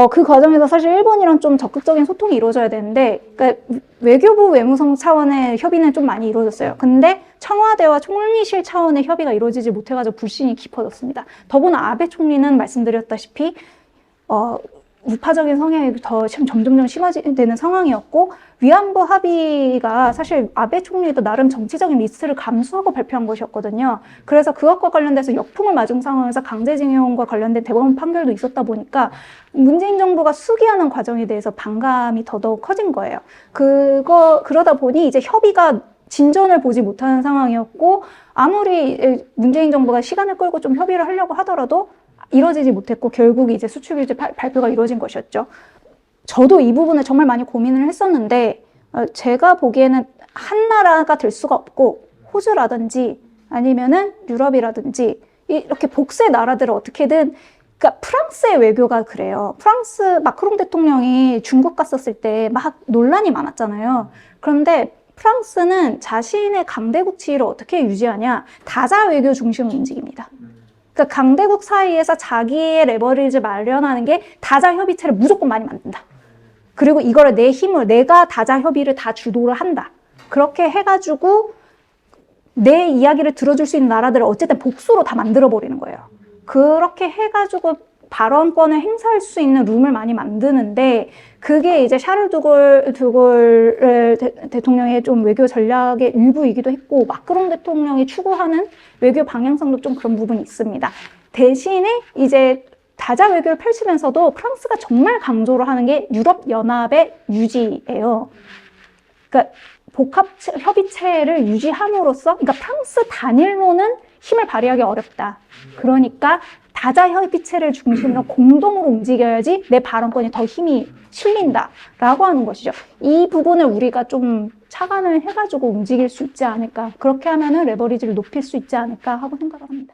그 과정에서 사실 일본이랑 좀 적극적인 소통이 이루어져야 되는데, 그러니까 외교부 외무성 차원의 협의는 좀 많이 이루어졌어요. 근데 청와대와 총리실 차원의 협의가 이루어지지 못해가지고 불신이 깊어졌습니다. 더구나 아베 총리는 말씀드렸다시피, 우파적인 성향이 점점 심화되는 상황이었고 위안부 합의가 사실 아베 총리도 나름 정치적인 리스트를 감수하고 발표한 것이었거든요. 그래서 그것과 관련돼서 역풍을 맞은 상황에서 강제징용과 관련된 대법원 판결도 있었다 보니까 문재인 정부가 수기하는 과정에 대해서 반감이 더더욱 커진 거예요. 그러다 보니 이제 협의가 진전을 보지 못하는 상황이었고 아무리 문재인 정부가 시간을 끌고 좀 협의를 하려고 하더라도 이루어지지 못했고 결국 이제 수출규제 발표가 이루어진 것이었죠. 저도 이 부분을 정말 많이 고민을 했었는데 제가 보기에는 한 나라가 될 수가 없고 호주라든지 아니면은 유럽이라든지 이렇게 복수의 나라들을 어떻게든 그러니까 프랑스의 외교가 그래요. 프랑스 마크롱 대통령이 중국 갔었을 때 막 논란이 많았잖아요. 그런데 프랑스는 자신의 강대국 지위를 어떻게 유지하냐 다자 외교 중심으로 움직입니다. 그러니까 강대국 사이에서 자기의 레버리지 마련하는 게 다자 협의체를 무조건 많이 만든다. 그리고 이거를 내가 다자 협의를 다 주도를 한다. 그렇게 해가지고 내 이야기를 들어줄 수 있는 나라들을 어쨌든 복수로 다 만들어버리는 거예요. 그렇게 해가지고 발언권을 행사할 수 있는 룸을 많이 만드는데 그게 이제 샤를 드골 대통령의 좀 외교 전략의 일부이기도 했고 마크롱 대통령이 추구하는 외교 방향성도 좀 그런 부분이 있습니다. 대신에 이제 다자 외교를 펼치면서도 프랑스가 정말 강조를 하는 게 유럽 연합의 유지예요. 그러니까 복합 협의체를 유지함으로써, 그러니까 프랑스 단일로는 힘을 발휘하기 어렵다. 그러니까 다자 협의체를 중심으로 공동으로 움직여야지 내 발언권이 더 힘이 실린다라고 하는 것이죠. 이 부분을 우리가 좀 착안을 해가지고 움직일 수 있지 않을까. 그렇게 하면은 레버리지를 높일 수 있지 않을까 하고 생각을 합니다.